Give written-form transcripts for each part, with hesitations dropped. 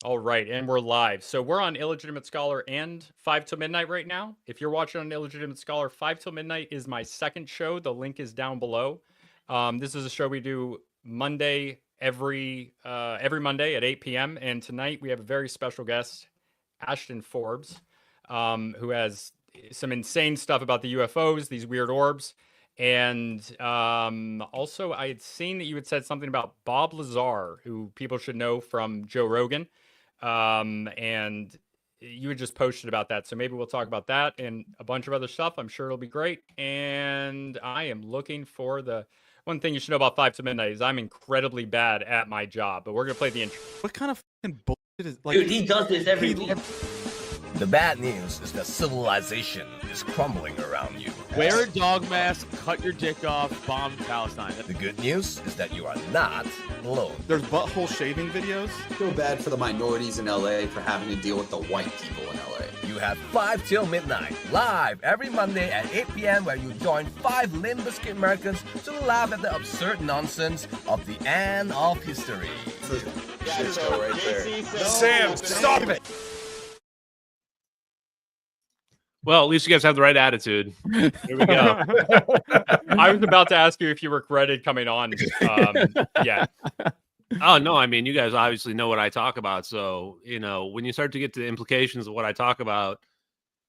All right, and we're live. So we're on Illegitimate Scholar and 5 Till Midnight right now. If you're watching on Illegitimate Scholar, 5 Till Midnight is my second show. The link is down below. This is a show we do Monday every Monday at 8 p.m. And tonight we have a very special guest, Ashton Forbes, who has some insane stuff about the UFOs, these weird orbs. And also, I had seen that you had said something about Bob Lazar, who people should know from Joe Rogan. And you had just posted about that. So maybe we'll talk about that and a bunch of other stuff. I'm sure it'll be great. And I am looking for the one thing you should know about 5 to Midnight is I'm incredibly bad at my job, but we're going to play the intro. What kind of fucking bullshit is like? Dude, he does this every week. The bad news is that civilization is crumbling around you. Wear a dog mask, cut your dick off, bomb Palestine. The good news is that you are not alone. There's butthole shaving videos. Feel bad for the minorities in LA for having to deal with the white people in LA. You have 5 Till Midnight, live every Monday at 8 p.m. where you join 5 Limp Bizkit Americans to laugh at the absurd nonsense of the end of history. Shit show right there. Sam, stop it! Well, at least you guys have the right attitude. Here we go. I was about to ask you if you regretted coming on. Yeah. Oh, no, I mean, you guys obviously know what I talk about. So, you know, when you start to get to the implications of what I talk about,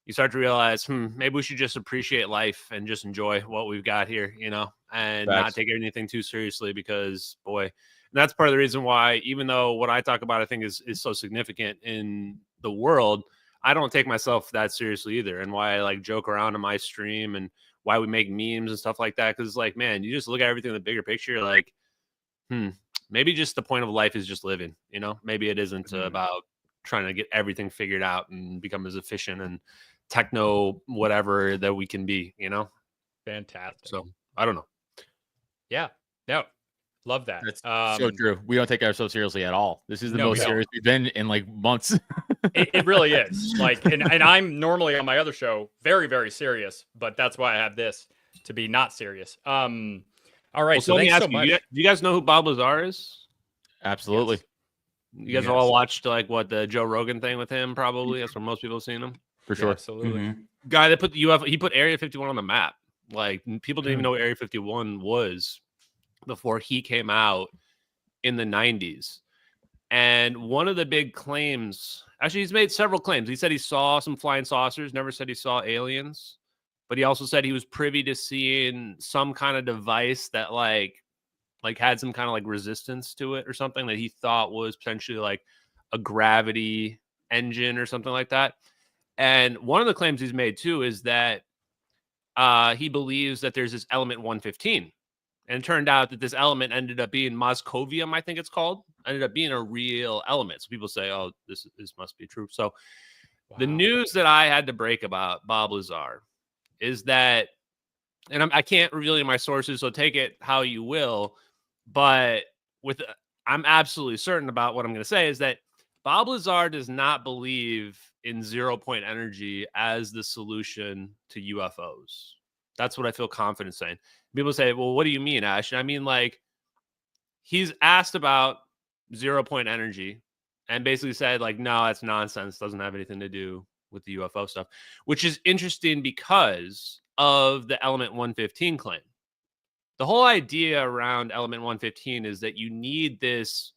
you start to realize, maybe we should just appreciate life and just enjoy what we've got here, you know, and not take anything too seriously because, boy, and that's part of the reason why, even though what I talk about, I think is so significant in the world, I don't take myself that seriously either. And why I like joke around on my stream and why we make memes and stuff like that. Cause it's like, man, you just look at everything in the bigger picture, like, maybe just the point of life is just living, you know, maybe it isn't about trying to get everything figured out and become as efficient and techno whatever that we can be, you know? Fantastic. So I don't know. Yeah. No. Love that. That's so true. We don't take ourselves seriously at all. This is the most serious we've been in like months. It really is. Like, and I'm normally on my other show very, very serious, but that's why I have this to be not serious. All right. Well, so thanks so much. Do you guys know who Bob Lazar is? Absolutely. Yes. You guys all watched like what the Joe Rogan thing with him? Probably that's where most people have seen him. For sure. Yeah, absolutely. Guy that put the UFO. He put Area 51 on the map. Like people didn't even know what Area 51 was before he came out in the 90s. And one of the big claims, actually, he's made several claims. He said he saw some flying saucers, never said he saw aliens, but he also said he was privy to seeing some kind of device that like had some kind of like resistance to it or something that he thought was potentially like a gravity engine or something like that. And one of the claims he's made too is that he believes that there's this element 115. And it turned out that this element ended up being moscovium, I think it's called, ended up being a real element. So people say, oh, this must be true. So the news that I had to break about Bob Lazar is that, and I can't reveal my sources, so take it how you will, but I'm absolutely certain about what I'm going to say is that Bob Lazar does not believe in 0-point energy as the solution to UFOs. That's what I feel confident saying. People say, well, what do you mean, Ash? I mean, like, he's asked about 0-point energy and basically said, like, no, that's nonsense. Doesn't have anything to do with the UFO stuff, which is interesting because of the element 115 claim. The whole idea around element 115 is that you need this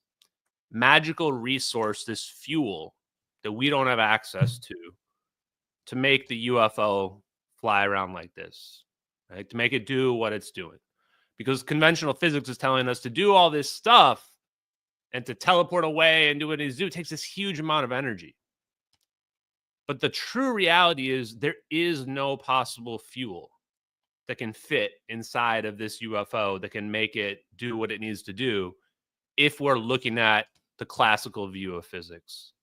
magical resource, this fuel that we don't have access to make the UFO fly around like this. Right, to make it do what it's doing, because conventional physics is telling us to do all this stuff and to teleport away and do what it needs to do. It takes this huge amount of energy. But the true reality is there is no possible fuel that can fit inside of this UFO that can make it do what it needs to do if we're looking at the classical view of physics.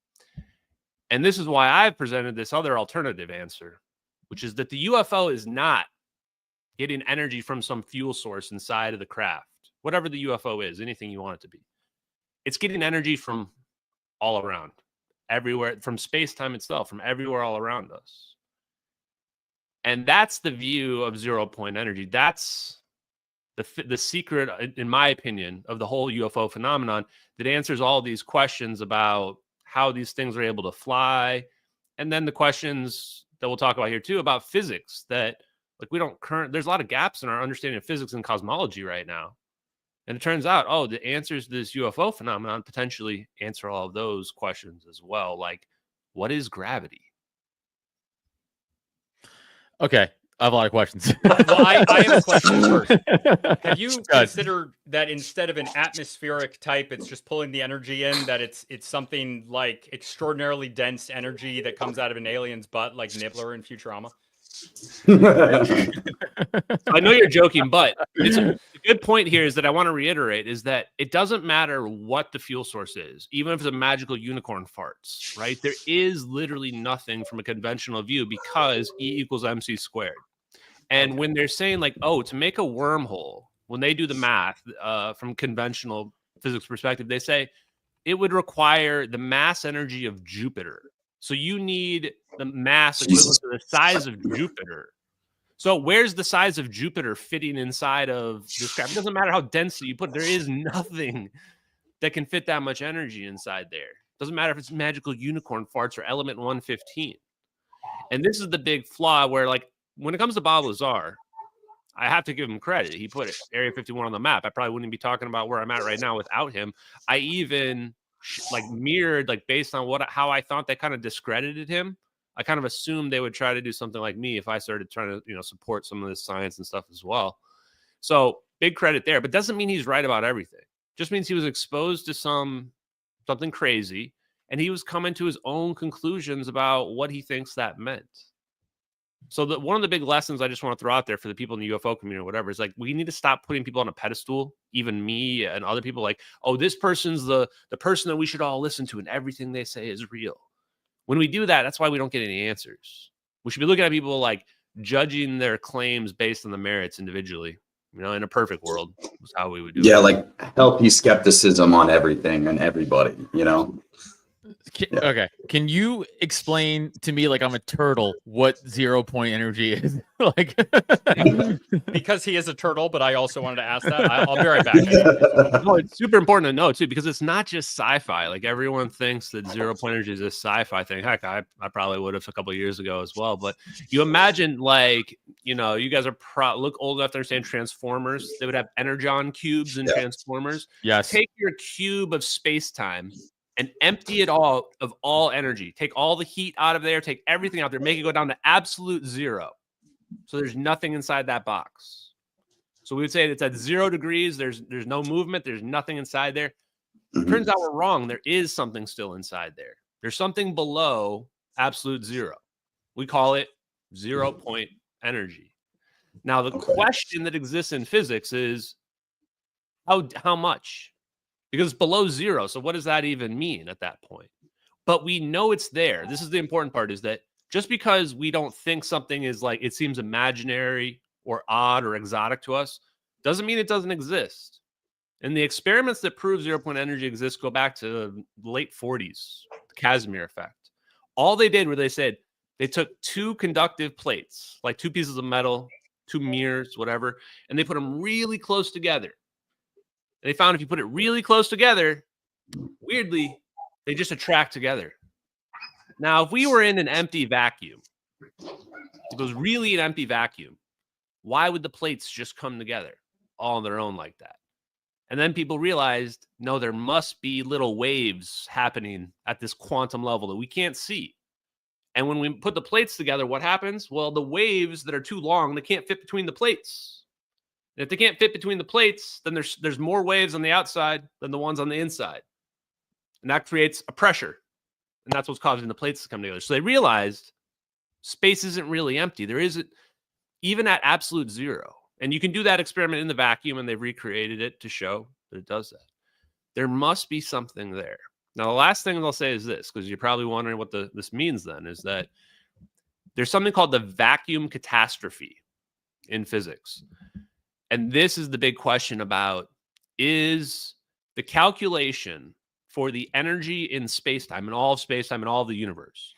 And this is why I've presented this other alternative answer, which is that the UFO is not getting energy from some fuel source inside of the craft, whatever the UFO is, anything you want it to be. It's getting energy from all around, everywhere, from space-time itself, from everywhere all around us. And that's the view of 0-point energy. That's the secret, in my opinion, of the whole UFO phenomenon that answers all these questions about how these things are able to fly. And then the questions that we'll talk about here too about physics, that like there's a lot of gaps in our understanding of physics and cosmology right now. And it turns out, the answers to this UFO phenomenon potentially answer all of those questions as well. Like, what is gravity? Okay, I have a lot of questions. Well, I have a question first. Have you considered that instead of an atmospheric type, it's just pulling the energy in, that it's something like extraordinarily dense energy that comes out of an alien's butt, like Nibbler in Futurama? I know you're joking, but a good point here is that I want to reiterate is that it doesn't matter what the fuel source is, even if it's a magical unicorn farts, right? There is literally nothing from a conventional view because E equals MC squared. And when they're saying like, to make a wormhole, when they do the math from conventional physics perspective, they say it would require the mass energy of Jupiter. So you need the mass equivalent to the size of Jupiter. So where's the size of Jupiter fitting inside of this crap? It doesn't matter how densely you put it. There is nothing that can fit that much energy inside there. It doesn't matter if it's magical unicorn farts or element 115. And this is the big flaw where, like, when it comes to Bob Lazar, I have to give him credit. He put Area 51 on the map. I probably wouldn't be talking about where I'm at right now without him. I even mirrored, like, based on how I thought they kind of discredited him. I kind of assumed they would try to do something like me if I started trying to, support some of this science and stuff as well. So big credit there, but doesn't mean he's right about everything. Just means he was exposed to something crazy, and he was coming to his own conclusions about what he thinks that meant. So one of the big lessons I just want to throw out there for the people in the UFO community or whatever is like, we need to stop putting people on a pedestal, even me and other people, like, this person's the person that we should all listen to and everything they say is real. When we do that, that's why we don't get any answers. We should be looking at people like judging their claims based on the merits individually. In a perfect world is how we would do it. Yeah, like healthy skepticism on everything and everybody, Okay, can you explain to me, like I'm a turtle, what 0 point energy is? Like, because he is a turtle, but I also wanted to ask that. I'll be right back. No, it's super important to know too, because it's not just sci-fi. Like, everyone thinks that 0 point energy is a sci-fi thing. Heck, I probably would have a couple of years ago as well. But you imagine, like, you guys are look old enough to understand Transformers. They would have energon cubes in Transformers. Yes. Take your cube of space-time and empty it all of all energy. Take all the heat out of there, take everything out there, make it go down to absolute zero. So there's nothing inside that box. So we would say it's at 0 degrees, there's no movement, there's nothing inside there. Turns out we're wrong. There is something still inside there. There's something below absolute zero. We call it 0 point energy. Now, the question that exists in physics is how much? Because it's below zero. So what does that even mean at that point? But we know it's there. This is the important part, is that just because we don't think something is, like, it seems imaginary or odd or exotic to us, doesn't mean it doesn't exist. And the experiments that prove 0 point energy exists go back to the late 40s, the Casimir effect. All they did was they said they took 2 conductive plates, like 2 pieces of metal, 2 mirrors, whatever, and they put them really close together. They found if you put it really close together, weirdly, they just attract together. Now, if we were in an empty vacuum, if it was really an empty vacuum, why would the plates just come together all on their own like that? And then people realized, no, there must be little waves happening at this quantum level that we can't see. And when we put the plates together, what happens? Well, the waves that are too long, they can't fit between the plates. And if they can't fit between the plates, then there's more waves on the outside than the ones on the inside. And that creates a pressure. And that's what's causing the plates to come together. So they realized space isn't really empty. There isn't, even at absolute zero. And you can do that experiment in the vacuum, and they've recreated it to show that it does that. There must be something there. Now, the last thing I'll say is this, because you're probably wondering what this means then, is that there's something called the vacuum catastrophe in physics. And this is the big question about, is the calculation for the energy in space-time, and all of space-time, and all of the universe,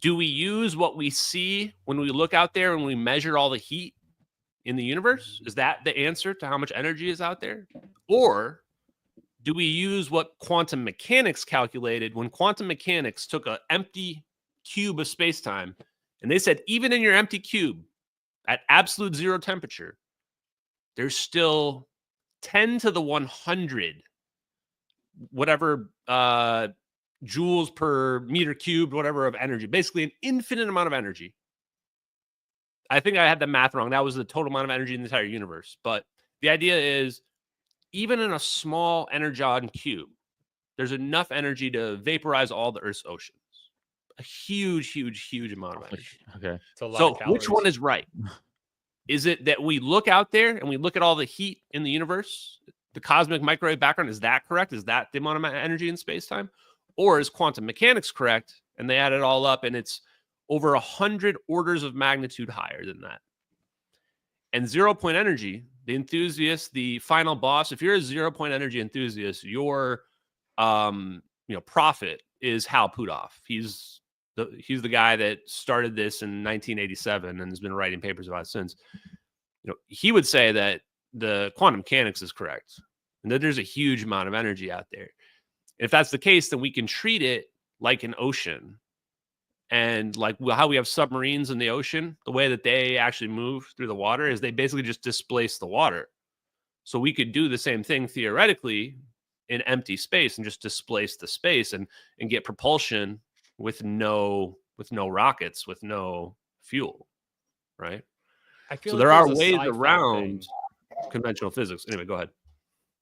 do we use what we see when we look out there and we measure all the heat in the universe? Is that the answer to how much energy is out there? Or do we use what quantum mechanics calculated when quantum mechanics took an empty cube of space-time and they said, even in your empty cube at absolute zero temperature, there's still 10 to the 100, whatever joules per meter cubed, whatever of energy, basically an infinite amount of energy. I think I had the math wrong. That was the total amount of energy in the entire universe. But the idea is, even in a small energon cube, there's enough energy to vaporize all the Earth's oceans. A huge, huge, huge amount of energy. Okay. It's a lot So of calories. which one is right? Is it that we look out there and we look at all the heat in the universe, the cosmic microwave background? Is that correct? Is that the amount of energy in space-time? Or is quantum mechanics correct? And they add it all up and it's over 100 orders of magnitude higher than that. And 0 point energy, the enthusiast, the final boss, if you're a 0 point energy enthusiast, your prophet is Hal Puthoff. He's the guy that started this in 1987 and has been writing papers about it since. He would say that the quantum mechanics is correct and that there's a huge amount of energy out there. If that's the case, then we can treat it like an ocean. And like how we have submarines in the ocean, the way that they actually move through the water is they basically just displace the water. So we could do the same thing theoretically in empty space and just displace the space and get propulsion with no rockets, with no fuel, right? I feel So like there are there's a ways sci-fi around thing. conventional physics. Anyway, go ahead.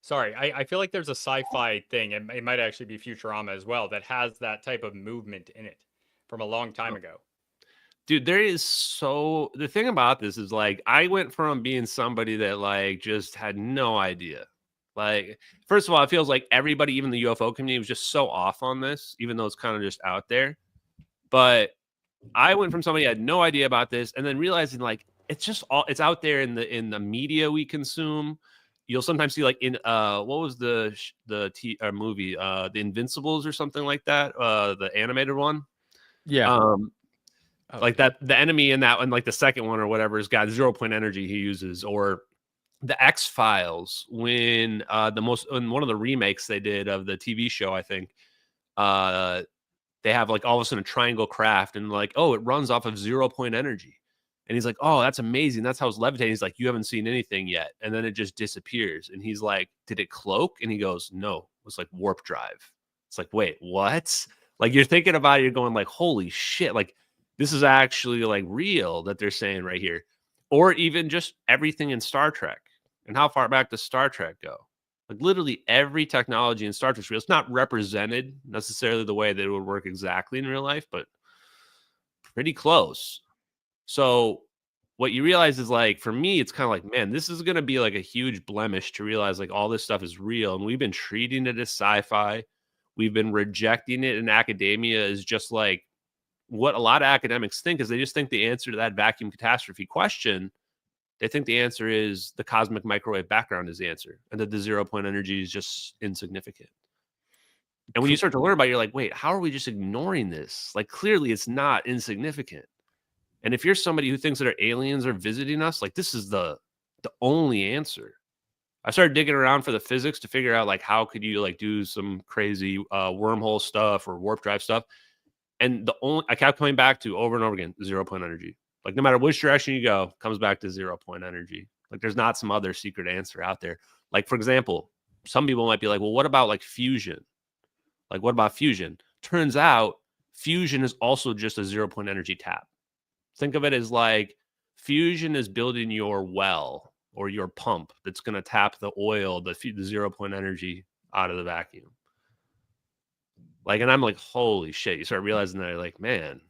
Sorry, I feel like there's a sci-fi thing, and it might actually be Futurama as well, that has that type of movement in it from a long time ago. Dude, the thing about this is like, I went from being somebody that like just had no idea. Like, first of all, it feels like everybody, even the UFO community, was just so off on this, even though it's kind of just out there. But I went from somebody who had no idea about this and then realizing like, it's out there in the media we consume. You'll sometimes see like in what was the movie, The Invincibles or something like that, the animated one. Yeah. Like that, the enemy in that one, like the second one or whatever, has got 0 point energy he uses, or the X-Files when in one of the remakes they did of the TV show, I think, they have like all of a sudden a triangle craft and like, oh, it runs off of 0 point energy. And he's like, oh, that's amazing. That's how it's levitating. He's like, you haven't seen anything yet. And then it just disappears. And he's like, did it cloak? And he goes, no, it was like warp drive. It's like, wait, what? Like you're thinking about it, you're going like, holy shit. Like this is actually like real that they're saying right here. Or even just everything in Star Trek. And how far back does Star Trek go? Like literally every technology in Star Trek is real. It's not represented necessarily the way that it would work exactly in real life, but pretty close. So what you realize is like, for me, it's kind of like, man, this is going to be like a huge blemish to realize like all this stuff is real. And we've been treating it as sci-fi. We've been rejecting it in academia as just like what a lot of academics think is they just think the answer to that vacuum catastrophe question, they think the answer is the cosmic microwave background is the answer and that the 0 point energy is just insignificant. And when you start to learn about it, you're like, wait, how are we just ignoring this? Like clearly it's not insignificant. And if you're somebody who thinks that our aliens are visiting us, like this is the only answer. I started digging around for the physics to figure out like how could you like do some crazy wormhole stuff or warp drive stuff. And I kept coming back to over and over again, 0 point energy. Like no matter which direction you go, comes back to 0 point energy. Like there's not some other secret answer out there. Like for example, some people might be like, well, what about like fusion? Like what about fusion? Turns out fusion is also just a 0 point energy tap. Think of it as like fusion is building your well or your pump that's going to tap the oil, the 0 point energy out of the vacuum. Like, and I'm like, holy shit. You start realizing that you're like, man,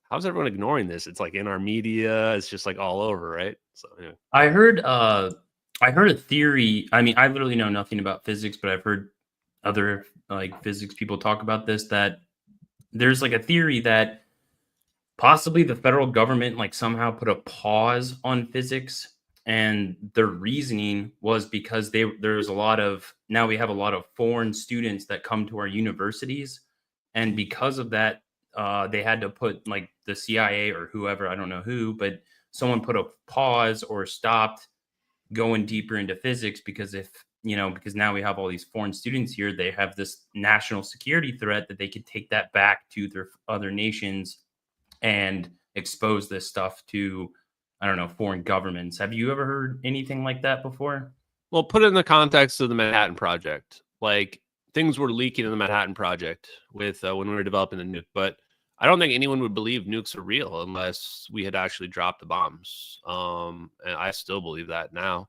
how's everyone ignoring this? It's like in our media, it's just like all over, right? So anyway. I heard a theory. I mean, I literally know nothing about physics, but I've heard other like physics people talk about this, that there's like a theory that possibly the federal government like somehow put a pause on physics, and their reasoning was because we have a lot of foreign students that come to our universities, and because of that they had to put like the CIA or whoever, I don't know who, but someone put a pause or stopped going deeper into physics, because if because now we have all these foreign students here, they have this national security threat that they could take that back to their other nations and expose this stuff to, I don't know, foreign governments. Have you ever heard anything like that before? Well, put it in the context of the Manhattan Project. Like, things were leaking in the Manhattan Project with when we were developing the nuke, but I don't think anyone would believe nukes are real unless we had actually dropped the bombs. And I still believe that now.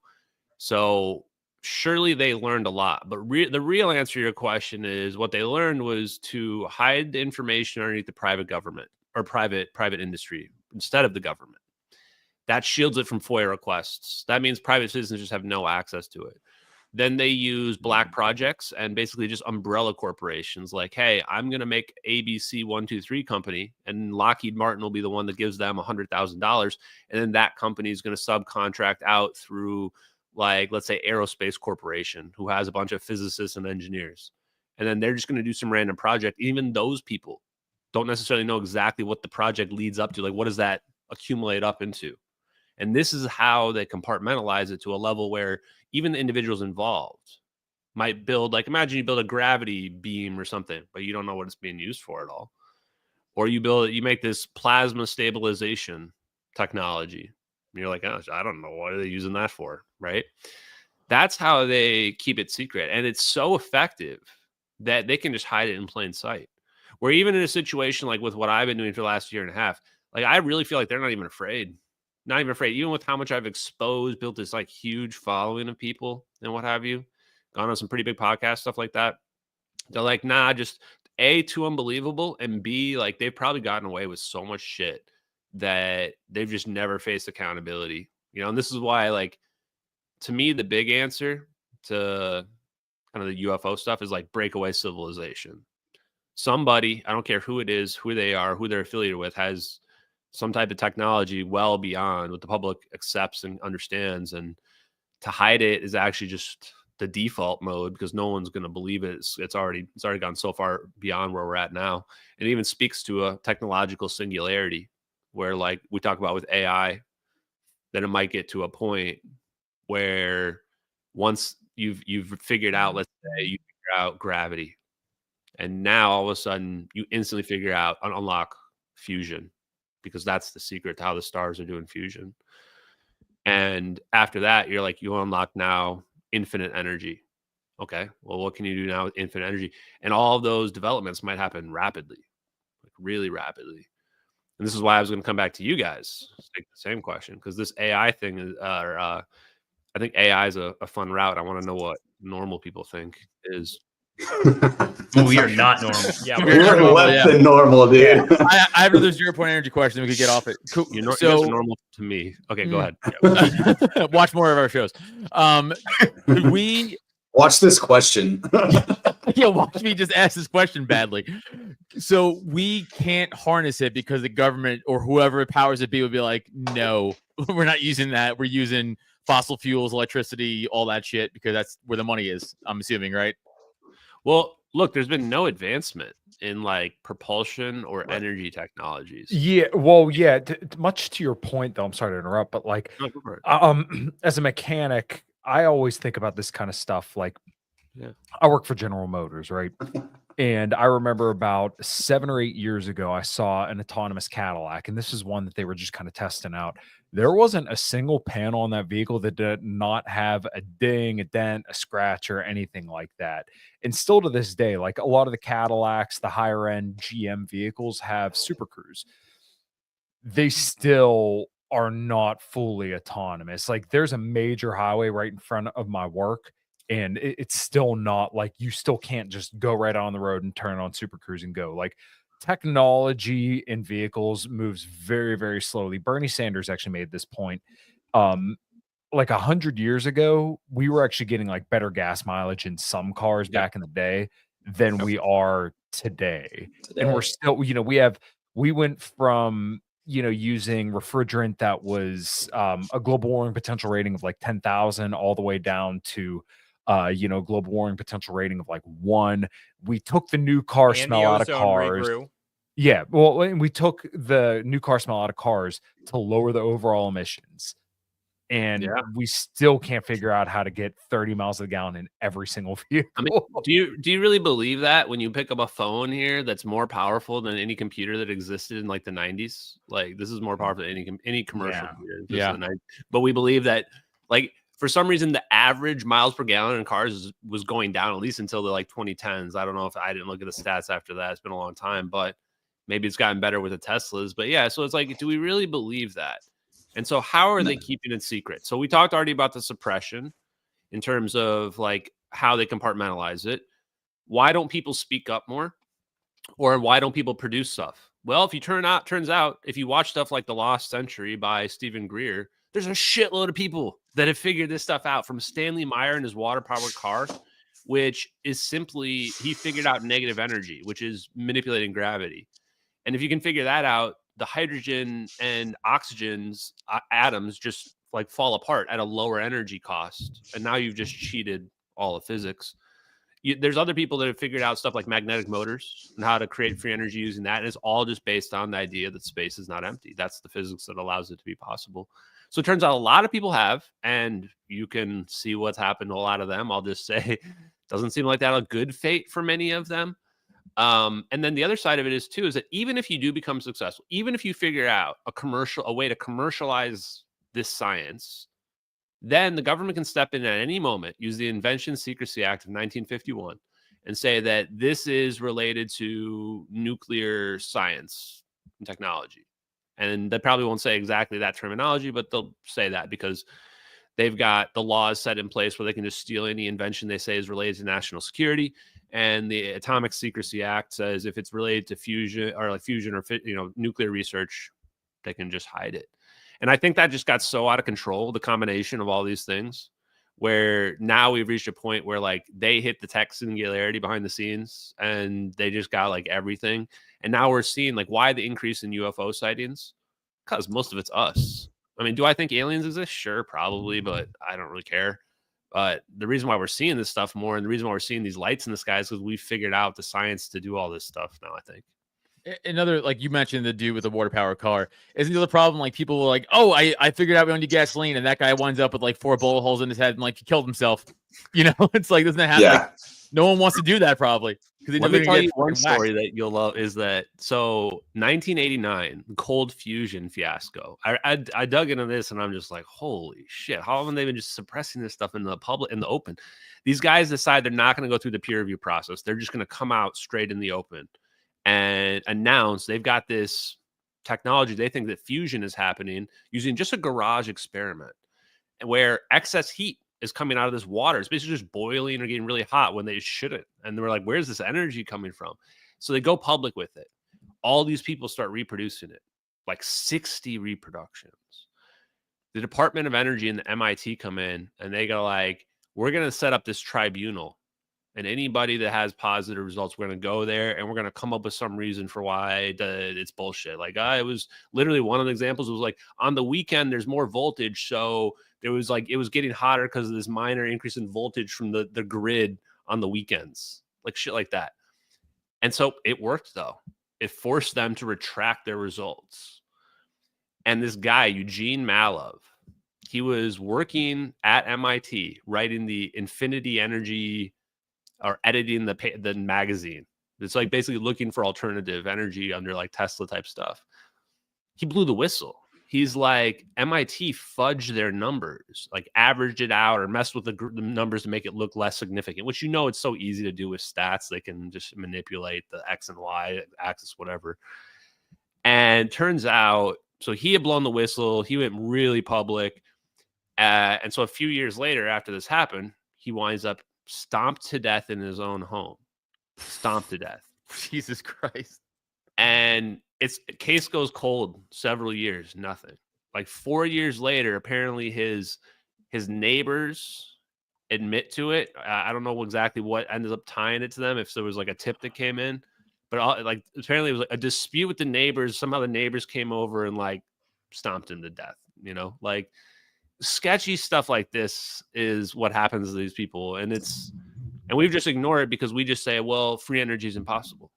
So surely they learned a lot. But the real answer to your question is what they learned was to hide the information underneath the private government or private industry instead of the government. That shields it from FOIA requests. That means private citizens just have no access to it. Then they use black projects and basically just umbrella corporations like, hey, I'm going to make ABC 123 company, and Lockheed Martin will be the one that gives them $100,000. And then that company is going to subcontract out through, like, let's say Aerospace Corporation, who has a bunch of physicists and engineers. And then they're just going to do some random project. Even those people don't necessarily know exactly what the project leads up to. Like, what does that accumulate up into? And this is how they compartmentalize it to a level where even the individuals involved might build, like, imagine you build a gravity beam or something, but you don't know what it's being used for at all. Or you make this plasma stabilization technology. And you're like, oh, I don't know. What are they using that for? Right? That's how they keep it secret. And it's so effective that they can just hide it in plain sight. Where even in a situation like with what I've been doing for the last year and a half, like, I really feel like they're not even afraid. Not even afraid, even with how much I've exposed, built this like huge following of people and what have you, gone on some pretty big podcast stuff like that. They're like, nah, just A, too unbelievable, and B, like, they've probably gotten away with so much shit that they've just never faced accountability. And this is why, like, to me, the big answer to kind of the UFO stuff is like breakaway civilization. Somebody, I don't care who it is, who they are, who they're affiliated with, has some type of technology well beyond what the public accepts and understands. And to hide it is actually just the default mode because no one's going to believe it. It's already gone so far beyond where we're at now. It even speaks to a technological singularity where, like we talk about with AI, then it might get to a point where once you've figured out, let's say you figure out gravity, and now all of a sudden you instantly figure out unlock fusion, because that's the secret to how the stars are doing fusion. And after that, you're like, you unlock now infinite energy. Okay, well, what can you do now with infinite energy? And all of those developments might happen rapidly, like really rapidly. And this is why I was going to come back to you guys, take the same question, because this AI thing is, I think AI is a fun route. I want to know what normal people think is. We are not normal. Yeah, We're less than normal, dude. I have another 0 point energy question. We could get off it. Cool. You guys are normal to me. Okay, go ahead. Yeah. Watch more of our shows. We Watch this question. yeah, watch me just ask this question badly. So we can't harness it because the government or whoever powers it be would be like, no, we're not using that. We're using fossil fuels, electricity, all that shit, because that's where the money is, I'm assuming, right? Well, look, there's been no advancement in like propulsion or energy technologies. Yeah, well, yeah. Much to your point, though, I'm sorry to interrupt, but like, No, go for it. as a mechanic, I always think about this kind of stuff. Like, Yeah. I work for General Motors, right? And I remember about 7 or 8 years ago, I saw an autonomous Cadillac, and this is one that they were just kind of testing out. There wasn't a single panel on that vehicle that did not have a ding, a dent, a scratch, or anything like that. And still to this day, like a lot of the Cadillacs, the higher end GM vehicles have Super Cruise. They still are not fully autonomous. Like, there's a major highway right in front of my work, and it's still not like, you still can't just go right on the road and turn on Super Cruise and go. Like, technology in vehicles moves very, very slowly. Bernie Sanders actually made this point. Like 100 years ago, we were actually getting like better gas mileage in some cars back in the day than we are today. And we're still, we went from, using refrigerant that was a global warming potential rating of like 10,000 all the way down to global warming potential rating of like 1. We took the new car And smell the out of ozone cars. regrew. Yeah, well, and we took the new car smell out of cars to lower the overall emissions. And Yeah. we still can't figure out how to get 30 miles a gallon in every single vehicle. I mean, do you really believe that when you pick up a phone here that's more powerful than any computer that existed in like the 90s? Like this is more powerful than any commercial Yeah. computer. Yeah. In the 90s. But we believe that like for some reason the average miles per gallon in cars was going down at least until the like 2010s. I don't know if I didn't look at the stats after that. It's been a long time, but maybe it's gotten better with the Teslas. But yeah, so it's like, do we really believe that? And so how are they keeping it secret? So we talked already about the suppression in terms of like how they compartmentalize it. Why don't people speak up more? Or why don't people produce stuff? Well, if you turns out, if you watch stuff like The Lost Century by Stephen Greer, there's a shitload of people that have figured this stuff out, from Stanley Meyer and his water-powered car, which is simply, he figured out negative energy, which is manipulating gravity. And if you can figure that out, the hydrogen and oxygen's atoms just like fall apart at a lower energy cost. And now you've just cheated all of physics. There's other people that have figured out stuff like magnetic motors and how to create free energy using that. And it's all just based on the idea that space is not empty. That's the physics that allows it to be possible. So it turns out a lot of people have, and you can see what's happened to a lot of them. I'll just say, doesn't seem like that a good fate for many of them. And then the other side of it is too, is that even if you do become successful, even if you figure out a way to commercialize this science, then the government can step in at any moment, use the Invention Secrecy Act of 1951, and say that this is related to nuclear science and technology. And they probably won't say exactly that terminology, but they'll say that because they've got the laws set in place where they can just steal any invention they say is related to national security. And the Atomic Secrecy Act says if it's related to fusion or nuclear research, they can just hide it. And I think that just got so out of control, the combination of all these things, where now we've reached a point where like they hit the tech singularity behind the scenes and they just got like everything. And now we're seeing like why the increase in UFO sightings, because most of it's us. I mean, do I think aliens exist? Sure, probably, but I don't really care. But the reason why we're seeing this stuff more, and the reason why we're seeing these lights in the sky, is because we figured out the science to do all this stuff now, I think. Another, like you mentioned, the dude with the water powered car. Isn't the other problem like people were like, oh, I figured out we don't need gasoline, and that guy winds up with like 4 bullet holes in his head and like he killed himself. You know, it's like, doesn't that happen? Yeah. Like, no one wants to do that probably. Let me tell you one story that you'll love is that, so 1989, cold fusion fiasco. I dug into this and I'm just like, holy shit, how have they been just suppressing this stuff in the public, in the open? These guys decide they're not going to go through the peer review process. They're just going to come out straight in the open and announce they've got this technology. They think that fusion is happening using just a garage experiment where excess heat is coming out of this water. It's basically just boiling or getting really hot when they shouldn't. And they're like, where's this energy coming from? So they go public with it. All these people start reproducing it, like 60 reproductions. The Department of Energy and the MIT come in and they go like, we're going to set up this tribunal. And anybody that has positive results, we're going to go there and we're going to come up with some reason for why it's bullshit. Like, it was literally one of the examples was like, on the weekend, there's more voltage. So there was like, it was getting hotter because of this minor increase in voltage from the grid on the weekends, like shit like that. And so it worked though. It forced them to retract their results. And this guy, Eugene Malov, he was working at MIT, writing the Infinity Energy or editing the magazine. It's like basically looking for alternative energy under like Tesla type stuff. He blew the whistle. He's like, MIT fudged their numbers, like averaged it out or messed with the numbers to make it look less significant, which, you know, it's so easy to do with stats. They can just manipulate the X and Y axis, whatever. And turns out, so he had blown the whistle. He went really public. And so a few years later, after this happened, he winds up stomped to death in his own home. Stomped to death. Jesus Christ. And case goes cold several years, nothing. Like 4 years later, apparently his neighbors admit to it. I don't know exactly what ended up tying it to them, if there was like a tip that came in. But like apparently it was like a dispute with the neighbors. Somehow the neighbors came over and like stomped him to death, you know? Like sketchy stuff like this is what happens to these people. And we've just ignored it because we just say, well, free energy is impossible.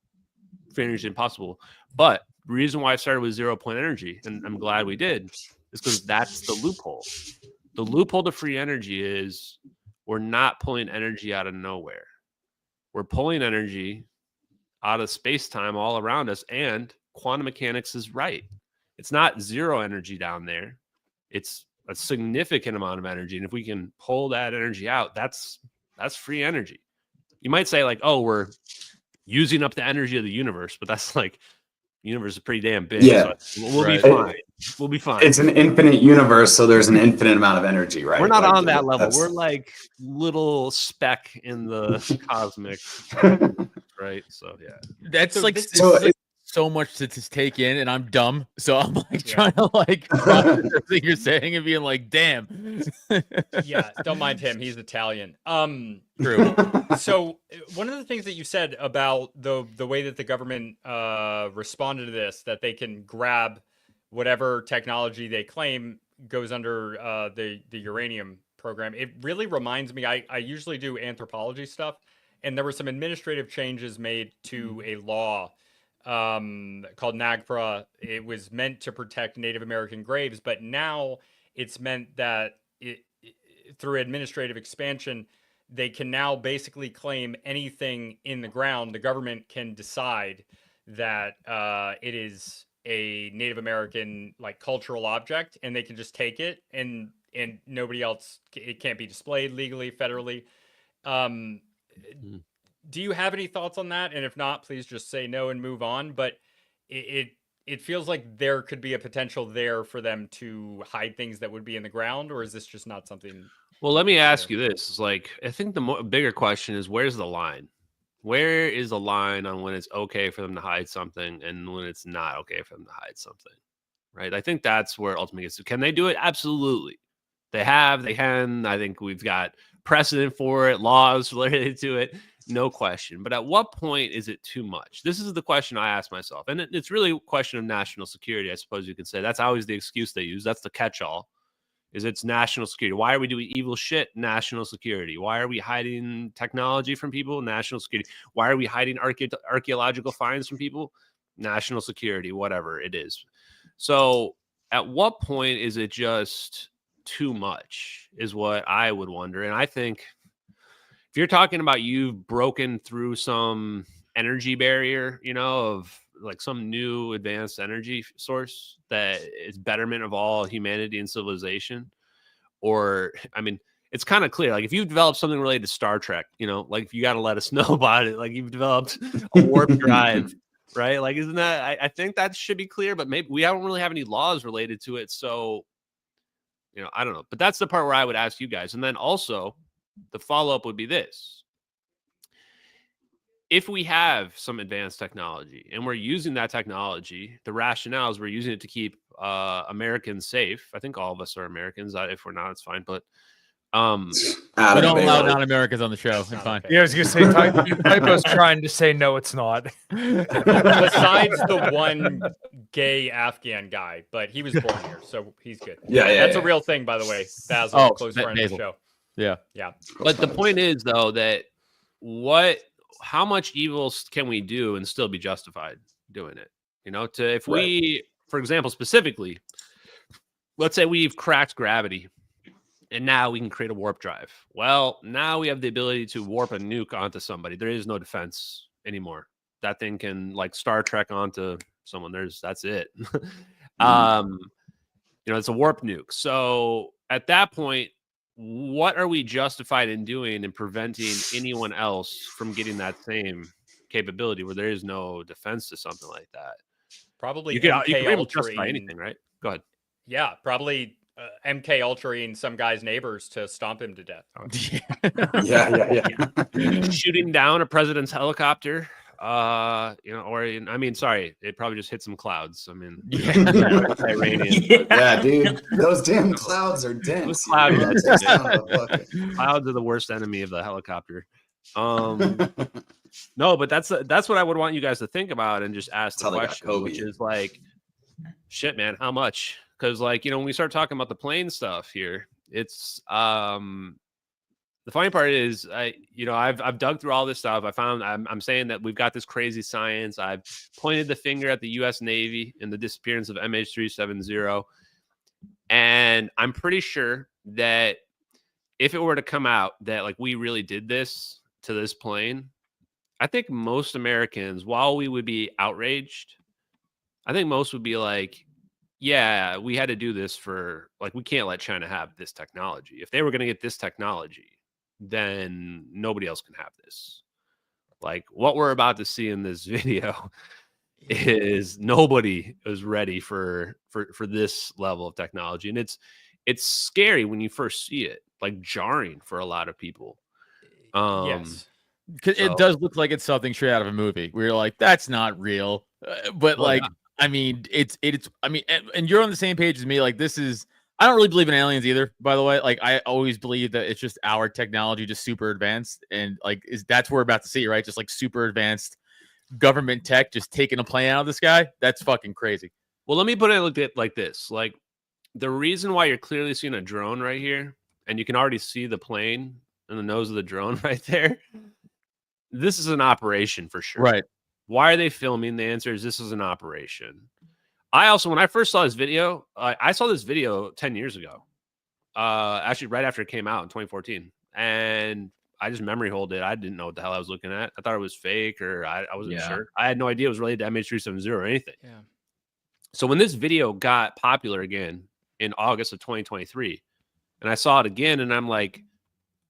Free energy is impossible. But the reason why I started with 0 point energy, and I'm glad we did, is because that's the loophole. The loophole to free energy is we're not pulling energy out of nowhere. We're pulling energy out of space-time all around us, and quantum mechanics is right. It's not zero energy down there. It's a significant amount of energy. And if we can pull that energy out, that's free energy. You might say like, oh, we're using up the energy of the universe, but that's like, the universe is pretty damn big. Yeah. So we'll be fine. We'll be fine. It's an infinite universe, so there's an infinite amount of energy, right? We're not Like, on that level. that's- We're like little speck in the cosmic, right? So yeah. That's So like, this- it's So like it- so much to take in, and I'm dumb, so I'm like Yeah. trying to like process everything you're saying and being like, damn. Yeah, don't mind him. He's Italian. True. So one of the things that you said about the way that the government responded to this, that they can grab whatever technology they claim goes under the uranium program, it really reminds me. I usually do anthropology stuff, and there were some administrative changes made to a law called NAGPRA. It was meant to protect Native American graves, but now it's meant that through administrative expansion, they can now basically claim anything in the ground. The government can decide that it is a Native American like cultural object, and they can just take it, and nobody else. It can't be displayed legally, federally. Do you have any thoughts on that? And if not, please just say no and move on. But it feels like there could be a potential there for them to hide things that would be in the ground, or is this just not something? Well, let me ask you this. It's like, I think the bigger question is, where's the line? Where is the line on when it's okay for them to hide something and when it's not okay for them to hide something? Right? I think that's where ultimately gets to. Can they do it? Absolutely. They can. I think we've got precedent for it, laws related to it. No question. But at what point is it too much? This is the question I ask myself. And it's really a question of national security, I suppose you could say. That's always the excuse they use. That's the catch-all, is it's national security. Why are we doing evil shit? National security. Why are we hiding technology from people? National security. Why are we hiding archaeological finds from people? National security, whatever it is. So at what point is it just too much is what I would wonder. And I think if you're talking about you've broken through some energy barrier, of like some new advanced energy source that is betterment of all humanity and civilization, or, I mean, it's kind of clear. Like if you've developed something related to Star Trek, like you got to let us know about it. Like you've developed a warp drive, right? Like, isn't that, I think that should be clear, but maybe we don't really have any laws related to it. So, I don't know, but that's the part where I would ask you guys. And then also the follow-up would be this. If we have some advanced technology and we're using that technology, the rationale is we're using it to keep Americans safe. I think all of us are Americans. If we're not, it's fine. But We don't allow non-Americans on the show. It's fine. Yeah, I was gonna say Typo's trying to say no, it's not. Besides the one gay Afghan guy, but he was born here, so he's good. Yeah, That's a real thing, by the way. Basil, Oh, close friend of the Basil. show. Yeah. Yeah. But the point is, though, that how much evil can we do and still be justified doing it? If we, for example, specifically, let's say we've cracked gravity and now we can create a warp drive. Well, now we have the ability to warp a nuke onto somebody. There is no defense anymore. That thing can like Star Trek onto someone. That's it. It's a warp nuke. So at that point, what are we justified in doing and preventing anyone else from getting that same capability where there is no defense to something like that? Probably You can MK justify Ultra anything, right? Go ahead. Yeah, probably MK Ultra some guy's neighbors to stomp him to death. Yeah. Shooting down a president's helicopter. Sorry, it probably just hit some clouds. I mean, Iranian. Yeah, dude, those damn clouds are dense. Those clouds, you know? It's just not a bucket. Clouds are the worst enemy of the helicopter. No, but that's what I would want you guys to think about and just ask the question, which is like, shit, man, how much? Because when we start talking about the plane stuff here, it's the funny part is I've dug through all this stuff. I'm saying that we've got this crazy science. I've pointed the finger at the U.S. Navy and the disappearance of MH370, and I'm pretty sure that if it were to come out that like we really did this to this plane, I think most Americans, while we would be outraged, I think most would be like, yeah, we had to do this for, like, we can't let China have this technology. If they were going to get this technology, then nobody else can have this. Like, what we're about to see in this video is nobody is ready for this level of technology. And it's scary when you first see it, like jarring for a lot of people. Yes. It So- does look like it's something straight out of a movie. We're like, that's not real. But Well, like, yeah. I mean, it's. I mean, and you're on the same page as me. Like, this is. I don't really believe in aliens either. By the way, like, I always believe that it's just our technology, just super advanced, and like, that's what we're about to see, right? Just like super advanced government tech, just taking a plane out of the sky. That's fucking crazy. Well, let me put it like this. Like, the reason why you're clearly seeing a drone right here, and you can already see the plane and the nose of the drone right there. This is an operation for sure. Right. Why are they filming? The answer is this is an operation. I also, when I first saw this video, I saw this video 10 years ago. Actually, right after it came out in 2014. And I just memory holed it. I didn't know what the hell I was looking at. I thought it was fake, or I wasn't sure. I had no idea it was related to MH370 or anything. Yeah. So when this video got popular again in August of 2023, and I saw it again, and I'm like,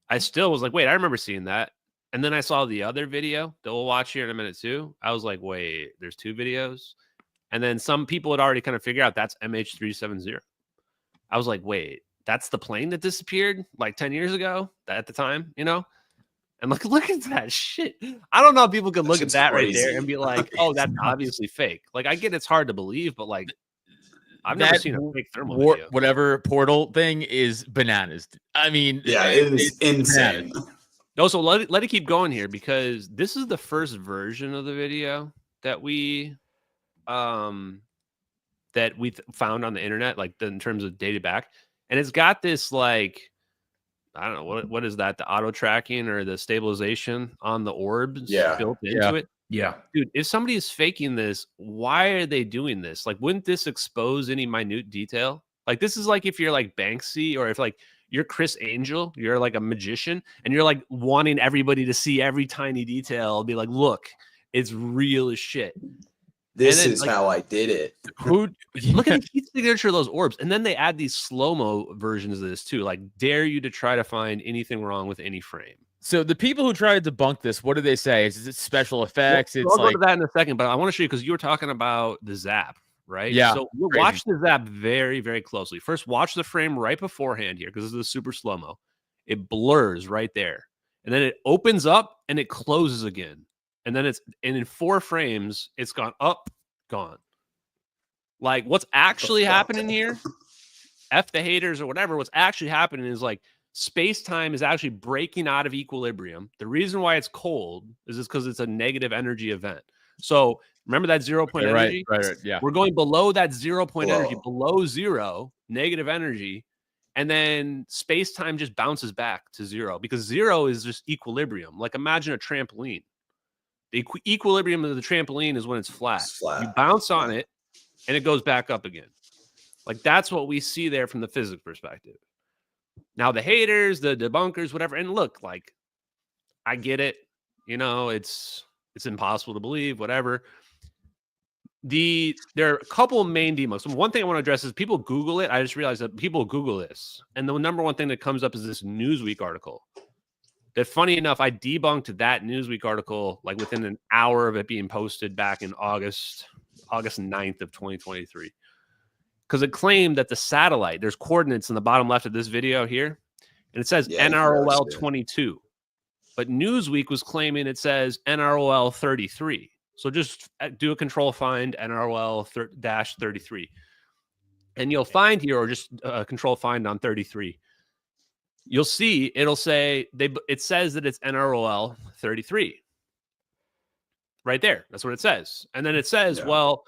I still was like, wait, I remember seeing that. And then I saw the other video that we'll watch here in a minute too. I was like, wait, there's two videos. And then some people had already kind of figured out that's MH370. I was like, wait, that's the plane that disappeared like 10 years ago at the time, you know? And look at that shit. I don't know how people could look at that right there and be like, oh, that's obviously fake. Like, I get it's hard to believe, but like, I've never seen a fake thermal video. Whatever portal thing is bananas. I mean, Yeah, it is insane. No, so let it keep going here, because this is the first version of the video that we found on the internet, like in terms of dated back, and it's got this like, I don't know what is that, the auto tracking or the stabilization on the orbs built into it. Yeah. Dude, if somebody is faking this, why are they doing this? Like, wouldn't this expose any minute detail? Like, this is like if you're like Banksy, or if like you're Chris Angel, you're like a magician, and you're like wanting everybody to see every tiny detail. Be like, look, it's real as shit. This then, is like, how I did it. Look at the heat signature of those orbs. And then they add these slow-mo versions of this too. Like, dare you to try to find anything wrong with any frame. So the people who try to debunk this, what do they say? Is it special effects? Well, It's I'll like, go to that in a second, but I want to show you, because you were talking about the zap, right? Yeah, So we'll crazy. watch the zap very, very closely. First, watch the frame right beforehand here, because this is a super slow-mo. It blurs right there. And then it opens up and it closes again. And then in 4 frames, it's gone up, gone. Like, what's actually happening here? F the haters or whatever. What's actually happening is like space-time is actually breaking out of equilibrium. The reason why it's cold is because it's a negative energy event. So remember that 0 point energy? right, yeah. We're going below that 0 point energy, below zero, negative energy. And then space-time just bounces back to 0, because 0 is just equilibrium. Like, imagine a trampoline. The equilibrium of the trampoline is when it's flat. It's flat. You bounce on it and it goes back up again. Like, that's what we see there from the physics perspective. Now, the haters, the debunkers, whatever, and look, like, I get it. You know, it's impossible to believe, whatever. There are a couple of main debunks. So one thing I want to address is people Google it. I just realized that people Google this, and the number one thing that comes up is this Newsweek article. That, funny enough, I debunked that Newsweek article like within an hour of it being posted back in August 9th of 2023. Because it claimed that the satellite, there's coordinates in the bottom left of this video here, and it says NROL 22. But Newsweek was claiming it says NROL 33. So just do a control find NROL -33. And you'll find here, or just control find on 33. You'll see it'll say it says that it's NROL 33. Right there. That's what it says. And then it says, well,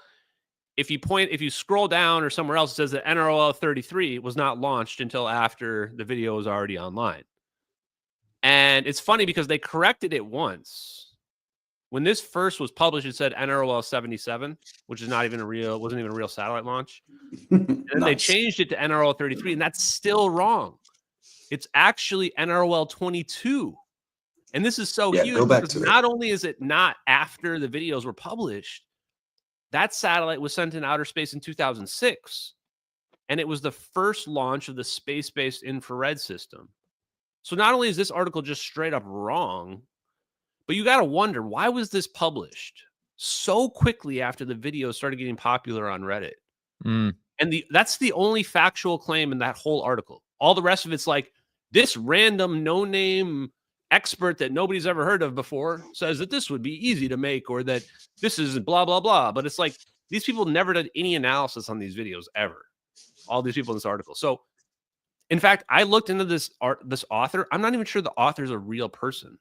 if you scroll down or somewhere else, it says that NROL 33 was not launched until after the video was already online. And it's funny because they corrected it once. When this first was published, it said NROL 77, which is wasn't even a real satellite launch. And then they changed it to NROL 33, and that's still wrong. It's actually NROL 22. And this is so Yeah, huge go back because to it. not only is it not after the videos were published, that satellite was sent in outer space in 2006. And it was the first launch of the space-based infrared system. So not only is this article just straight up wrong, but you got to wonder, why was this published so quickly after the videos started getting popular on Reddit? Mm. And that's the only factual claim in that whole article. All the rest of it's like, this random no-name expert that nobody's ever heard of before says that this would be easy to make, or that this is blah, blah, blah. But it's like, these people never did any analysis on these videos ever. All these people in this article. So, in fact, I looked into this author. I'm not even sure the author's a real person.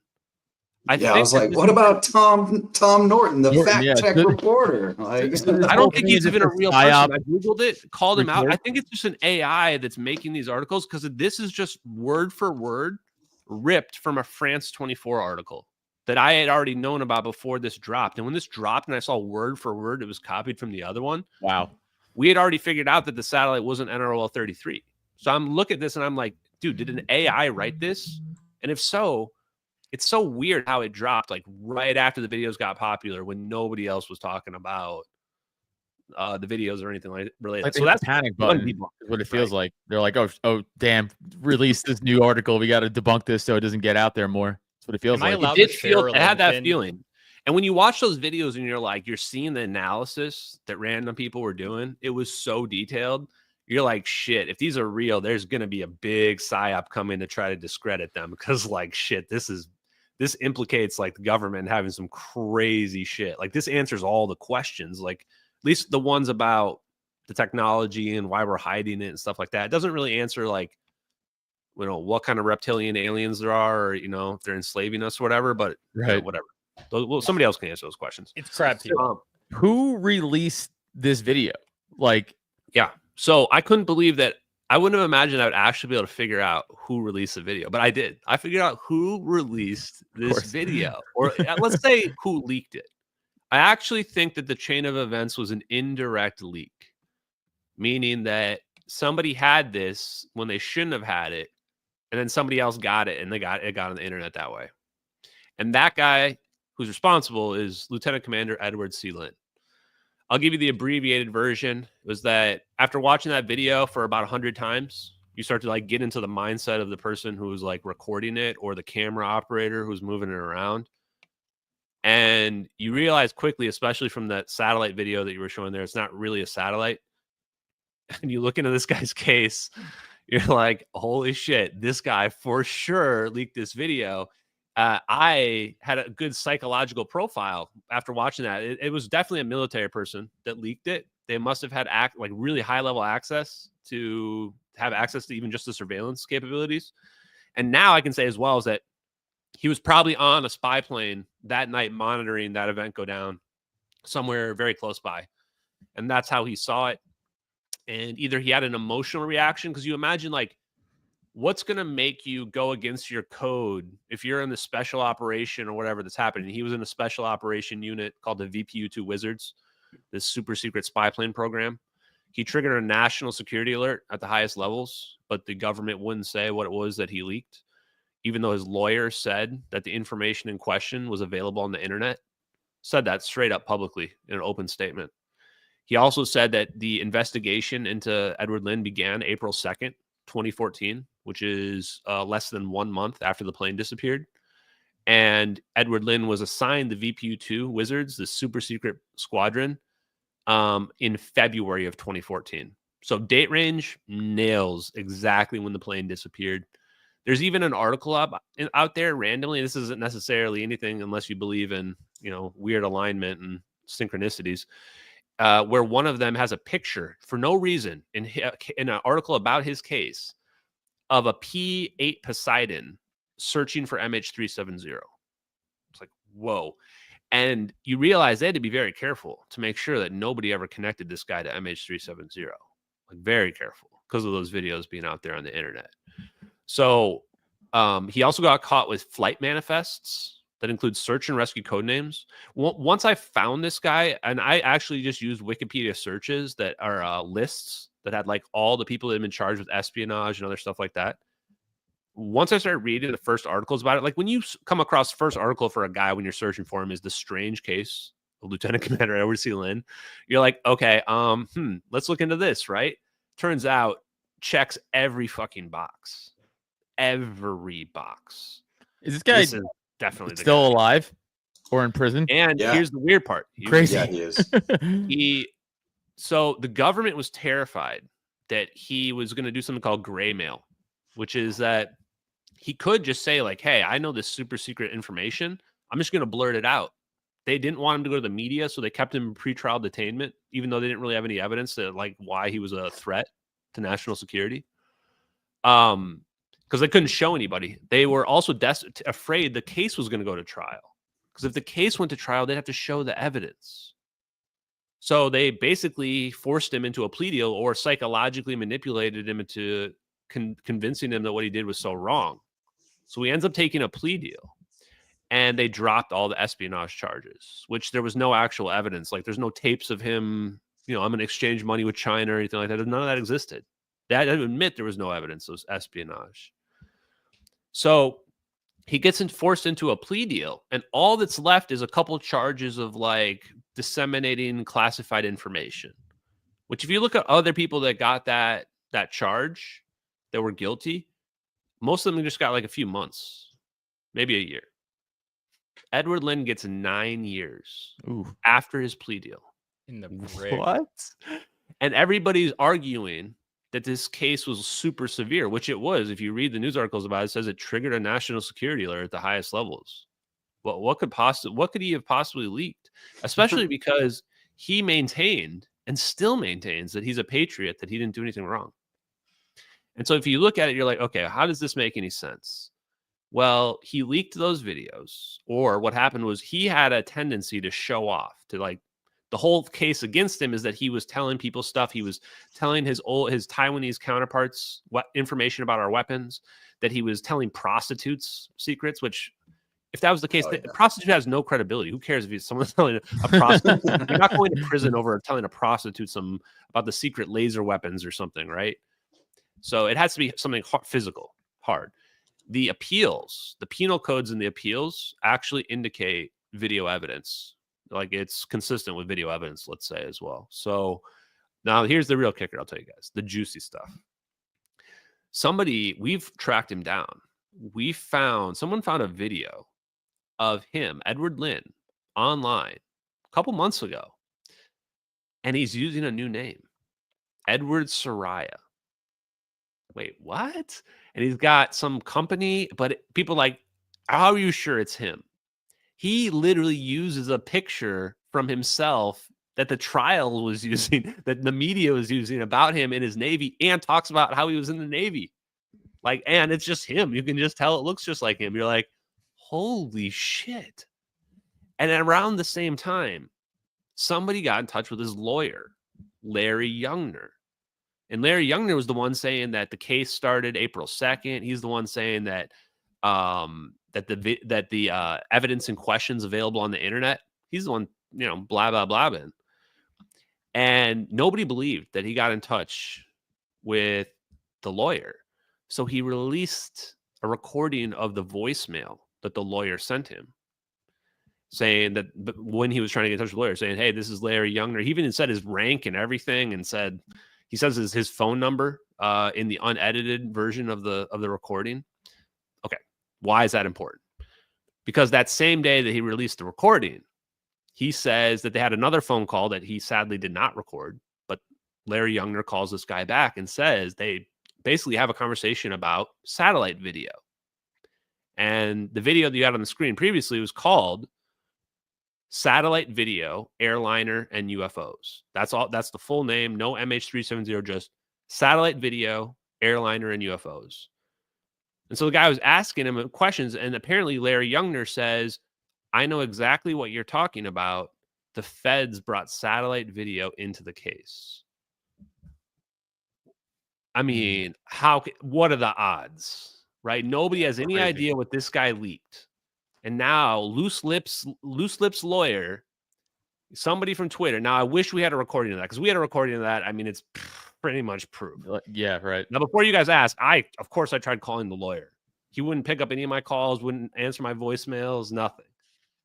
I was like, what about Tom Norton, the fact check reporter? Like, I don't think he's even a real person. I Googled it, called him out. I think it's just an AI that's making these articles, because this is just word for word ripped from a France 24 article that I had already known about before this dropped. And when this dropped and I saw word for word, it was copied from the other one. Wow. We had already figured out that the satellite wasn't NROL 33. So I'm looking at this and I'm like, dude, did an AI write this? And if so, it's so weird how it dropped like right after the videos got popular when nobody else was talking about the videos or anything like related. Like so that's panic button is what it feels like. They're like, oh, damn, release this new article. We got to debunk this so it doesn't get out there more. That's what it feels like. It did feel, it had that feeling. And when you watch those videos and you're like, you're seeing the analysis that random people were doing, it was so detailed. You're like, shit, if these are real, there's going to be a big psyop coming to try to discredit them, because like, shit, this implicates like the government having some crazy shit. Like, this answers all the questions, like at least the ones about the technology and why we're hiding it and stuff like that. It doesn't really answer like, you know, what kind of reptilian aliens there are, or, you know, if they're enslaving us or whatever, but you know, whatever. Well, somebody else can answer those questions. It's crap people. Who released this video? Like, yeah. So I couldn't believe that. I wouldn't have imagined I would actually be able to figure out who released the video, but I did. I figured out who released this video, or let's say who leaked it. I actually think that the chain of events was an indirect leak, meaning that somebody had this when they shouldn't have had it, and then somebody else got it, and it got on the internet that way. And that guy who's responsible is Lieutenant Commander Edward C. Lynn. I'll give you the abbreviated version. It was that after watching that video for about 100 times, you start to like get into the mindset of the person who was like recording it, or the camera operator who's moving it around. And you realize quickly, especially from that satellite video that you were showing there, it's not really a satellite. And you look into this guy's case, you're like, holy shit, this guy for sure leaked this video. I had a good psychological profile after watching that. It was definitely a military person that leaked it. They must have had like really high level access to have access to even just the surveillance capabilities. And now I can say as well is that he was probably on a spy plane that night monitoring that event go down somewhere very close by. And that's how he saw it. And either he had an emotional reaction, because you imagine like, what's going to make you go against your code if you're in the special operation or whatever that's happening? He was in a special operation unit called the VPU-2 Wizards, this super secret spy plane program. He triggered a national security alert at the highest levels, but the government wouldn't say what it was that he leaked, even though his lawyer said that the information in question was available on the internet. Said that straight up publicly in an open statement. He also said that the investigation into Edward Lynn began April 2nd, 2014, which is less than 1 month after the plane disappeared. And Edward Lynn was assigned the VPU-2 Wizards, the super secret squadron, in February of 2014. So date range nails exactly when the plane disappeared. There's even an article out there randomly. This isn't necessarily anything unless you believe in, you know, weird alignment and synchronicities, where one of them has a picture for no reason in an article about his case of a P-8 Poseidon searching for MH370. It's like, whoa. And you realize they had to be very careful to make sure that nobody ever connected this guy to MH370. Like, very careful because of those videos being out there on the internet. So he also got caught with flight manifests that include search and rescue code names. Once I found this guy, and I actually just used Wikipedia searches that are lists that had like all the people that had been charged with espionage and other stuff like that. once I started reading the first articles about it, like when you come across the first article for a guy when you're searching for him is the strange case of Lieutenant Commander Edward C. Lynn, you're like, okay, let's look into this, right? Turns out checks every fucking box. Every box. Is this guy This is definitely the still guy. alive or in prison? And Yeah. here's the weird part. Crazy. Yeah, he is. So the government was terrified that he was going to do something called gray mail, which is that he could just say like, hey, I know this super secret information. I'm just going to blurt it out. They didn't want him to go to the media, so they kept him in pretrial detainment, even though they didn't really have any evidence that like why he was a threat to national security. Because they couldn't show anybody. They were also afraid the case was going to go to trial. Because if the case went to trial, they'd have to show the evidence. So they basically forced him into a plea deal or psychologically manipulated him into convincing him that what he did was so wrong. So he ends up taking a plea deal. And they dropped all the espionage charges, which there was no actual evidence. Like there's no tapes of him, I'm going to exchange money with China or anything like that. None of that existed. I admit there was no evidence of espionage. So he gets forced into a plea deal, and all that's left is a couple charges of like disseminating classified information, which if you look at other people that got that charge that were guilty, most of them just got like a few months, maybe a year. Edward Lynn gets 9 years after his plea deal. In the brig. What? And everybody's arguing that this case was super severe, which it was. If you read the news articles about it, it says it triggered a national security alert at the highest levels. But what could he have possibly leaked? Especially because he maintained and still maintains that he's a patriot, that he didn't do anything wrong. And so if you look at it, you're like, okay, how does this make any sense? Well, he leaked those videos, or what happened was he had a tendency to show off, to like, the whole case against him is that he was telling people stuff. He was telling his Taiwanese counterparts what information about our weapons, that he was telling prostitutes secrets, which if that was the case, the prostitute has no credibility. Who cares if someone's telling a prostitute? You're not going to prison over telling a prostitute about the secret laser weapons or something, right? So it has to be something physical, hard. The appeals, the penal codes and the appeals actually indicate video evidence. Like it's consistent with video evidence, let's say, as well. So now here's the real kicker. I'll tell you guys the juicy stuff. We've tracked him down. Someone found a video of him, Edward Lynn, online a couple months ago. And he's using a new name, Edward Soraya. Wait, what? And he's got some company, but people like, how are you sure it's him? He literally uses a picture from himself that the trial was using, that the media was using about him in his Navy, and talks about how he was in the Navy. Like, and it's just him. You can just tell it looks just like him. You're like, holy shit. And around the same time, somebody got in touch with his lawyer, Larry Youngner. And Larry Youngner was the one saying that the case started April 2nd. He's the one saying that that the evidence and questions available on the internet, he's the one, blah, blah, blah. And nobody believed that he got in touch with the lawyer. So he released a recording of the voicemail that the lawyer sent him, saying that when he was trying to get in touch with the lawyer, saying, hey, this is Larry Youngner. He even said his rank and everything, and said, he says his phone number in the unedited version of the recording. Okay. Why is that important? Because that same day that he released the recording, he says that they had another phone call that he sadly did not record, but Larry Youngner calls this guy back and says they basically have a conversation about satellite video. And the video that you had on the screen previously was called Satellite Video, Airliner, and UFOs. That's all. That's the full name. No MH370, just Satellite Video, Airliner, and UFOs. And so the guy was asking him questions, and apparently Larry Youngner says, I know exactly what you're talking about. The feds brought satellite video into the case. I mean, what are the odds, right? Nobody has any idea what this guy leaked. And now Loose Lips lawyer, somebody from Twitter. Now, I wish we had a recording of that, because we had a recording of that. I mean, it's pretty much proof. Yeah, right. Now, before you guys ask, of course I tried calling the lawyer. He wouldn't pick up any of my calls, wouldn't answer my voicemails, nothing.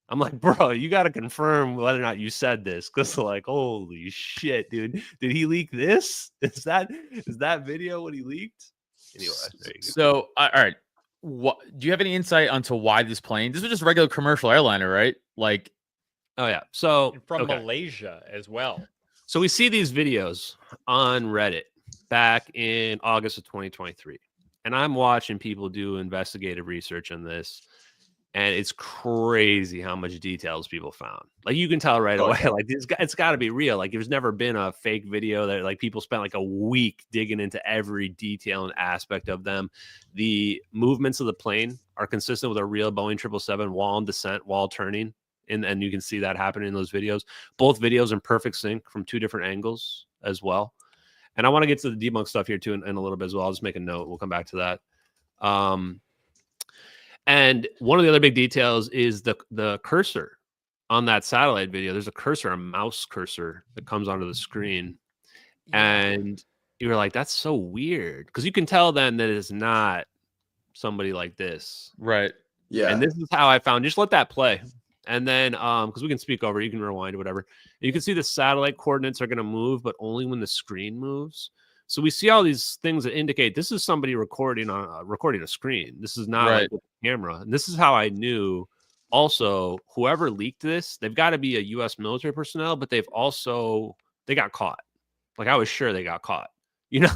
I'm like, bro, you got to confirm whether or not you said this, because like, holy shit, dude, did he leak this? Is that video what he leaked? Anyway, there you go. So, all right, what do you have any insight onto why this plane? This was just a regular commercial airliner, right? Like, oh yeah, so And from Malaysia as well. So we see these videos on Reddit back in August of 2023, and I'm watching people do investigative research on this. And it's crazy how much details people found. Like you can tell right away, like it's got to be real. Like there's never been a fake video that like people spent like a week digging into every detail and aspect of them. The movements of the plane are consistent with a real Boeing 777 while in descent, while turning. And you can see that happening in those videos. Both videos in perfect sync from 2 different angles as well. And I want to get to the debunk stuff here too in a little bit as well. I'll just make a note. We'll come back to that. And one of the other big details is the cursor on that satellite video. There's a cursor, a mouse cursor that comes onto the screen. And you were like, that's so weird. Because you can tell then that it's not somebody like this. right. Yeah. And this is how I found, just let that play. And then, because we can speak over, you can rewind or whatever. You can see the satellite coordinates are going to move, but only when the screen moves. So we see all these things that indicate this is somebody recording a screen. This is not like with a camera. And this is how I knew also whoever leaked this, they've got to be a U.S. military personnel, but they got caught. Like I was sure they got caught. You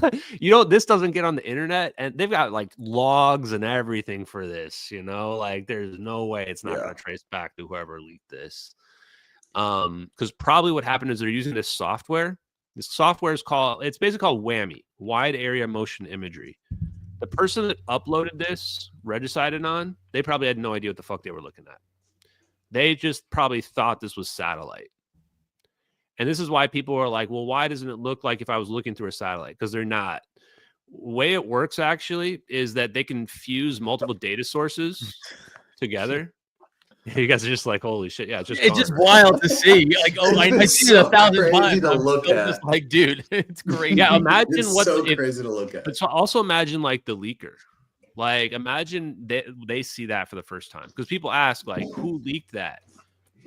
know, this doesn't get on the internet, and they've got like logs and everything for this. You know, like there's no way it's not going to trace back to whoever leaked this. Because probably what happened is they're using this software. This software is it's basically called WAMI, Wide Area Motion Imagery. The person that uploaded this, regicided on, they probably had no idea what the fuck they were looking at. They just probably thought this was satellite. And this is why people are like, well, why doesn't it look like if I was looking through a satellite? Because they're not. The way it works actually is that they can fuse multiple data sources together. You guys are just like, holy shit. Yeah, it's just wild to see. Like, oh, I see it 1,000 times. To look at. Just like, dude, it's great. Yeah, imagine it's what so crazy to look at. But also imagine like the leaker. Like, imagine they see that for the first time. Because people ask, like, who leaked that?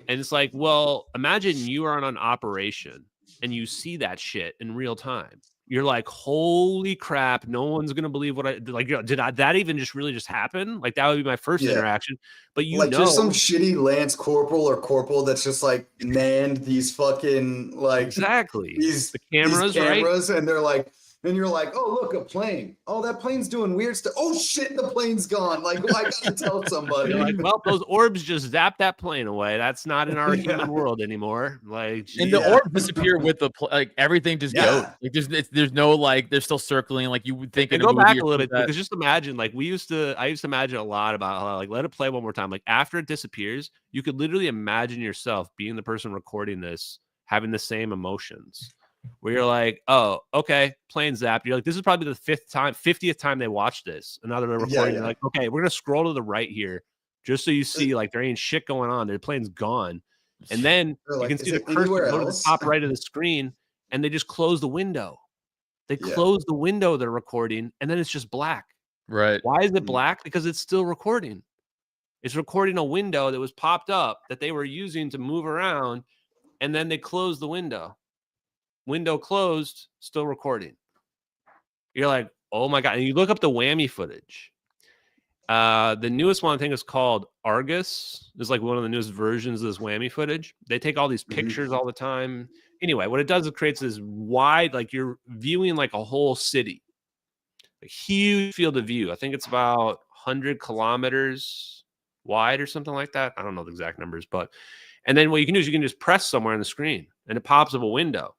And it's like, well, imagine you are on an operation and you see that shit in real time. You're like, holy crap, no one's gonna believe what I like. That even just happen? Like that would be my first interaction. But you like know, just some shitty Lance Corporal or Corporal that's just like manned these fucking like exactly these cameras, right? And they're like, and you're like, oh look, a plane. Oh, that plane's doing weird stuff. Oh shit, the plane's gone. Like, well, I gotta tell somebody. You're like, well, those orbs just zapped that plane away. That's not in our human world anymore. Like, and the orbs disappear with the like everything just goes. Like there's no like they're still circling. Like you would think. And go back a little bit because just imagine like I used to imagine a lot about how like let it play one more time. Like after it disappears, you could literally imagine yourself being the person recording this, having the same emotions. Where you're like, oh, okay, plane zapped. You're like, this is probably the 50th time they watched this. And now they're recording. You're like, okay, we're gonna scroll to the right here, just so you see like there ain't shit going on. Their plane's gone, and then you can see the cursor go to the top right of the screen, and they just close the window. They close the window they're recording, and then it's just black. Right? Why is it black? Because it's still recording. It's recording a window that was popped up that they were using to move around, and then they close the window. Window closed, still recording. You're like, oh my God. And you look up the WAMI footage. The newest one I think is called Argus. It's like one of the newest versions of this WAMI footage. They take all these pictures all the time. Anyway, what it does, it creates this wide, like you're viewing like a whole city. A huge field of view. I think it's about 100 kilometers wide or something like that. I don't know the exact numbers, but and then what you can do is you can just press somewhere on the screen and it pops up a window.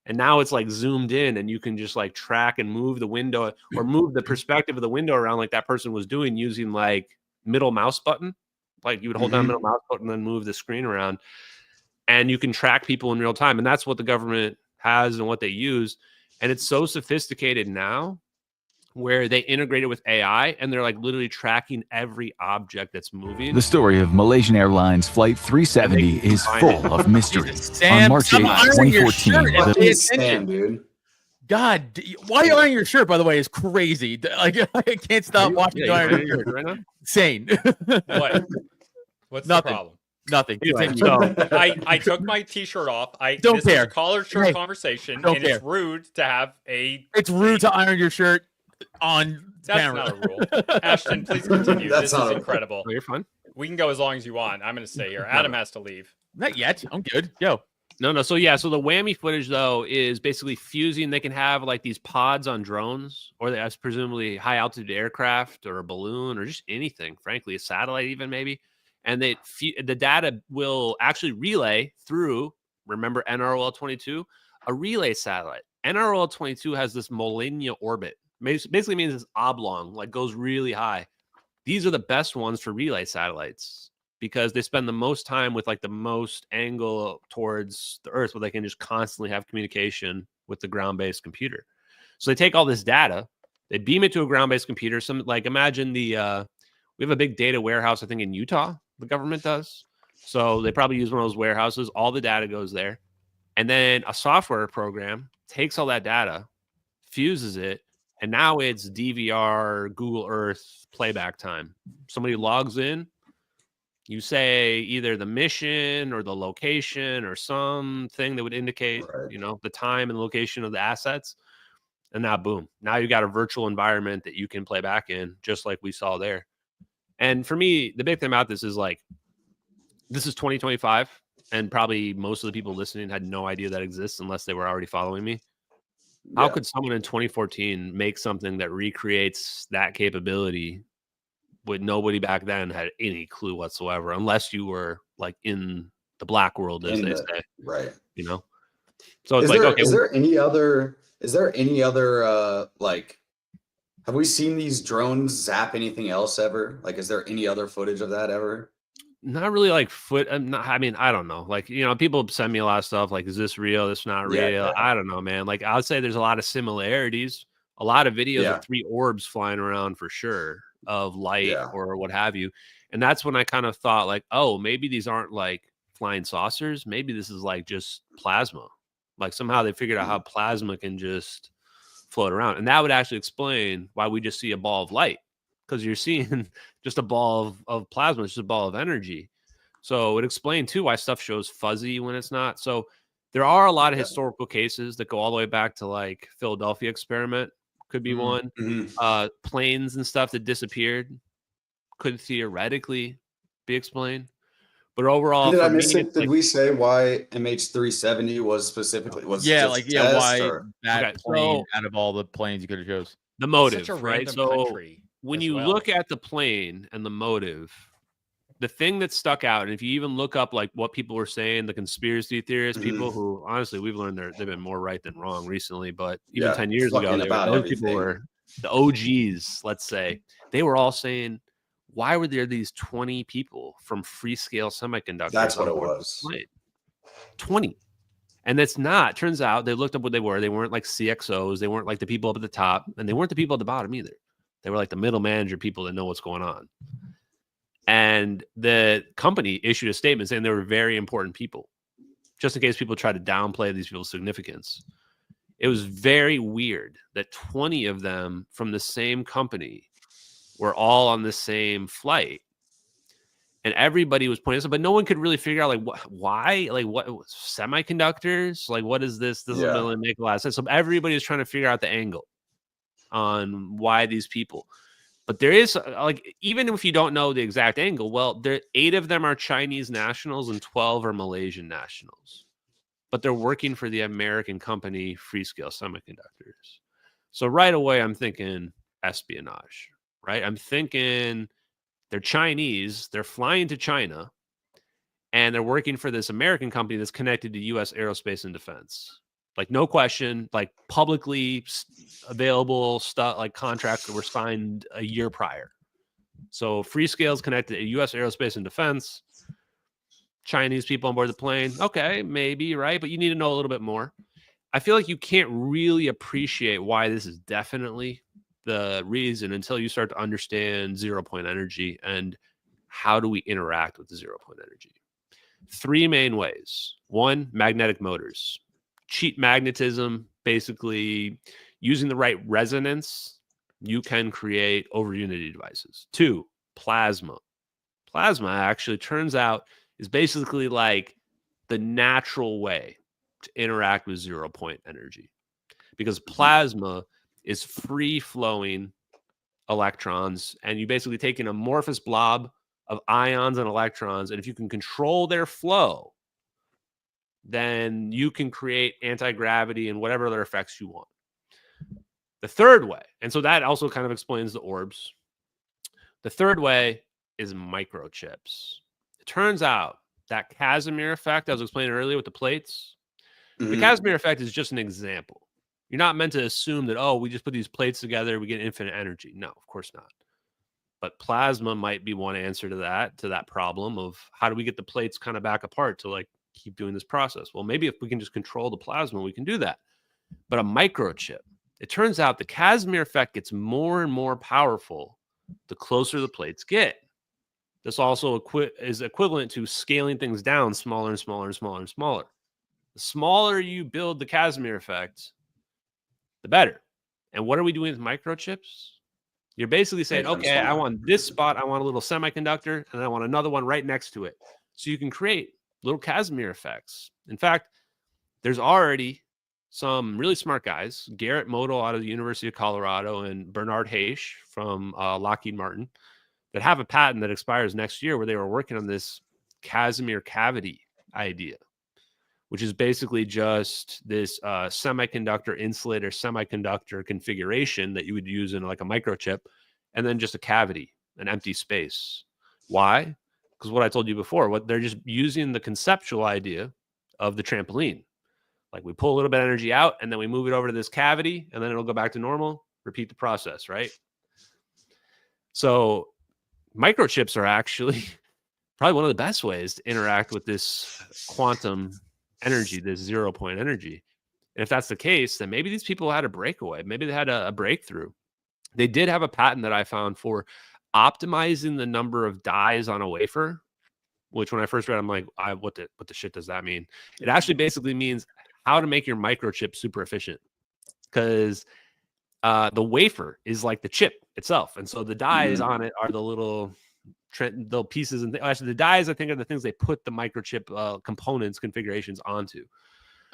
And now it's like zoomed in and you can just like track and move the window or move the perspective of the window around like that person was doing using like middle mouse button. Like you would hold down middle mouse button and then move the screen around. And you can track people in real time. And that's what the government has and what they use. And it's so sophisticated now where they integrate it with AI and they're like literally tracking every object that's moving. The story of Malaysian Airlines Flight 370 is full of mystery. On March 8, 2014, Dude. God, why are you ironing your shirt? By the way, is crazy. Like I can't stop watching you iron your shirt. Right now? Insane. What? What's the Nothing. problem? Nothing. Anyway, Continue. so I took my t-shirt off. Don't this is care. a collared shirt Hey, conversation, don't and care. it's rude to have a. It's rude to iron your shirt on That's camera. not a rule. Ashton, please continue. That's This not is a rule. incredible. oh, you're fine. We can go as long as you want. I'm going to stay here. Adam has to leave. Not yet. I'm good. Yo. No. So yeah. So the whammy footage though is basically fusing. They can have like these pods on drones, or they have presumably high altitude aircraft or a balloon or just anything. Frankly, a satellite even maybe. And the data will actually relay through. Remember NROL-22, a relay satellite. NROL-22 has this Molniya orbit. Basically means it's oblong, like goes really high. These are the best ones for relay satellites because they spend the most time with like the most angle towards the Earth, where they can just constantly have communication with the ground-based computer. So they take all this data, they beam it to a ground-based computer. Some like imagine we have a big data warehouse, I think in Utah, the government does. So they probably use one of those warehouses. All the data goes there. And then a software program takes all that data, fuses it, and now it's DVR, Google Earth playback time. Somebody logs in, you say either the mission or the location or something that would indicate, the time and location of the assets. And now, boom, now you've got a virtual environment that you can play back in, just like we saw there. And for me, the big thing about this is like, this is 2025, and probably most of the people listening had no idea that exists unless they were already following me. How could someone in 2014 make something that recreates that capability when nobody back then had any clue whatsoever, unless you were like in the black world, as they say, right? So it's is there any other like, have we seen these drones zap anything else ever? Like, is there any other footage of that ever? Not really like I mean, I don't know. Like, people send me a lot of stuff like, is this real? This not real? Yeah. I don't know, man. Like, I would say there's a lot of similarities, a lot of videos of 3 orbs flying around for sure of light or what have you. And that's when I kind of thought like, oh, maybe these aren't like flying saucers. Maybe this is like just plasma. Like somehow they figured out how plasma can just float around. And that would actually explain why we just see a ball of light, because you're seeing just a ball of plasma. It's just a ball of energy. So it would explain too why stuff shows fuzzy when it's not. So there are a lot of historical cases that go all the way back to like Philadelphia experiment could be one. Planes and stuff that disappeared could theoretically be explained. But overall, did I miss it? Did we say why MH370 was specifically why that plane out of all the planes you could have chose? The motive, Such a right? random So country when as you well. look at the plane and the motive, the thing that stuck out, and if you even look up like what people were saying, the conspiracy theorists, people who honestly we've learned they've been more right than wrong recently, but even 10 years ago, those people were the OGs, let's say. They were all saying, why were there these 20 people from Freescale Semiconductors? That's what it was. 20. And that's not, turns out they looked up what they were. They weren't like CXOs. They weren't like the people up at the top, and they weren't the people at the bottom either. They were like the middle manager people that know what's going on. And the company issued a statement saying they were very important people, just in case people try to downplay these people's significance. It was very weird that 20 of them from the same company were all on the same flight. And everybody was pointing this out, but no one could really figure out like why, like what semiconductors, like what is this? Doesn't really make a lot of sense. So everybody was trying to figure out the angle on why these people. But there is like, even if you don't know the exact angle, well, 8 of them are Chinese nationals and 12 are Malaysian nationals. But they're working for the American company Freescale Semiconductors. So right away, I'm thinking espionage, right? I'm thinking they're Chinese, they're flying to China, and they're working for this American company that's connected to U.S. aerospace and defense. Like, no question, like publicly available stuff, like contracts that were signed a year prior. So Freescale is connected to U.S. aerospace and defense. Chinese people on board the plane. Okay, maybe, right? But you need to know a little bit more. I feel like you can't really appreciate why this is definitely the reason until you start to understand 0-point energy and how do we interact with the 0-point energy. 3 main ways. 1, magnetic motors. cheap magnetism, basically using the right resonance, you can create over unity devices. 2, plasma. Plasma actually turns out is basically like the natural way to interact with 0-point energy, because plasma is free flowing electrons, and you basically take an amorphous blob of ions and electrons, and if you can control their flow, then you can create anti-gravity and whatever other effects you want. The third way, and so that also kind of explains the orbs. The third way is microchips. It turns out that Casimir effect I was explaining earlier with the plates, the Casimir effect is just an example. You're not meant to assume that, oh, we just put these plates together, we get infinite energy. No, of course not. But plasma might be one answer to that problem of how do we get the plates kind of back apart to like keep doing this process? Well, maybe if we can just control the plasma, we can do that. But a microchip, it turns out the Casimir effect gets more and more powerful the closer the plates get. This also is equivalent to scaling things down smaller and smaller and smaller and smaller. The smaller you build the Casimir effect, the better. And what are we doing with microchips? You're basically saying, okay, I want this spot, I want a little semiconductor, and I want another one right next to it. So you can create little Casimir effects. In fact, there's already some really smart guys, Garrett Model out of the University of Colorado and Bernard Haish from Lockheed Martin, that have a patent that expires next year where they were working on this Casimir cavity idea, which is basically just this semiconductor insulator semiconductor configuration that you would use in like a microchip, and then just a cavity, an empty space. Why? Because what I told you before, what they're just using the conceptual idea of the trampoline. Like we pull a little bit of energy out and then we move it over to this cavity and then it'll go back to normal, repeat the process, right? So microchips are actually probably one of the best ways to interact with this quantum energy, this 0-point energy. And if that's the case, then maybe these people had a breakaway. Maybe they had a breakthrough. They did have a patent that I found for optimizing the number of dyes on a wafer, which when I first read, I'm like, what the shit does that mean? It actually basically means how to make your microchip super efficient, because the wafer is like the chip itself. And so the dyes on it are the little pieces. And actually the dyes, I think, are the things they put the microchip components, configurations onto.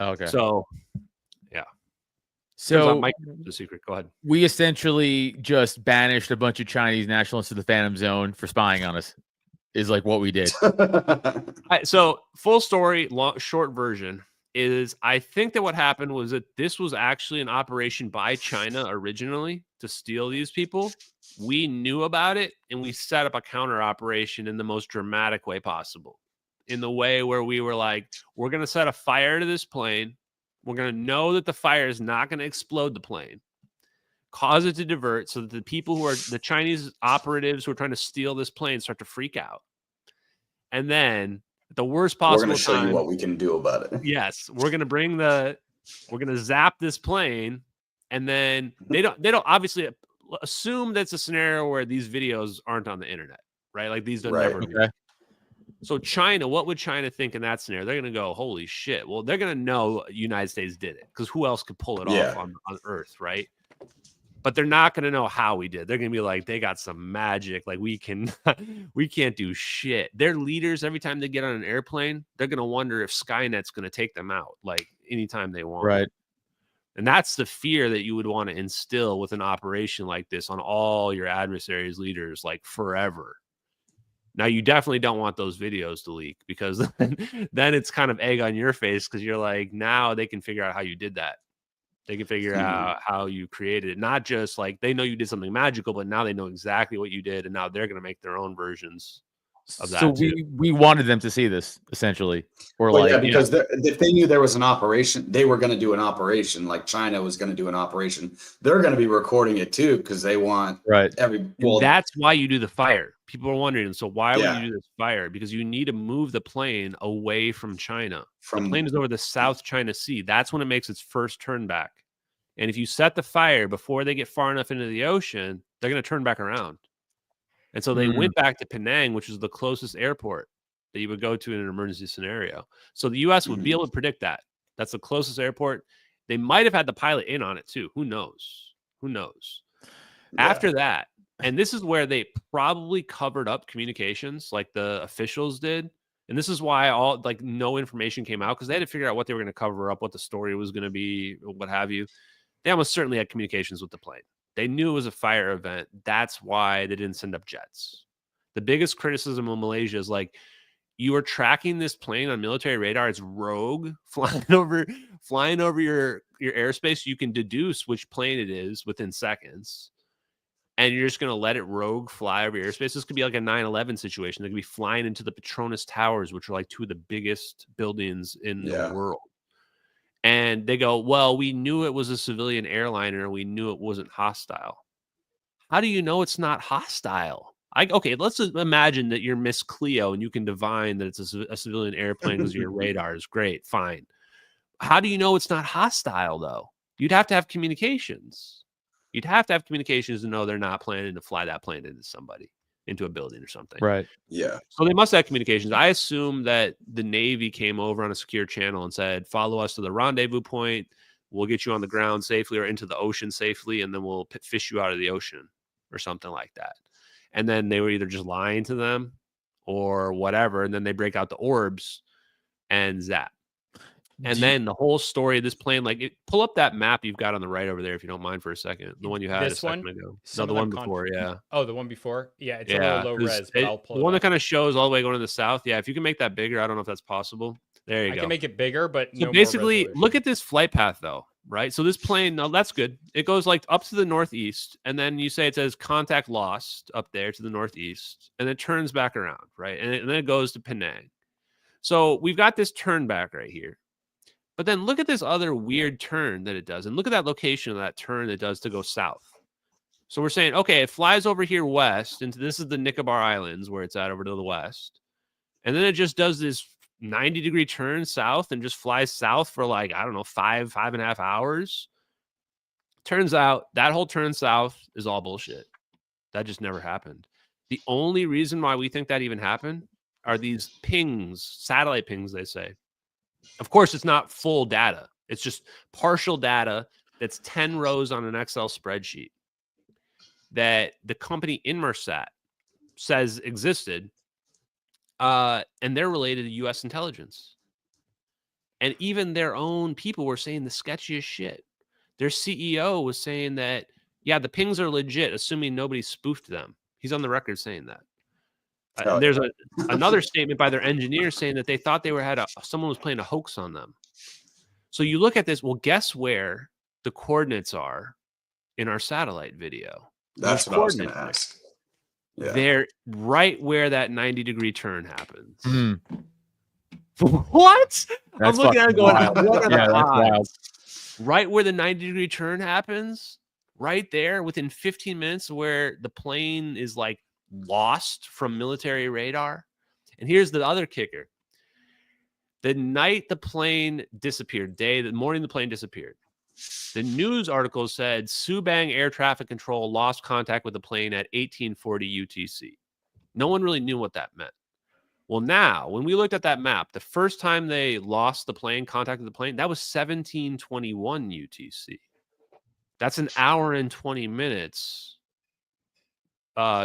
Okay. So, yeah. So the secret. Go ahead. We essentially just banished a bunch of Chinese nationalists to the Phantom Zone for spying on us, is like what we did. So full story, short version is I think that what happened was that this was actually an operation by China originally to steal these people. We knew about it and we set up a counter operation in the most dramatic way possible. In the way where we were like, we're going to set a fire to this plane. We're going to know that the fire is not going to explode the plane, cause it to divert so that the people who are the Chinese operatives who are trying to steal this plane start to freak out. And then at the worst possible We're going to show time, you what we can do about it. Yes, we're going to zap this plane. And then they don't obviously assume that's a scenario where these videos aren't on the internet, right? Like these don't never be. So China, what would China think in that scenario? They're going to go, holy shit. Well, they're going to know United States did it because who else could pull it off on Earth, right? But they're not going to know how we did. They're going to be like, they got some magic. Like we can't do shit. Their leaders, every time they get on an airplane, they're going to wonder if Skynet's going to take them out, like anytime they want. Right. And that's the fear that you would want to instill with an operation like this on all your adversaries' leaders, like forever. Now, you definitely don't want those videos to leak because then it's kind of egg on your face because you're like, now they can figure out how you did that. They can figure out how you created it. Not just like they know you did something magical, but now they know exactly what you did. And now they're going to make their own versions of that. So we wanted them to see this essentially. Or well, like, yeah, because if they knew there was an operation, they were going to do an operation like China was going to do an operation. They're going to be recording it too because they want that's why you do the fire. People are wondering, so why would you do this fire? Because you need to move the plane away from China. The plane is over the South China Sea. That's when it makes its first turn back. And if you set the fire before they get far enough into the ocean, they're going to turn back around. And so they went back to Penang, which is the closest airport that you would go to in an emergency scenario. So the U.S. would be able to predict that. That's the closest airport. They might have had the pilot in on it too. Who knows? Who knows? Yeah. After that, and this is where they probably covered up communications like the officials did. And this is why all like no information came out, because they had to figure out what they were going to cover up, what the story was going to be, what have you. They almost certainly had communications with the plane. They knew it was a fire event. That's why they didn't send up jets. The biggest criticism of Malaysia is like, you are tracking this plane on military radar. It's rogue, flying over your airspace. You can deduce which plane it is within seconds. And you're just going to let it rogue fly over your airspace. This could be like a 9/11 situation. They could be flying into the Petronas Towers, which are like two of the biggest buildings in the world. And they go, well, we knew it was a civilian airliner. We knew it wasn't hostile. How do you know it's not hostile? Okay, let's imagine that you're Miss Cleo and you can divine that it's a civilian airplane because your radar is great. Fine. How do you know it's not hostile, though? You'd have to have communications. You'd have to have communications to know they're not planning to fly that plane into somebody, into a building or something. Right. Yeah. So they must have communications. I assume that the Navy came over on a secure channel and said, follow us to the rendezvous point. We'll get you on the ground safely or into the ocean safely, and then we'll fish you out of the ocean or something like that. And then they were either just lying to them or whatever. And then they break out the orbs and zap. And then the whole story of this plane, like, pull up that map you've got on the right over there, if you don't mind for a second. The one you had a second ago. No, the one before, yeah. Oh, the one before? Yeah, it's a little low res, but I'll pull it the one up. that kind of shows all the way going to the south. Yeah, if you can make that bigger, I don't know if that's possible. There you go. I can make it bigger, but so no more basically, resolution. look at this flight path, though, right? So this plane, no, that's good. It goes like up to the northeast, and then you say it says contact lost up there to the northeast, and it turns back around, right? And then it goes to Penang. So we've got this turn back right here. But then look at this other weird turn that it does. And look at that location of that turn it does to go south. So we're saying, okay, it flies over here west. And this is the Nicobar Islands where it's at over to the west. And then it just does this 90-degree turn south and just flies south for like, I don't know, 5.5 hours. Turns out that whole turn south is all bullshit. That just never happened. The only reason why we think that even happened are these pings, satellite pings, they say. Of course, it's not full data. It's just partial data that's 10 rows on an Excel spreadsheet that the company Inmarsat says existed, and they're related to U.S. intelligence. And even their own people were saying the sketchiest shit. Their CEO was saying that, yeah, the pings are legit, assuming nobody spoofed them. He's on the record saying that. And there's another statement by their engineers saying that they thought they someone was playing a hoax on them. So you look at this. Well, guess where the coordinates are in our satellite video? That's what I was going to ask. Yeah. They're right where that 90-degree turn happens. What? I'm looking at it going, what are the odds? Right where the 90-degree turn happens, right there within 15 minutes where the plane is like lost from military radar. And here's the other kicker. The night the plane disappeared, the morning the plane disappeared, the news article said Subang Air Traffic Control lost contact with the plane at 1840 UTC. No one really knew what that meant. Well, now, when we looked at that map, the first time they lost the plane, contacted the plane, that was 1721 UTC. That's an hour and 20 minutes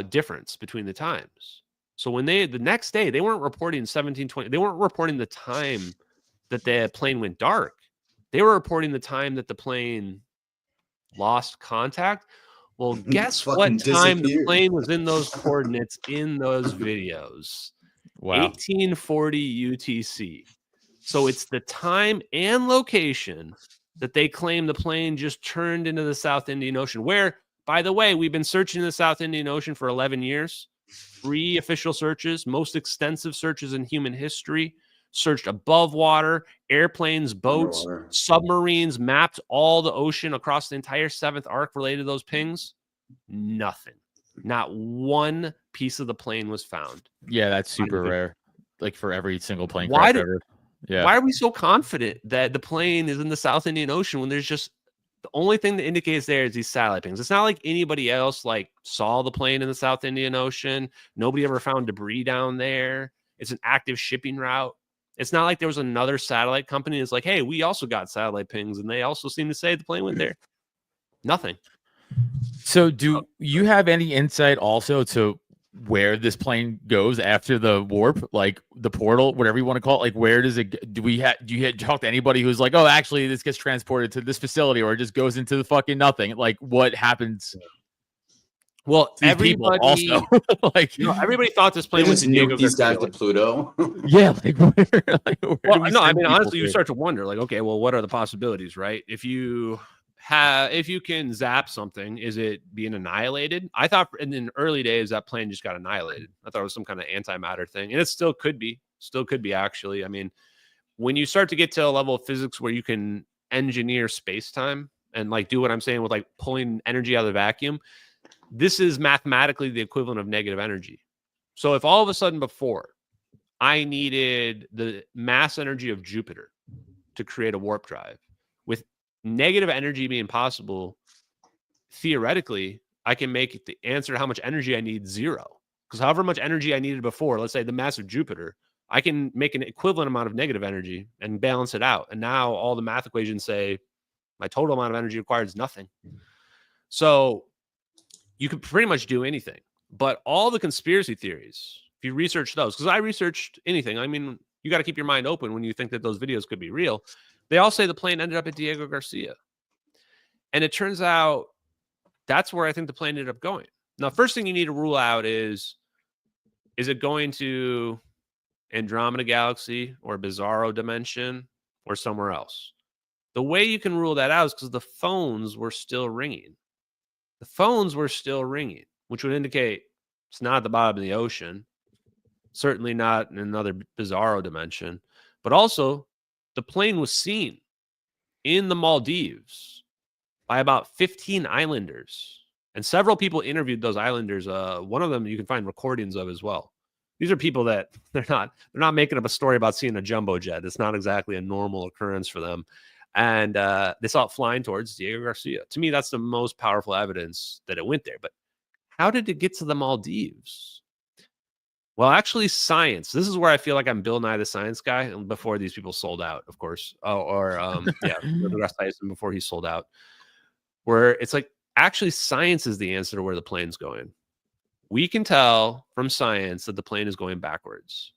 difference between the times. So when the next day, they weren't reporting 1720, they weren't reporting the time that the plane went dark. They were reporting the time that the plane lost contact. Well, guess what time the plane was in those coordinates in those videos? Wow. 1840 UTC. So it's the time and location that they claim the plane just turned into the South Indian Ocean, where, by the way, we've been searching the South Indian Ocean for 11 years. 3 official searches, most extensive searches in human history, searched above water, airplanes, boats, submarines, mapped all the ocean across the entire 7th arc related to those pings. Nothing. Not one piece of the plane was found. Yeah, that's super rare. Like for every single plane Why crash ever. Yeah. Why are we so confident that the plane is in the South Indian Ocean when there's just the only thing that indicates there is these satellite pings? It's not like anybody else like saw the plane in the South Indian Ocean. Nobody ever found debris down there. It's an active shipping route. It's not like there was another satellite company that's like, hey, we also got satellite pings, and they also seem to say the plane went there. Nothing. So do you have any insight also to where this plane goes after the warp, like the portal, whatever you want to call it? Like, where does it, do you talk to anybody who's like, oh, actually this gets transported to this facility, or it just goes into the fucking nothing? Like, what happens? Well, to these people everybody also like, everybody thought this They plane went just to Diego nuke these guys Garcia. to Pluto. yeah, like where, like, where Well, do we no, I send mean, people honestly, you to? start to wonder, like, okay, well, what are the possibilities, right? If you can zap something, is it being annihilated? I thought in the early days that plane just got annihilated. I thought it was some kind of antimatter thing, and it still could be actually. I mean, when you start to get to a level of physics where you can engineer space-time and like do what I'm saying with like pulling energy out of the vacuum, this is mathematically the equivalent of negative energy. So if all of a sudden before I needed the mass energy of Jupiter to create a warp drive, with negative energy being possible, theoretically, I can make the answer to how much energy I need 0. Because however much energy I needed before, let's say the mass of Jupiter, I can make an equivalent amount of negative energy and balance it out. And now all the math equations say my total amount of energy required is nothing. So you could pretty much do anything. But all the conspiracy theories, if you research those, because I researched anything, I mean, you got to keep your mind open when you think that those videos could be real. They all say the plane ended up at Diego Garcia. And it turns out that's where I think the plane ended up going. Now, first thing you need to rule out is it going to Andromeda Galaxy or Bizarro Dimension or somewhere else? The way you can rule that out is because the phones were still ringing. The phones were still ringing, which would indicate it's not at the bottom of the ocean, certainly not in another Bizarro dimension, but also the plane was seen in the Maldives by about 15 islanders, and several people interviewed those islanders. One of them you can find recordings of as well. These are people that they're not making up a story about seeing a jumbo jet. It's not exactly a normal occurrence for them. And they saw it flying towards Diego Garcia. To me, that's the most powerful evidence that it went there. But how did it get to the Maldives? Well, actually, science. This is where I feel like I'm Bill Nye the Science Guy before these people sold out, of course. Before he sold out. Where it's like, actually, science is the answer to where the plane's going. We can tell from science that the plane is going backwards.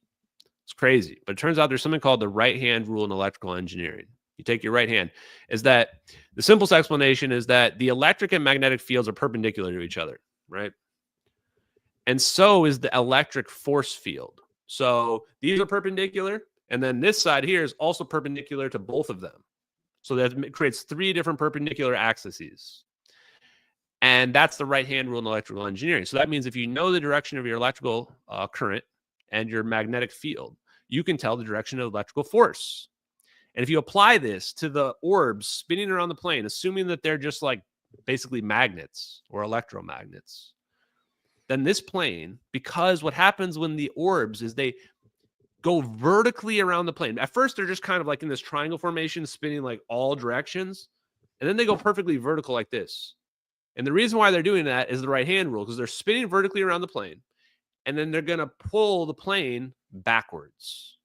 It's crazy. But it turns out there's something called the right-hand rule in electrical engineering. You take your right hand. Is that the simplest explanation is that the electric and magnetic fields are perpendicular to each other, right? And so is the electric force field. So these are perpendicular, and then this side here is also perpendicular to both of them. So that creates 3 different perpendicular axes. And that's the right-hand rule in electrical engineering. So that means if you know the direction of your electrical current and your magnetic field, you can tell the direction of electrical force. And if you apply this to the orbs spinning around the plane, assuming that they're just like basically magnets or electromagnets, then this plane, because what happens when the orbs is they go vertically around the plane. At first, they're just kind of like in this triangle formation, spinning like all directions. And then they go perfectly vertical like this. And the reason why they're doing that is the right-hand rule, because they're spinning vertically around the plane, and then they're going to pull the plane backwards.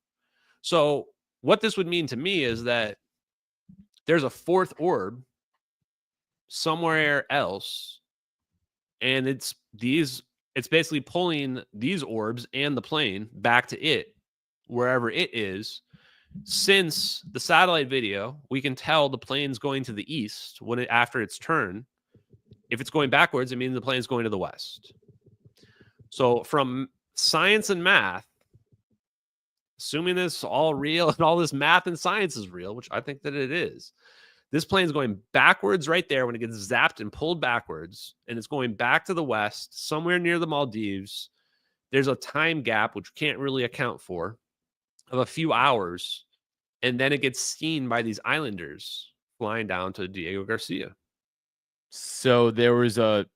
So what this would mean to me is that there's a 4th orb somewhere else, and it's basically pulling these orbs and the plane back to it, wherever it is. Since the satellite video, we can tell the plane's going to the east after its turn. If it's going backwards, it means the plane's going to the west. So from science and math, assuming this all real and all this math and science is real, which I think that it is, this plane's going backwards right there when it gets zapped and pulled backwards, and it's going back to the west, somewhere near the Maldives. There's a time gap, which we can't really account for, of a few hours, and then it gets seen by these islanders flying down to Diego Garcia. So there was a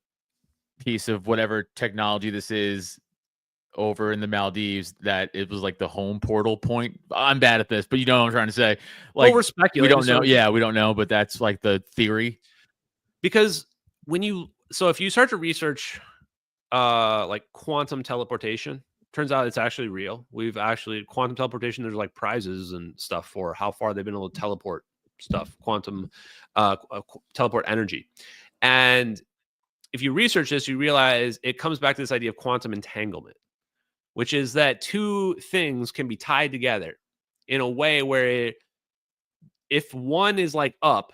piece of whatever technology this is over in the Maldives that it was like the home portal point. I'm bad at this, but you know what I'm trying to say. Like, we're speculating. We don't know. Yeah, we don't know, but that's like the theory. Because if you start to research like quantum teleportation, Turns out it's actually real. We've actually quantum teleportation. There's like prizes and stuff for how far they've been able to teleport stuff, quantum teleport energy. And if you research this, you realize it comes back to this idea of quantum entanglement, which is that two things can be tied together in a way where if one is like up,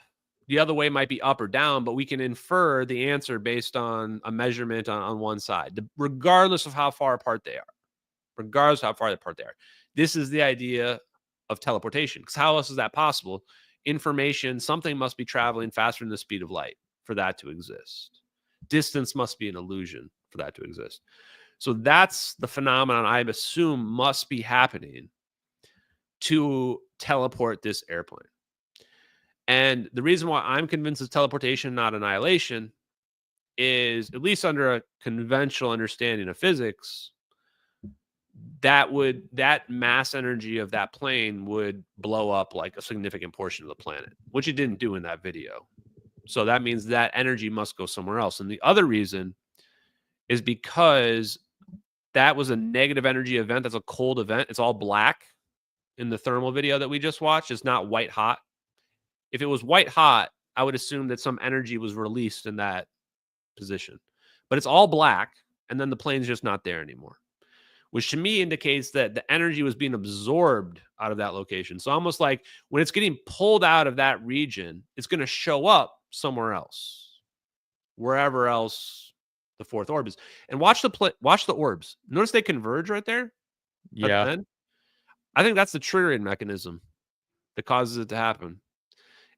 the other way might be up or down, but we can infer the answer based on a measurement on one side, regardless of how far apart they are. Regardless of how far apart they are. This is the idea of teleportation. Because how else is that possible? Information, something must be traveling faster than the speed of light for that to exist. Distance must be an illusion for that to exist. So that's the phenomenon I assume must be happening to teleport this airplane. And the reason why I'm convinced it's teleportation, not annihilation, is at least under a conventional understanding of physics, that mass energy of that plane would blow up like a significant portion of the planet, which it didn't do in that video. So that means that energy must go somewhere else. And the other reason is because that was a negative energy event. That's a cold event. It's all black in the thermal video that we just watched. It's not white hot. If it was white hot, I would assume that some energy was released in that position. But it's all black, and then the plane's just not there anymore, which to me indicates that the energy was being absorbed out of that location. So almost like when it's getting pulled out of that region, it's going to show up somewhere else, wherever else the fourth orb is. And watch the orbs. Notice they converge right there. Yeah. I think that's the triggering mechanism that causes it to happen.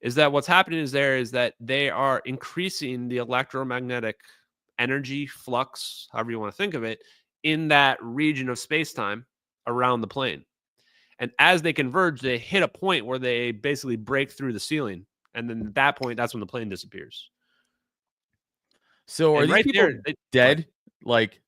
Is that what's happening is that they are increasing the electromagnetic energy flux, however you want to think of it, in that region of space-time around the plane. And as they converge, they hit a point where they basically break through the ceiling. And then at that point, that's when the plane disappears. So are And these right people there, dead? Like,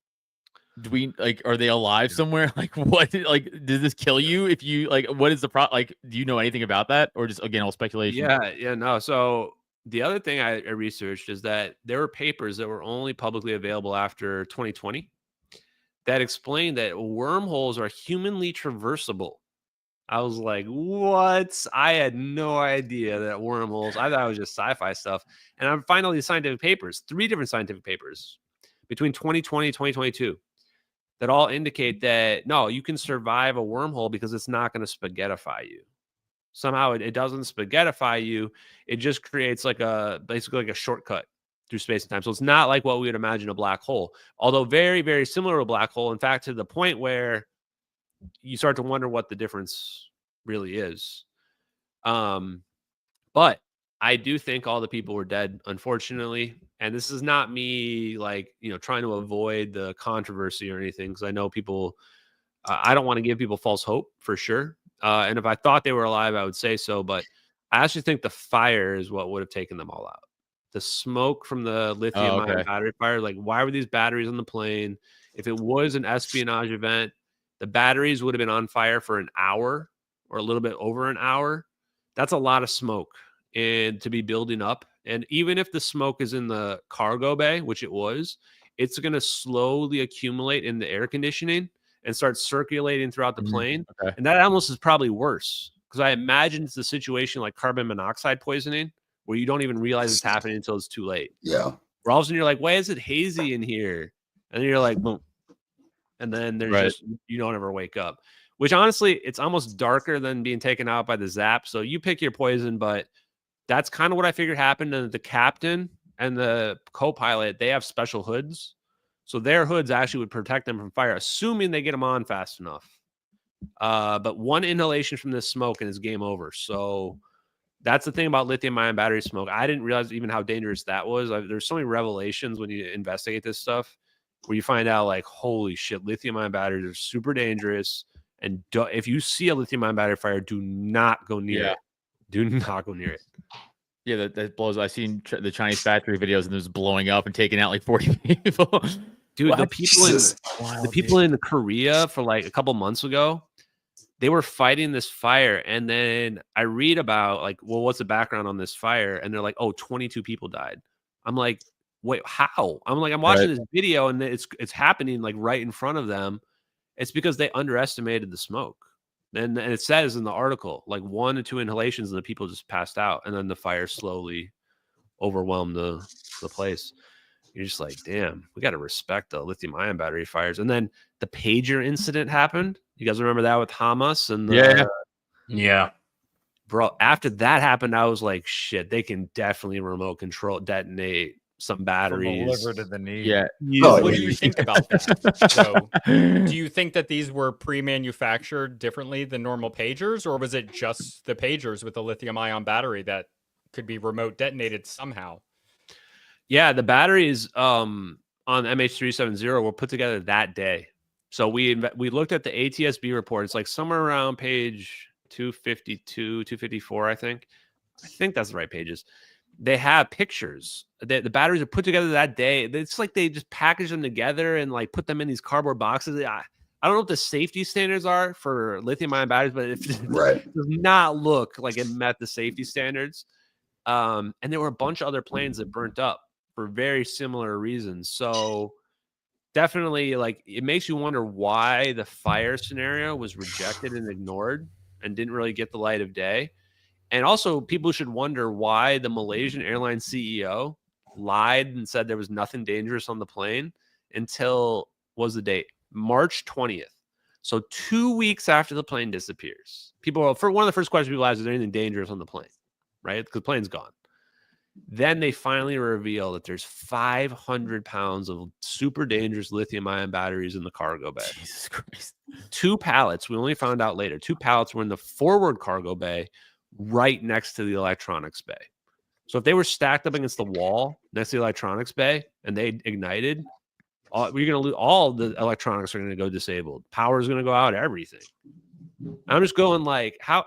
do we like? Are they alive somewhere? Like, what? Like, does this kill you if you like? What is the pro? Like, do you know anything about that, or just again all speculation? Yeah, no. So the other thing I researched is that there were papers that were only publicly available after 2020 that explained that wormholes are humanly traversable. I was like, what? I had no idea that wormholes, I thought it was just sci-fi stuff. And I'm finally scientific papers, 3 different scientific papers between 2020 and 2022 that all indicate that, no, you can survive a wormhole because it's not going to spaghettify you. Somehow it doesn't spaghettify you. It just creates basically like a shortcut through space and time. So it's not like what we would imagine a black hole, although very, very similar to a black hole. In fact, to the point where you start to wonder what the difference really is. But I do think all the people were dead, unfortunately. And this is not me trying to avoid the controversy or anything, because I know people, I don't want to give people false hope for sure. And if I thought they were alive, I would say so. But I actually think the fire is what would have taken them all out. The smoke from the lithium-ion battery fire, like why were these batteries on the plane? If it was an espionage event, the batteries would have been on fire for an hour or a little bit over an hour. That's a lot of smoke and to be building up. And even if the smoke is in the cargo bay, which it was, it's going to slowly accumulate in the air conditioning and start circulating throughout the plane. Okay. And that almost is probably worse, because I imagine it's a situation like carbon monoxide poisoning, where you don't even realize it's happening until it's too late. Yeah. Where all of a sudden you're like, why is it hazy in here? And then you're like, boom. And then there's just, you don't ever wake up. Which honestly, it's almost darker than being taken out by the zap. So you pick your poison, but that's kind of what I figured happened. And the captain and the co-pilot, they have special hoods. So their hoods actually would protect them from fire, assuming they get them on fast enough. But one inhalation from this smoke and it's game over. So that's the thing about lithium-ion battery smoke. I didn't realize even how dangerous that was. There's so many revelations when you investigate this stuff, where you find out like, holy shit, lithium-ion batteries are super dangerous. And if you see a lithium-ion battery fire, do not go near it. Do not go near it. Yeah, that blows. I've seen the Chinese factory videos and there's blowing up and taking out like 40 people. Dude, What? the people in Korea for like a couple months ago, they were fighting this fire. And then I read about like, well, what's the background on this fire? And they're like, oh, 22 people died. I'm like, wait, how? I'm like, I'm watching this video and it's happening like right in front of them. It's because they underestimated the smoke. And it says in the article, like 1 to 2 inhalations and the people just passed out. And then the fire slowly overwhelmed the place. You're just like, damn, we got to respect the lithium ion battery fires. And then the pager incident happened. You guys remember that with Hamas? And Yeah. Bro, after that happened, I was like, shit, they can definitely remote control detonate some batteries. From the liver to the knee. Yeah. What do you think about that? So, do you think that these were pre-manufactured differently than normal pagers, or was it just the pagers with the lithium-ion battery that could be remote detonated somehow? Yeah, the batteries on MH370 were put together that day. So we looked at the ATSB report. It's like somewhere around page 252, 254, I think. I think that's the right pages. They have pictures. The batteries are put together that day. It's like they just package them together and like put them in these cardboard boxes. I don't know what the safety standards are for lithium-ion batteries, but it does not look like it met the safety standards. And there were a bunch of other planes that burnt up for very similar reasons. So definitely, like, it makes you wonder why the fire scenario was rejected and ignored and didn't really get the light of day. And also, people should wonder why the Malaysian Airlines CEO lied and said there was nothing dangerous on the plane until, what was the date? March 20th. So 2 weeks after the plane disappears. For one of the first questions people ask, is there anything dangerous on the plane? Right? Because the plane's gone. Then they finally reveal that there's 500 pounds of super dangerous lithium-ion batteries in the cargo bay. Jesus Christ. 2 pallets, we only found out later, 2 pallets were in the forward cargo bay right next to the electronics bay. So if they were stacked up against the wall next to the electronics bay and they ignited, you're going to lose. All the electronics are going to go disabled. Power is going to go out, everything. I'm just going like, how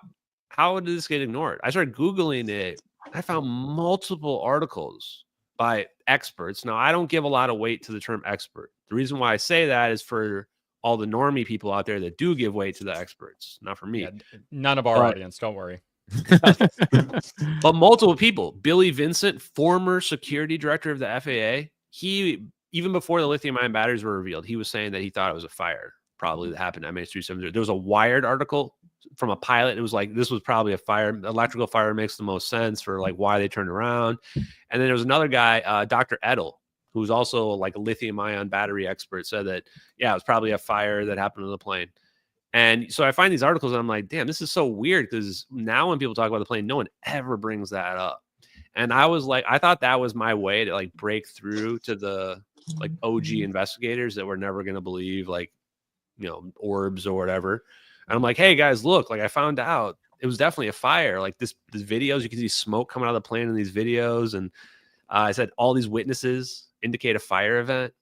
did this get ignored? I started Googling it. I found multiple articles by experts. Now, I don't give a lot of weight to the term expert. The reason why I say that is for all the normie people out there that do give weight to the experts, not for me. Yeah, none of our audience, don't worry. But multiple people. Billy Vincent, former security director of the FAA, he, even before the lithium-ion batteries were revealed, he was saying that he thought it was a fire probably that happened at MH370. There was a Wired article from a pilot. It was like, this was probably a fire. Electrical fire makes the most sense for like why they turned around. And then there was another guy, Dr. Edel, who's also like a lithium-ion battery expert, said that, yeah, it was probably a fire that happened on the plane. And so I find these articles and I'm like, damn, this is so weird, because now when people talk about the plane, no one ever brings that up. And I was like, I thought that was my way to like break through to the like OG investigators that were never going to believe, like, you know, orbs or whatever. And I'm like, hey guys, look, like I found out it was definitely a fire. Like this videos, you can see smoke coming out of the plane in these videos. And I said, all these witnesses indicate a fire event,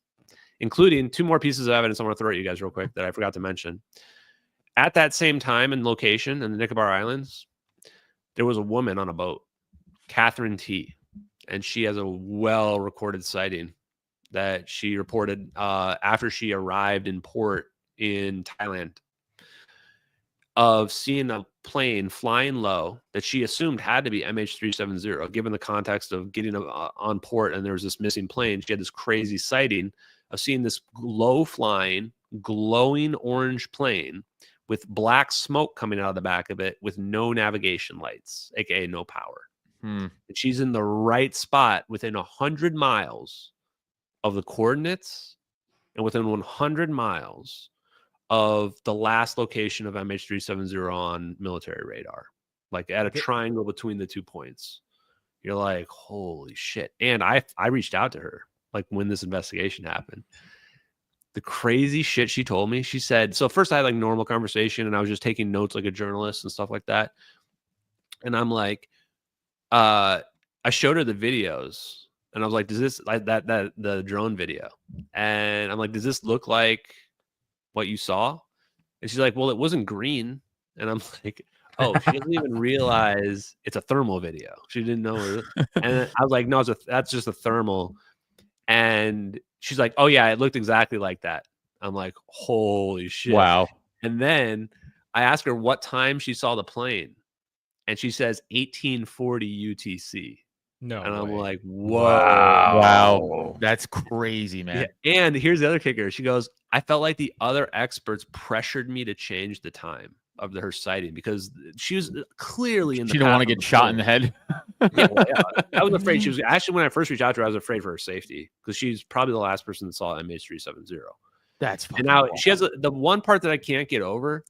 including 2 more pieces of evidence I want to throw at you guys real quick that I forgot to mention. At that same time and location in the Nicobar Islands, there was a woman on a boat, Catherine T. And she has a well-recorded sighting that she reported after she arrived in port in Thailand, of seeing a plane flying low that she assumed had to be MH370, given the context of getting on port and there was this missing plane. She had this crazy sighting of seeing this low-flying, glowing orange plane with black smoke coming out of the back of it with no navigation lights, aka no power. And she's in the right spot within 100 miles of the coordinates and within 100 miles of the last location of MH370 on military radar, like at a triangle between the 2 points. You're like, holy shit. And I reached out to her like when this investigation happened. The crazy shit she told me, she said, so first I had like normal conversation and I was just taking notes like a journalist and stuff like that. And I'm like, I showed her the videos and I was like, does this, like that the drone video? And I'm like, does this look like what you saw? And she's like, well, it wasn't green. And I'm like, oh, she didn't even realize it's a thermal video. She didn't know. And I was like, no, that's just a thermal. And she's like, oh yeah, it looked exactly like that. I'm like, holy shit. Wow. And then I asked her what time she saw the plane. And she says 1840 UTC. No And I'm way. like, whoa. Wow. That's crazy, man. Yeah. And here's the other kicker. She goes, I felt like the other experts pressured me to change the time of her sighting because she was clearly in the She didn't want to path of get the shot in the plane. head. Yeah. I was afraid she was actually, when I first reached out to her, I was afraid for her safety because she's probably the last person that saw MH370. That's And fucking now wild. she has the one part that I can't get over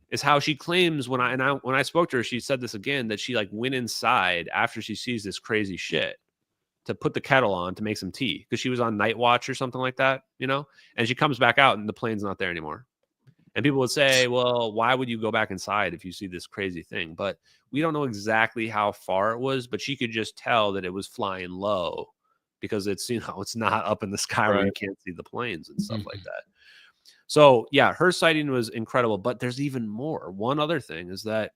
is how she claims when I spoke to her, she said this again, that she like went inside after she sees this crazy shit to put the kettle on to make some tea because she was on night watch or something like that, you know? And she comes back out and the plane's not there anymore. And people would say, well, why would you go back inside if you see this crazy thing? But we don't know exactly how far it was, but she could just tell that it was flying low because it's, you know, it's not up in the sky where you can't see the planes and stuff like that. So yeah, her sighting was incredible, but there's even more. One other thing is that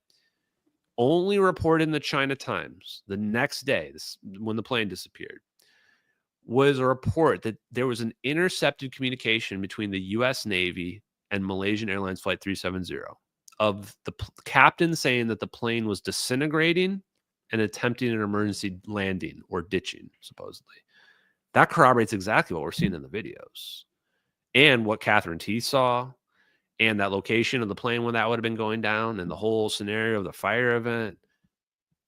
only reported in the China Times the next day, when the plane disappeared, was a report that there was an intercepted communication between the U.S. Navy and Malaysian Airlines Flight 370 of the captain saying that the plane was disintegrating and attempting an emergency landing or ditching, supposedly. That corroborates exactly what we're seeing in the videos and what Catherine T saw and that location of the plane when that would have been going down and the whole scenario of the fire event.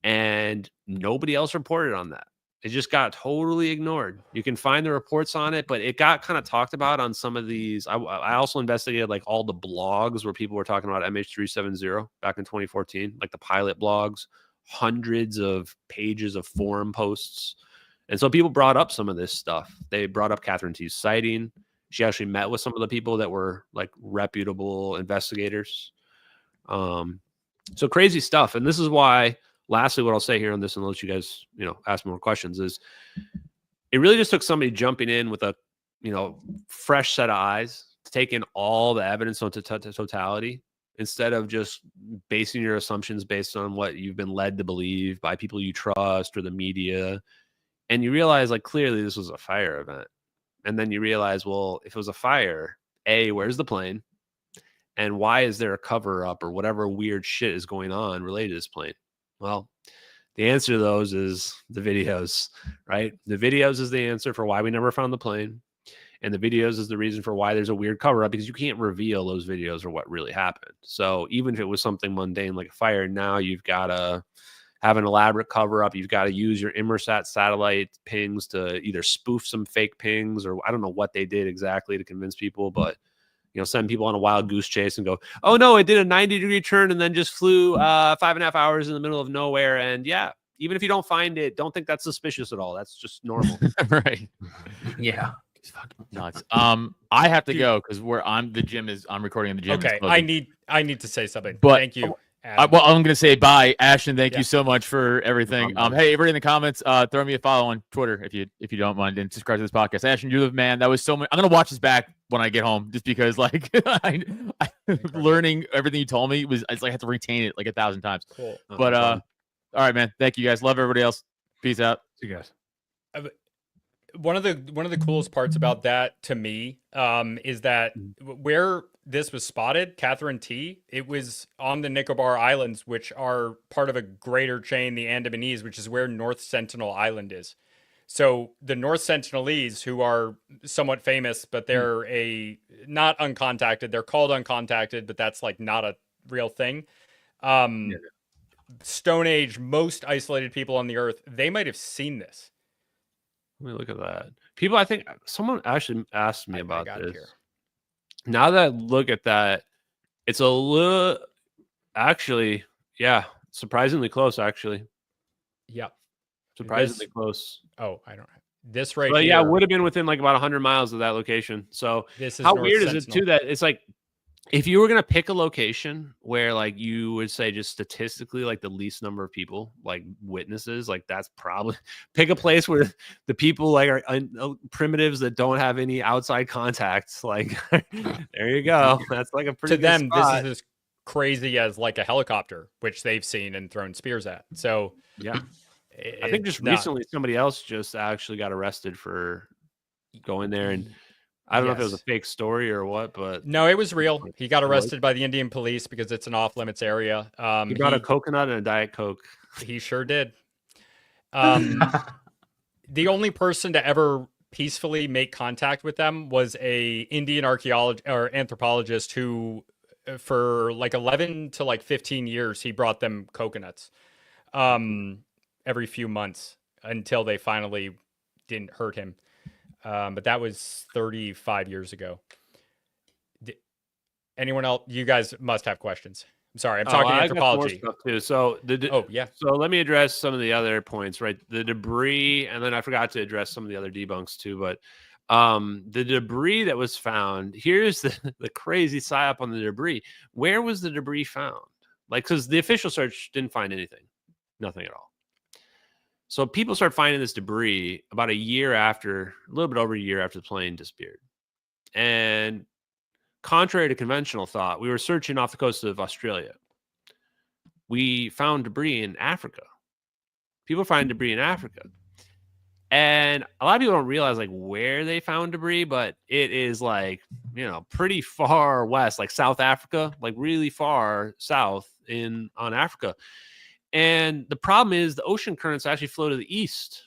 And nobody else reported on that. It just got totally ignored. You can find the reports on it, but it got kind of talked about on some of these. I also investigated like all the blogs where people were talking about MH370 back in 2014, like the pilot blogs, hundreds of pages of forum posts. And so people brought up some of this stuff. They brought up Catherine T's sighting. She actually met with some of the people that were like reputable investigators. So crazy stuff. And this is why, lastly, what I'll say here on this, unless you guys, you know, ask more questions, is it really just took somebody jumping in with a, you know, fresh set of eyes to take in all the evidence on totality instead of just basing your assumptions based on what you've been led to believe by people you trust or the media. And you realize, like, clearly this was a fire event. And then you realize, well, if it was a fire, A, where's the plane? And why is there a cover up or whatever weird shit is going on related to this plane? Well, the answer to those is the videos, right? The videos is the answer for why we never found the plane. And the videos is the reason for why there's a weird cover up because you can't reveal those videos or what really happened. So even if it was something mundane like a fire, now you've got to have an elaborate cover up. You've got to use your Inmarsat satellite pings to either spoof some fake pings or I don't know what they did exactly to convince people, but you know, send people on a wild goose chase and go, oh no, it did a 90-degree turn and then just flew 5.5 hours in the middle of nowhere. And yeah, even if you don't find it, don't think that's suspicious at all. That's just normal. Right. Yeah. It's fucking nuts. I have to go because I'm recording in the gym. Okay, I need to say something. But thank you. Well, I'm gonna say bye, Ashton. Thank you so much for everything. Hey, everybody in the comments, throw me a follow on Twitter if you don't mind, and subscribe to this podcast. Ashton, you're the man. That was so much. I'm gonna watch this back when I get home, just because like I learning everything you told me it's like I have to retain it like 1,000 times. Cool. But all right, man. Thank you guys. Love everybody else. Peace out. See you guys. One of the coolest parts about that to me is that where this was spotted, Catherine T, it was on the Nicobar Islands, which are part of a greater chain, the Andamanese, which is where North Sentinel Island is. So the North Sentinelese, who are somewhat famous, but they're not uncontacted. They're called uncontacted, but that's like not a real thing. Stone Age, most isolated people on the earth, they might have seen this. Let me look at that. People, I think someone actually asked me about this. Here. Now that I look at that, it's a little, actually, yeah, surprisingly close, actually. Yep. Surprisingly close. Oh, I don't have this right But here. yeah, it would have been within like about 100 miles of that location. So this is how North weird Sentinel. is it too that it's like, if you were going to pick a location where like you would say just statistically like the least number of people like witnesses, like that's probably pick a place where the people like are primitives that don't have any outside contacts. Like there you go. That's like a pretty to them spot. this is as crazy as like a helicopter, which they've seen and thrown spears at. So yeah, I think just recently somebody else just actually got arrested for going there and I don't know if it was a fake story or what, but no, it was real. He got arrested by the Indian police because it's an off-limits area. He brought a coconut and a Diet Coke. He sure did. The only person to ever peacefully make contact with them was a Indian archaeologist or anthropologist who, for like 11 to like 15 years, he brought them coconuts every few months until they finally didn't hurt him. But that was 35 years ago. Anyone else? You guys must have questions. I'm sorry, I'm talking I got more anthropology. stuff too. So Oh, yeah. So let me address some of the other points, right? The debris, and then I forgot to address some of the other debunks too. But the debris that was found, here's the crazy psyop on the debris. Where was the debris found? Like, because the official search didn't find anything, nothing at all. So people start finding this debris about a little bit over a year after the plane disappeared. And contrary to conventional thought, we were searching off the coast of Australia. We found debris in Africa. People find debris in Africa. And a lot of people don't realize like where they found debris, but it is like, pretty far west, like South Africa, like really far south on Africa. And the problem is the ocean currents actually flow to the east,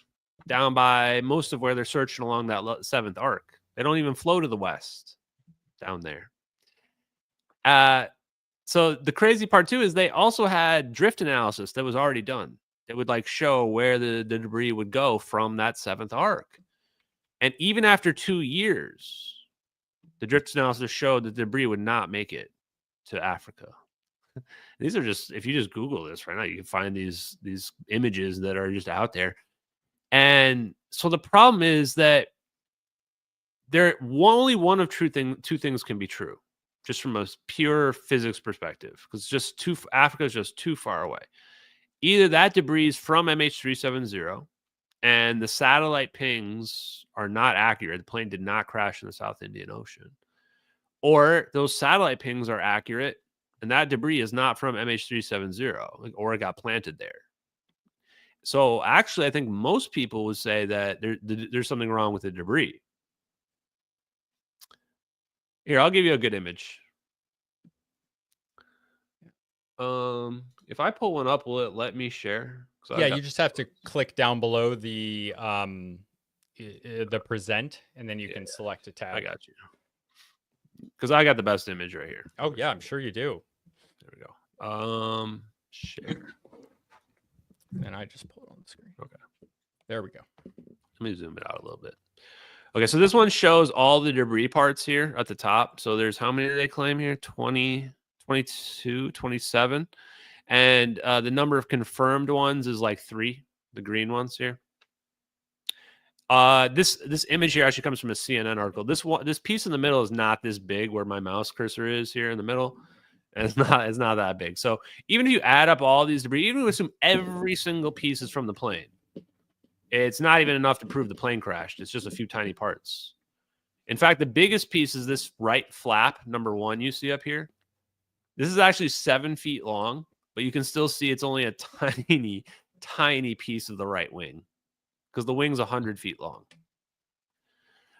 down by most of where they're searching along that seventh arc. They don't even flow to the west down there. So the crazy part too is they also had drift analysis that was already done. It would like show where the debris would go from that seventh arc. And even after 2 years, the drift analysis showed that the debris would not make it to Africa. These are just, if you just Google this right now, you can find these images that are just out there. And so the problem is that only one of two things can be true, just from a pure physics perspective, because Africa is just too far away. Either that debris is from MH370 and the satellite pings are not accurate. The plane did not crash in the South Indian Ocean. Or those satellite pings are accurate and that debris is not from MH370, or it got planted there. So actually, I think most people would say that there's something wrong with the debris. Here, I'll give you a good image. If I pull one up, will it let me share? Yeah, you just have to click down below the present, and then you can select a tab. I got you. Because I got the best image right here. Oh yeah, I'm sure you do. There we go. Share. And I just pull it on the screen. Okay. There we go. Let me zoom it out a little bit. Okay, so this one shows all the debris parts here at the top. So there's how many do they claim here? 20, 22, 27. And the number of confirmed ones is like 3, the green ones here. This image here actually comes from a CNN article. This piece in the middle is not this big where my mouse cursor is here in the middle. And it's not that big. So even if you add up all these debris, even if you assume every single piece is from the plane, it's not even enough to prove the plane crashed. It's just a few tiny parts. In fact, the biggest piece is this right flap, number 1 you see up here. This is actually 7 feet long, but you can still see it's only a tiny, tiny piece of the right wing because the wing's 100 feet long.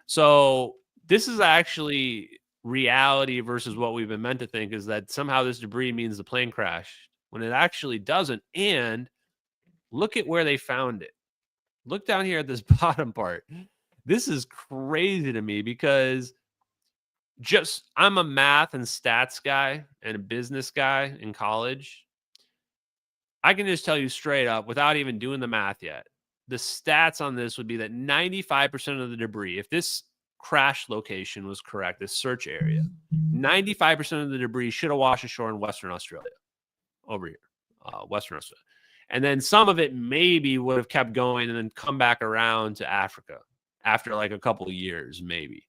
So this is actually reality versus what we've been meant to think, is that somehow this debris means the plane crashed when it actually doesn't. And look at where they found it. Look down here at this bottom part. This is crazy to me because I'm a math and stats guy and a business guy in college. I can just tell you straight up without even doing the math yet. The stats on this would be that 95% of the debris, if this crash location was correct, this search area, 95% of the debris should have washed ashore in Western Australia, over here, Western Australia. And then some of it maybe would have kept going and then come back around to Africa after like a couple of years, maybe.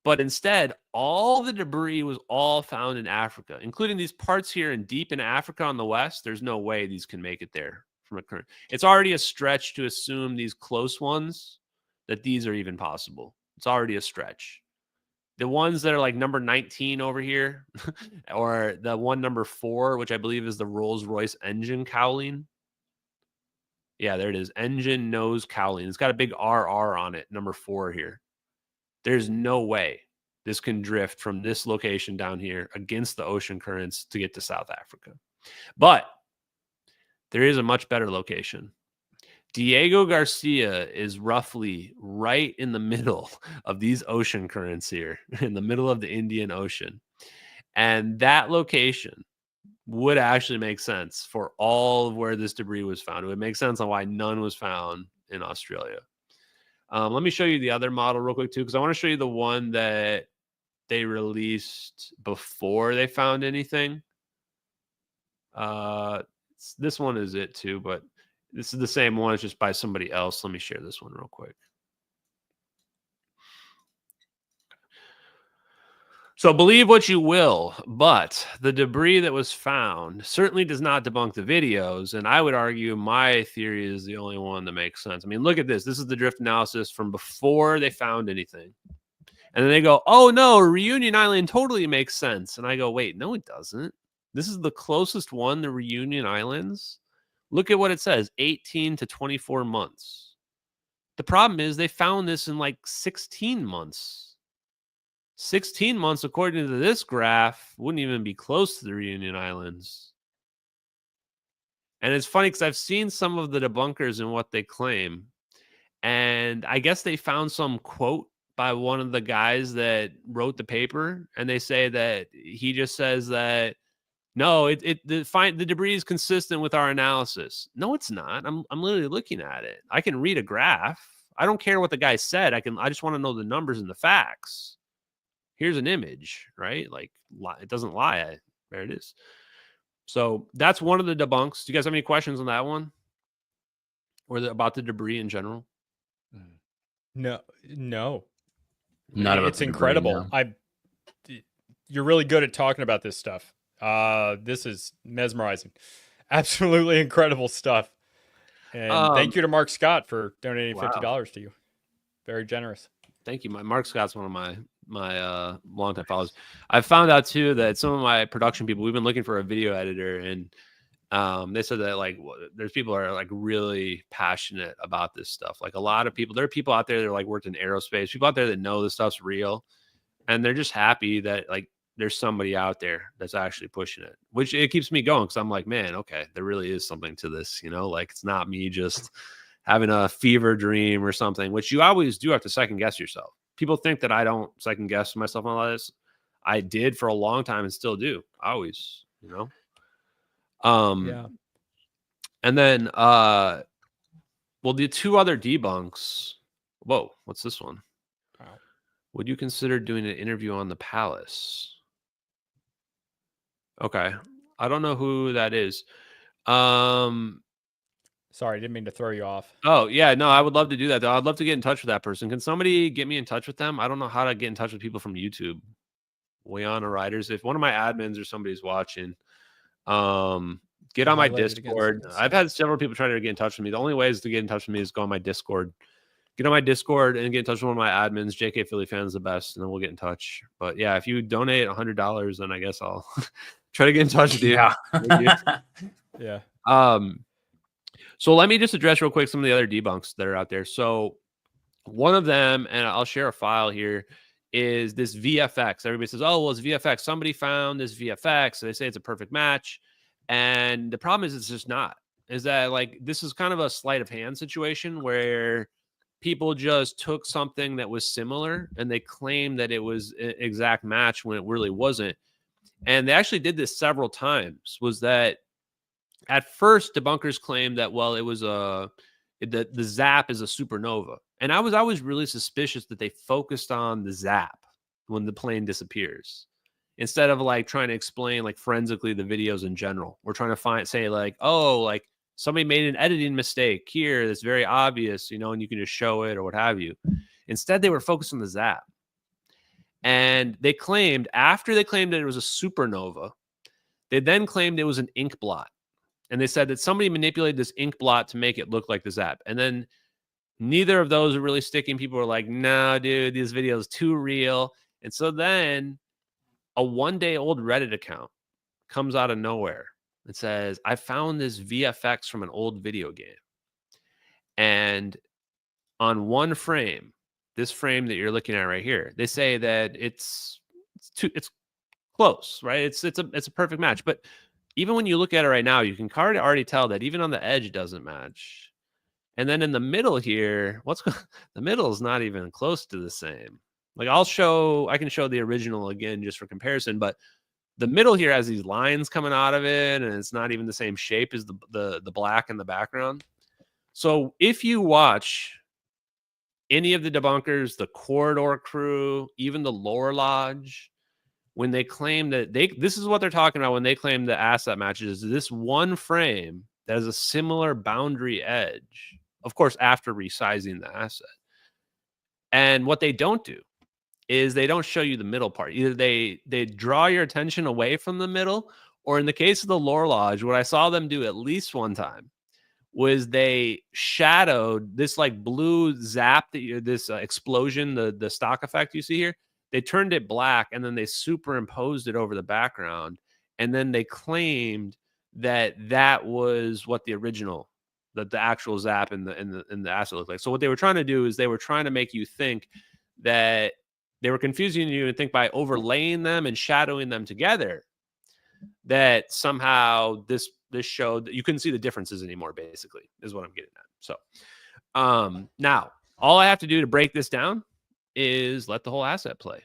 But instead, all the debris was all found in Africa, including these parts here and deep in Africa on the west. There's no way these can make it there from a current. It's already a stretch to assume these close ones, that these are even possible. It's already a stretch. The ones that are like number 19 over here, or the one number 4, which I believe is the Rolls-Royce engine cowling. Yeah, there it is. Engine nose cowling. It's got a big RR on it, number 4 here. There's no way this can drift from this location down here against the ocean currents to get to South Africa. But there is a much better location. Diego Garcia is roughly right in the middle of these ocean currents here, in the middle of the Indian Ocean. And that location would actually make sense for all of where this debris was found. It would make sense on why none was found in Australia. Let me show you the other model real quick too, because I want to show you the one that they released before they found anything. This one is it too, but this is the same one. It's just by somebody else. Let me share this one real quick. So believe what you will, but the debris that was found certainly does not debunk the videos. And I would argue my theory is the only one that makes sense. I mean, look at this. This is the drift analysis from before they found anything. And then they go, oh no, Reunion Island totally makes sense. And I go, wait, no, it doesn't. This is the closest one, the Reunion Islands. Look at what it says, 18 to 24 months. The problem is they found this in like 16 months. 16 months, according to this graph, wouldn't even be close to the Reunion Islands. And it's funny because I've seen some of the debunkers and what they claim. And I guess they found some quote by one of the guys that wrote the paper. And they say that he just says that, no, the debris is consistent with our analysis. No, it's not. I'm literally looking at it. I can read a graph. I don't care what the guy said. I just want to know the numbers and the facts. Here's an image, right? Like, it doesn't lie. There it is. So that's one of the debunks. Do you guys have any questions on that one? Or about the debris in general? No. Not about It's the debris, incredible. no. You're really good at talking about this stuff. This is mesmerizing. Absolutely incredible stuff. And thank you to Mark Scott for donating $50 to you. Very generous. Thank you. Mark Scott's one of my longtime followers. I found out too that some of my production people, we've been looking for a video editor, and they said that like there's people that are like really passionate about this stuff. Like a lot of people, there are people out there that are like worked in aerospace, people out there that know this stuff's real, and they're just happy that like there's somebody out there that's actually pushing it, which it keeps me going because I'm like, man, okay, there really is something to this, you know, like it's not me just having a fever dream or something, which you always do have to second guess yourself. People think that I don't second guess myself on all this. I did for a long time and still do. Always, you know? Yeah. And then, well, the two other debunks. Whoa, what's this one? Wow. Would you consider doing an interview on the Palace? Okay. I don't know who that is. Sorry, I didn't mean to throw you off. Oh, yeah, no, I would love to do that, though. I'd love to get in touch with that person. Can somebody get me in touch with them? I don't know how to get in touch with people from YouTube. Wayana Riders. If one of my admins or somebody's watching, get on my Discord. I've had several people trying to get in touch with me. The only way is to get in touch with me is go on my Discord. Get on my Discord and get in touch with one of my admins. JK Philly Fan's the best, and then we'll get in touch. But yeah, if you donate $100, then I guess I'll try to get in touch with you. Yeah. So let me just address real quick some of the other debunks that are out there. So one of them, and I'll share a file here, is this VFX. Everybody says, oh, well, it's VFX. Somebody found this VFX. So they say it's a perfect match. And the problem is it's just not. Is that like this is kind of a sleight of hand situation where people just took something that was similar and they claimed that it was an exact match when it really wasn't. And they actually did this several times. Was that at first, debunkers claimed that, well, it was the zap is a supernova. And I was always really suspicious that they focused on the zap when the plane disappears, instead of like trying to explain like forensically the videos in general. We're trying to say like, oh, like somebody made an editing mistake here that's very obvious, you know, and you can just show it or what have you. Instead, they were focused on the zap. And they claimed, after they claimed that it was a supernova, they then claimed it was an ink blot. And they said that somebody manipulated this ink blot to make it look like the zap. And then neither of those are really sticking. People were like, no, dude, this video is too real. And so then a one-day-old Reddit account comes out of nowhere and says, I found this VFX from an old video game. And on one frame, this frame that you're looking at right here, they say that it's close, right? It's a perfect match. But even when you look at it right now, you can already tell that even on the edge, it doesn't match. And then in the middle here, the middle is not even close to the same. Like I can show the original again just for comparison, but the middle here has these lines coming out of it, and it's not even the same shape as the black in the background. So if you watch any of the debunkers, the Corridor crew, even the Lore Lodge, when they claim that this is what they're talking about when they claim the asset matches, is this one frame that has a similar boundary edge, of course, after resizing the asset. And what they don't do is they don't show you the middle part. Either they draw your attention away from the middle, or in the case of the Lore Lodge, what I saw them do at least one time was they shadowed this like blue zap, this explosion, the stock effect you see here. They turned it black and then they superimposed it over the background. And then they claimed that was what the original, the actual zap in the asset looked like. So what they were trying to do is they were trying to make you think that they were confusing you and think by overlaying them and shadowing them together that somehow this showed that you couldn't see the differences anymore, basically, is what I'm getting at. So now all I have to do to break this down is let the whole asset play.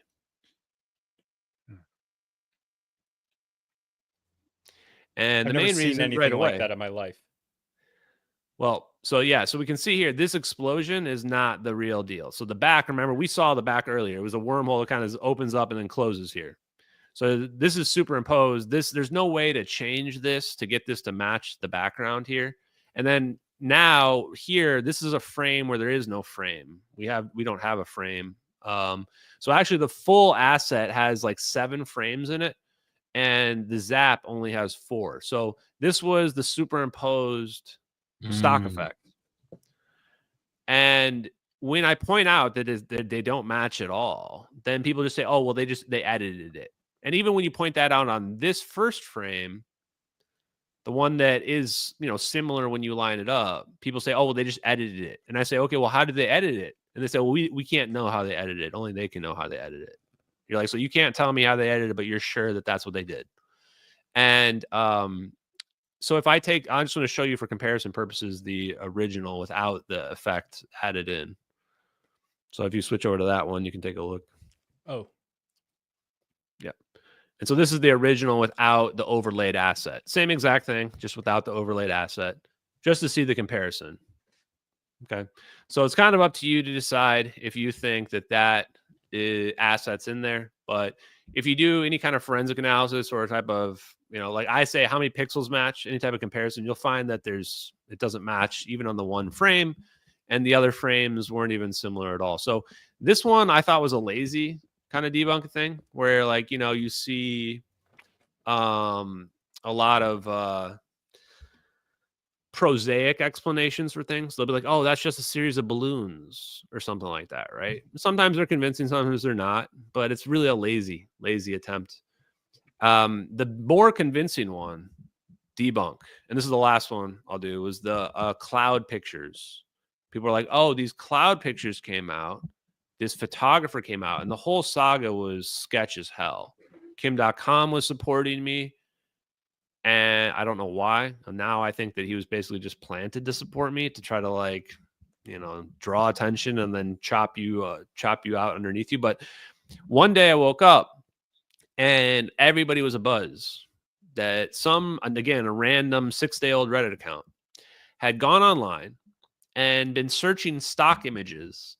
And I've the never main seen reason anything right away like that in my life. Well, so yeah, so we can see here, this explosion is not the real deal. So the back, remember, we saw the back earlier. It was a wormhole that kind of opens up and then closes here. So this is superimposed. There's no way to change this to get this to match the background here. And then now here, this is a frame where there is no frame. We don't have a frame. So actually the full asset has like 7 frames in it, and the zap only has 4. So this was the superimposed stock effect. And when I point out that they don't match at all, then people just say, oh, well, they edited it. And even when you point that out on this first frame, the one that is, similar when you line it up, people say, oh, well, they just edited it. And I say, okay, well, how did they edit it? And they say, well, we can't know how they edited it. Only they can know how they edited it. You're like, so you can't tell me how they edited it, but you're sure that that's what they did. And so if I'm just going to show you for comparison purposes the original without the effect added in. So if you switch over to that one, you can take a look. Oh. Yeah. And so this is the original without the overlaid asset. Same exact thing, just without the overlaid asset, just to see the comparison. Okay. So it's kind of up to you to decide if you think that asset's in there. But if you do any kind of forensic analysis or a type of, like I say, how many pixels match, any type of comparison, you'll find that it doesn't match even on the one frame, and the other frames weren't even similar at all. So this one I thought was a lazy kind of debunk thing where you see a lot of prosaic explanations for things. They'll be like, oh, that's just a series of balloons or something like that, right? Sometimes they're convincing, sometimes they're not, but it's really a lazy attempt. The more convincing one, debunk, and this is the last one I'll do, was the cloud pictures. People are like, oh, these cloud pictures came out, this photographer came out, and the whole saga was sketch as hell. Kim.com was supporting me, and I don't know why. And now I think that he was basically just planted to support me, to try to draw attention and then chop you out underneath you. But one day I woke up and everybody was abuzz that a random 6-day-old Reddit account had gone online and been searching stock images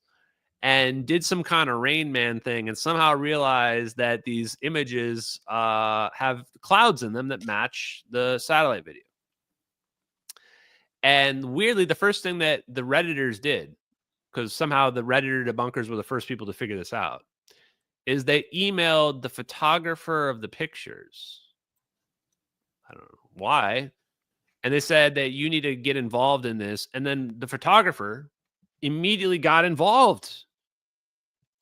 and did some kind of Rain Man thing and somehow realized that these images have clouds in them that match the satellite video. And weirdly, the first thing that the Redditors did, because somehow the Redditor debunkers were the first people to figure this out, is they emailed the photographer of the pictures. I don't know why. And they said that you need to get involved in this. And then the photographer immediately got involved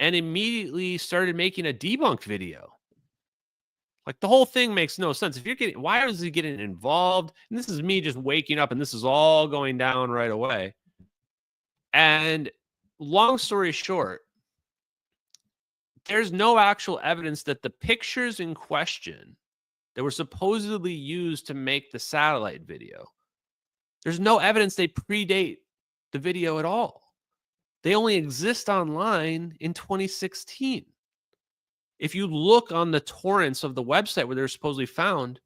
and immediately started making a debunked video. Like, the whole thing makes no sense. Why is he getting involved? And this is me just waking up and this is all going down right away. And long story short, there's no actual evidence that the pictures in question that were supposedly used to make the satellite video, there's no evidence they predate the video at all. They only exist online in 2016. If you look on the torrents of the website where they're supposedly found,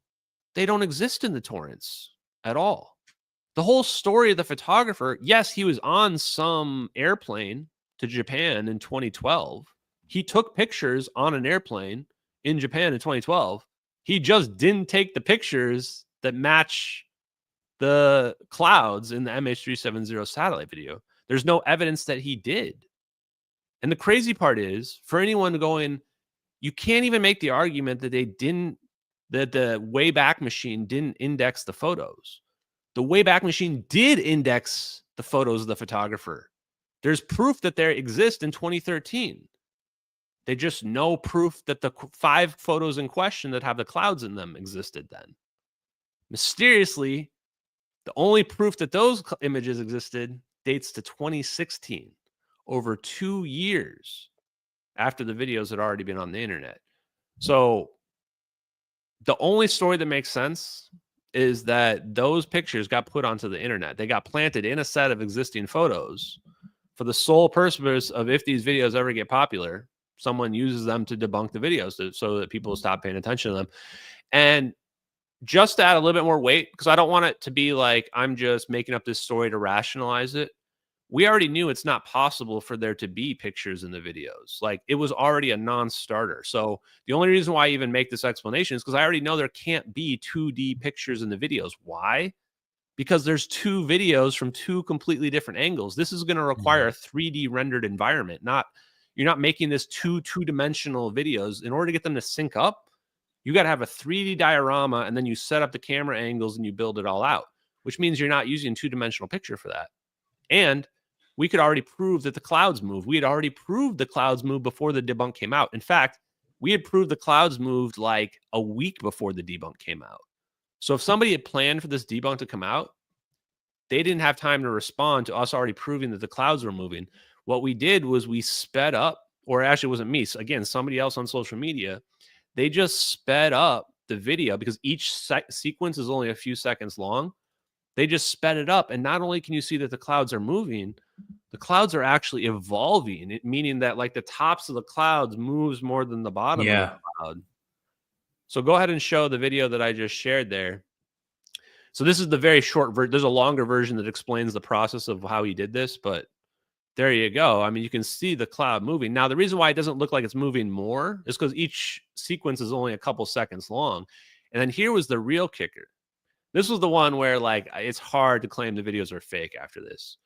they don't exist in the torrents at all. The whole story of the photographer, yes, he was on some airplane to Japan in 2012. He took pictures on an airplane in Japan in 2012. He just didn't take the pictures that match the clouds in the MH370 satellite video. There's no evidence that he did. And the crazy part is, for anyone going, you can't even make the argument that that the Wayback Machine didn't index the photos. The Wayback Machine did index the photos of the photographer. There's proof that they exist in 2013. They just no proof that the 5 photos in question that have the clouds in them existed then. Mysteriously, the only proof that those images existed dates to 2016, over 2 years after the videos had already been on the internet. So the only story that makes sense is that those pictures got put onto the internet. They got planted in a set of existing photos for the sole purpose of, if these videos ever get popular, someone uses them to debunk the videos so that people stop paying attention to them. And just to add a little bit more weight, because I don't want it to be like I'm just making up this story to rationalize it. We already knew it's not possible for there to be pictures in the videos. Like, it was already a non-starter. So the only reason why I even make this explanation is because I already know there can't be 2D pictures in the videos. Why? Because there's 2 videos from 2 completely different angles. This is going to require a 3D rendered environment. You're not making this two-dimensional videos. In order to get them to sync up, you got to have a 3D diorama, and then you set up the camera angles and you build it all out, which means you're not using 2-dimensional picture for that. And we could already prove that the clouds move. We had already proved the clouds move before the debunk came out. In fact, we had proved the clouds moved like a week before the debunk came out. So if somebody had planned for this debunk to come out, they didn't have time to respond to us already proving that the clouds were moving. What we did was we sped up, or actually it wasn't me. So again, somebody else on social media, they just sped up the video because each sequence is only a few seconds long. They just sped it up. And not only can you see that the clouds are moving, the clouds are actually evolving, meaning that like the tops of the clouds moves more than the bottom of the cloud. So go ahead and show the video that I just shared there. So this is the very short version. There's a longer version that explains the process of how he did this, but there you go. I mean, you can see the cloud moving. Now, the reason why it doesn't look like it's moving more is because each sequence is only a couple seconds long. And then here was the real kicker. This was the one where like it's hard to claim the videos are fake after this.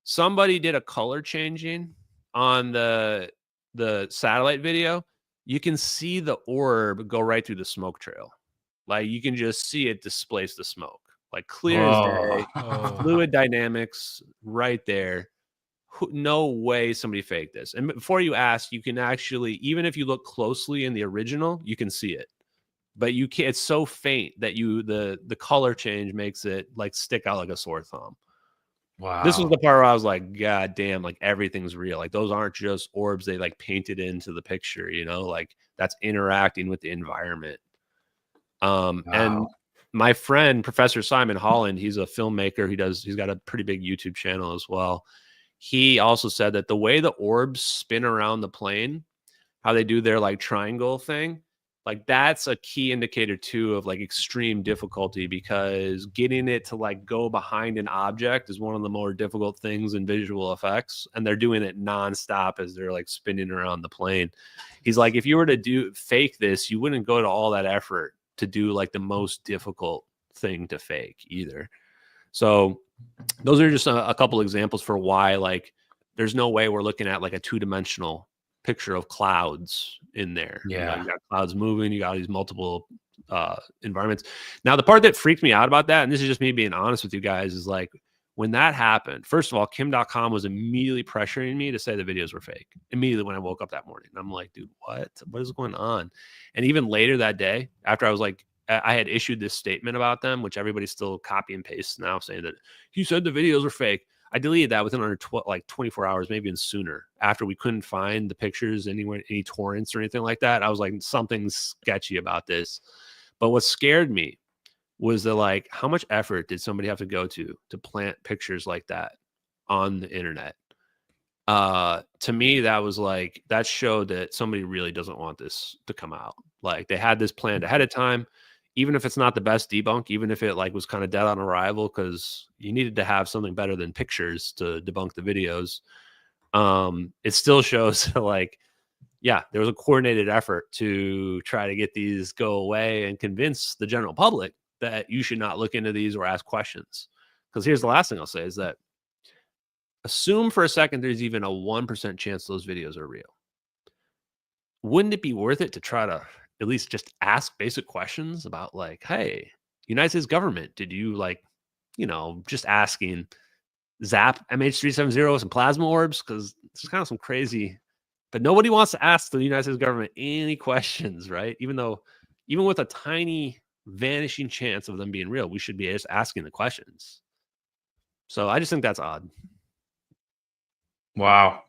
Somebody did a color changing on the satellite video. You can see the orb go right through the smoke trail. Like you can just see it displace the smoke. Like clear as day. Fluid dynamics right there. No way somebody faked this. And before you ask, you can actually, even if you look closely in the original, you can see it. But you can't, it's so faint that the color change makes it like stick out like a sore thumb. Wow. This was the part where I was like, God damn, like everything's real. Like those aren't just orbs they like painted into the picture, you know, like that's interacting with the environment. And my friend, Professor Simon Holland, he's a filmmaker. He's got a pretty big YouTube channel as well. He also said that the way the orbs spin around the plane, how they do their like triangle thing, like that's a key indicator too of like extreme difficulty, because getting it to like go behind an object is one of the more difficult things in visual effects. And they're doing it nonstop as they're like spinning around the plane. He's like, if you were to fake this, you wouldn't go to all that effort to do like the most difficult thing to fake either. So those are just a couple examples for why like there's no way we're looking at like a 2-dimensional picture of clouds in there. Yeah. You got clouds moving, you got these multiple environments. Now the part that freaked me out about that, and this is just me being honest with you guys, is like when that happened, first of all, Kim.com was immediately pressuring me to say the videos were fake immediately when I woke up that morning. I'm like, dude, what is going on? And even later that day, after I was like, I had issued this statement about them, which everybody still copy and paste now, saying that you said the videos were fake. I deleted that within under 24 hours, maybe even sooner, after we couldn't find the pictures anywhere, any torrents or anything like that. I was like, something's sketchy about this. But what scared me was the like, how much effort did somebody have to go to plant pictures like that on the internet. To me, that was like, that showed that somebody really doesn't want this to come out. Like, they had this planned ahead of time, even if it's not the best debunk, even if it like was kind of dead on arrival, because you needed to have something better than pictures to debunk the videos. It still shows like, yeah, there was a coordinated effort to try to get these go away and convince the general public that you should not look into these or ask questions. Because here's the last thing I'll say is that assume for a second there's even a 1% chance those videos are real. Wouldn't it be worth it to try to at least just ask basic questions about like, hey, United States government, did you like, just asking zap MH370 with some plasma orbs? Because it's kind of some crazy, but nobody wants to ask the United States government any questions, right? Even with a tiny vanishing chance of them being real, we should be just asking the questions. So I just think that's odd. Wow.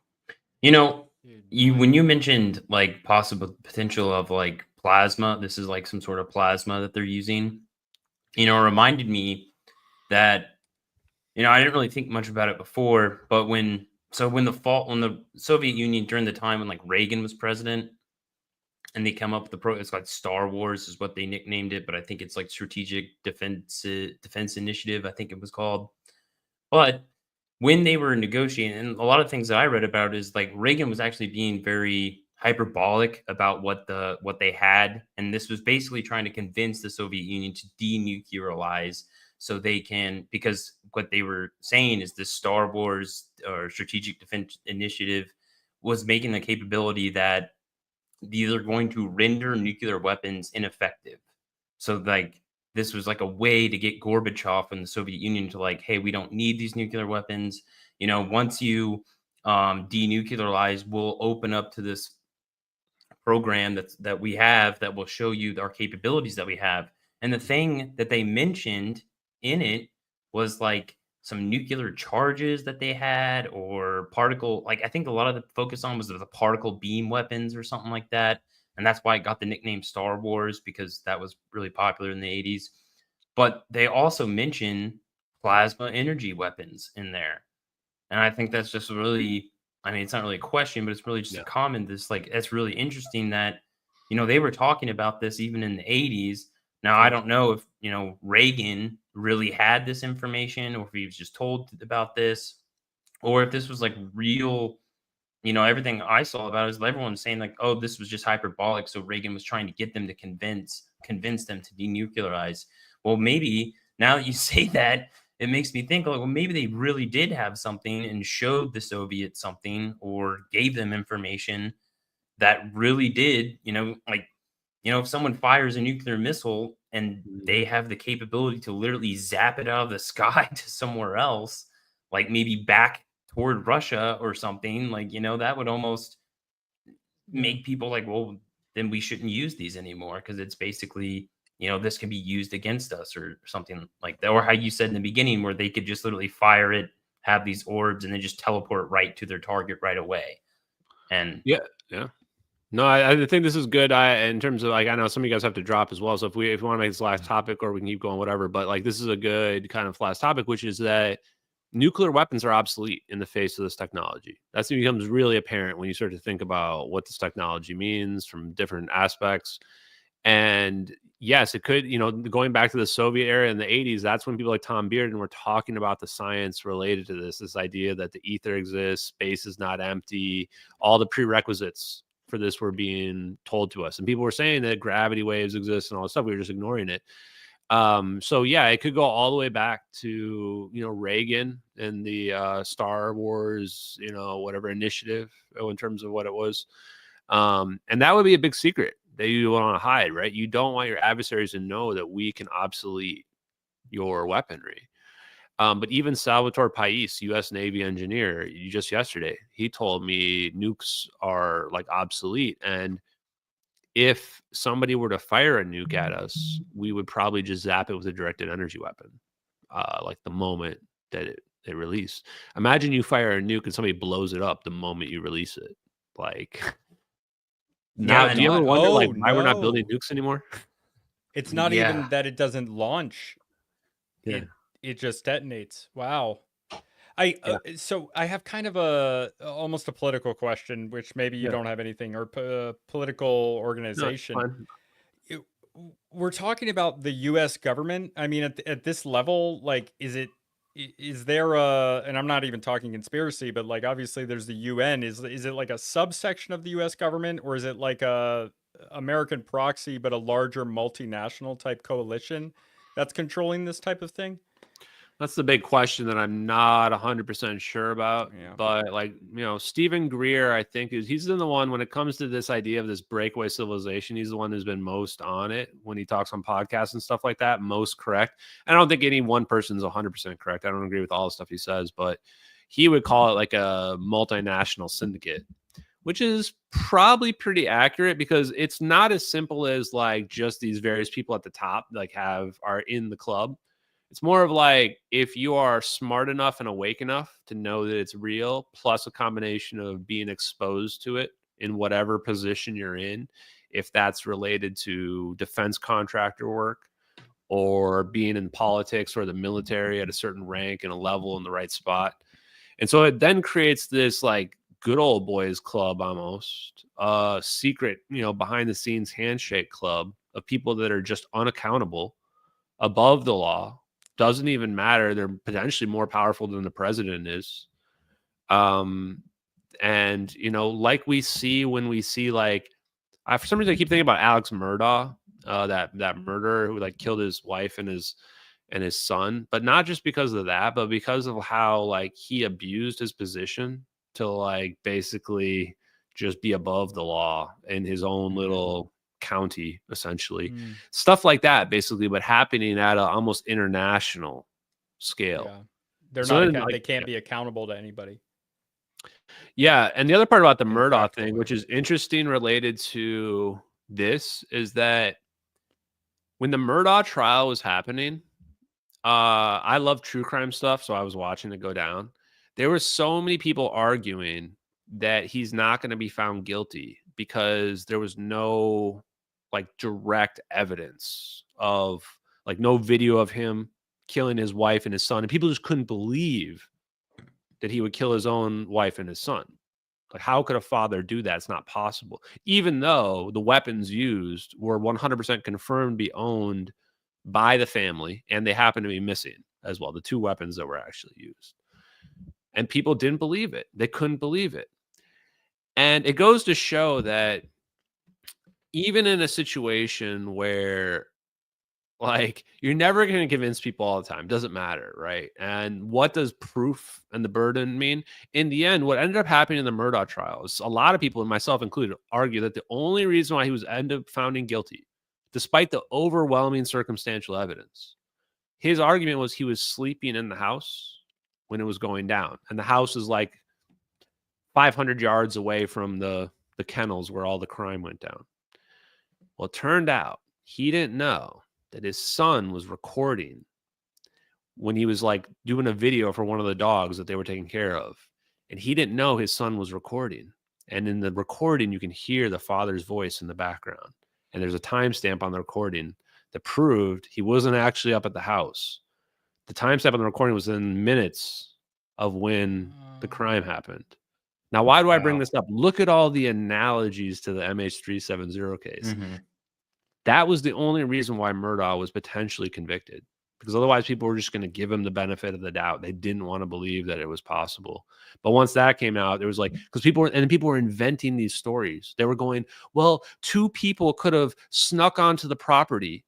When you mentioned like possible potential of like plasma, this is like some sort of plasma that they're using, it reminded me that, I didn't really think much about it before, but when the Soviet Union, during the time when like Reagan was president, and they come up with it's like Star Wars is what they nicknamed it, but I think it's like Strategic Defense Initiative, I think it was called. But when they were negotiating, and a lot of things that I read about is like Reagan was actually being very hyperbolic about what they had, and this was basically trying to convince the Soviet Union to denuclearize, so they can, because what they were saying is this Star Wars or Strategic Defense Initiative was making the capability that these are going to render nuclear weapons ineffective. So like this was like a way to get Gorbachev and the Soviet Union to like, hey, we don't need these nuclear weapons. Once you denuclearize, we'll open up to this program that we have that will show you our capabilities that we have. And the thing that they mentioned in it was like some nuclear charges that they had, or particle, like I think a lot of the focus on was the particle beam weapons or something like that. And that's why it got the nickname Star Wars, because that was really popular in the 80s. But they also mention plasma energy weapons in there. And I think that's just really, it's not really a question, but it's really just a comment. It's really interesting that, they were talking about this even in the 80s. Now, I don't know if, Reagan really had this information, or if he was just told about this, or if this was like real. Everything I saw about it is everyone saying like, oh, this was just hyperbolic. So Reagan was trying to get them to convince them to denuclearize. Well, maybe now that you say that, it makes me think like, well, maybe they really did have something and showed the Soviets something, or gave them information that really did, if someone fires a nuclear missile and they have the capability to literally zap it out of the sky to somewhere else, like maybe back toward Russia or something, like, that would almost make people like, well, then we shouldn't use these anymore, because it's basically, this can be used against us or something like that. Or how you said in the beginning, where they could just literally fire it, have these orbs, and then just teleport right to their target right away. And yeah. No, I think this is good. In terms of like, I know some of you guys have to drop as well. So if we want to make this last topic, or we can keep going, whatever. But like, this is a good kind of last topic, which is that nuclear weapons are obsolete in the face of this technology. That becomes really apparent when you start to think about what this technology means from different aspects. And yes, it could, going back to the Soviet era in the 80s, that's when people like Tom Bearden were talking about the science related to this idea that the ether exists, space is not empty, all the prerequisites for this were being told to us. And people were saying that gravity waves exist and all this stuff. We were just ignoring it. So yeah, it could go all the way back to, Reagan and the Star Wars, whatever initiative in terms of what it was. And that would be a big secret that you want to hide, right? You don't want your adversaries to know that we can obsolete your weaponry. But even Salvatore Pais, U.S. Navy engineer, just yesterday, he told me nukes are like obsolete. And if somebody were to fire a nuke at us, we would probably just zap it with a directed energy weapon, like the moment that it released. Imagine you fire a nuke and somebody blows it up the moment you release it. Like, now, do you ever wonder why we're not building nukes anymore? It's not even that it doesn't launch. Yeah. It just detonates. Wow. So I have kind of almost a political question, which maybe you Yeah. don't have anything, or political No, it's organization. fine. We're talking about the U.S. government. I mean, at this level, like, is there a, and I'm not even talking conspiracy, but like, obviously there's the UN. Is it like a subsection of the U.S. government, or is it like a American proxy, but a larger multinational type coalition that's controlling this type of thing? That's the big question that I'm not 100% sure about. Yeah. But like, Stephen Greer, I think he's the one when it comes to this idea of this breakaway civilization. He's the one who's been most on it when he talks on podcasts and stuff like that. Most correct. I don't think any one person's 100% correct. I don't agree with all the stuff he says, but he would call it like a multinational syndicate, which is probably pretty accurate because it's not as simple as like just these various people at the top like are in the club. It's more of like if you are smart enough and awake enough to know that it's real, plus a combination of being exposed to it in whatever position you're in, if that's related to defense contractor work or being in politics or the military at a certain rank and a level in the right spot. And so it then creates this like good old boys club, almost secret, behind the scenes handshake club of people that are just unaccountable, above the law. Doesn't even matter. They're potentially more powerful than the president is. And, like we see when we see like, for some reason I keep thinking about Alex Murdaugh, that murderer who like killed his wife and his son, but not just because of that, but because of how like he abused his position to like basically just be above the law in his own little county, essentially. Stuff like that, basically, but happening at an almost international scale. Yeah. They're So not. then, They can't be accountable to anybody. Yeah, and the other part about the In Murdaugh fact, thing, which is interesting related to this, is that when the Murdaugh trial was happening, I love true crime stuff, so I was watching it go down. There were so many people arguing that he's not going to be found guilty because there was no like direct evidence of like no video of him killing his wife and his son, and people just couldn't believe that he would kill his own wife and his son. Like, how could a father do that? It's not possible. Even though the weapons used were 100% confirmed to be owned by the family, and they happen to be missing as well, the two weapons that were actually used. And people didn't believe it. They couldn't believe it. And it goes to show that even in a situation where like you're never going to convince people all the time, doesn't matter, right? And what does proof and the burden mean? In the end, what ended up happening in the Murdaugh trial is a lot of people, and myself included, argue that the only reason why he was ended up found guilty, despite the overwhelming circumstantial evidence, his argument was he was sleeping in the house when it was going down. And the house is like 500 yards away from the kennels where all the crime went down. Well, it turned out he didn't know that his son was recording when he was like doing a video for one of the dogs that they were taking care of. And he didn't know his son was recording. And in the recording, you can hear the father's voice in the background. And there's a timestamp on the recording that proved he wasn't actually up at the house. The timestamp on the recording was in minutes of when the crime happened. Now, why do I bring this up? Look at all the analogies to the MH370 case. That was the only reason why Murdaugh was potentially convicted, because otherwise people were just going to give him the benefit of the doubt. They didn't want to believe that it was possible. But once that came out, there was like, because people were inventing these stories. They were going, well, two people could have snuck onto the property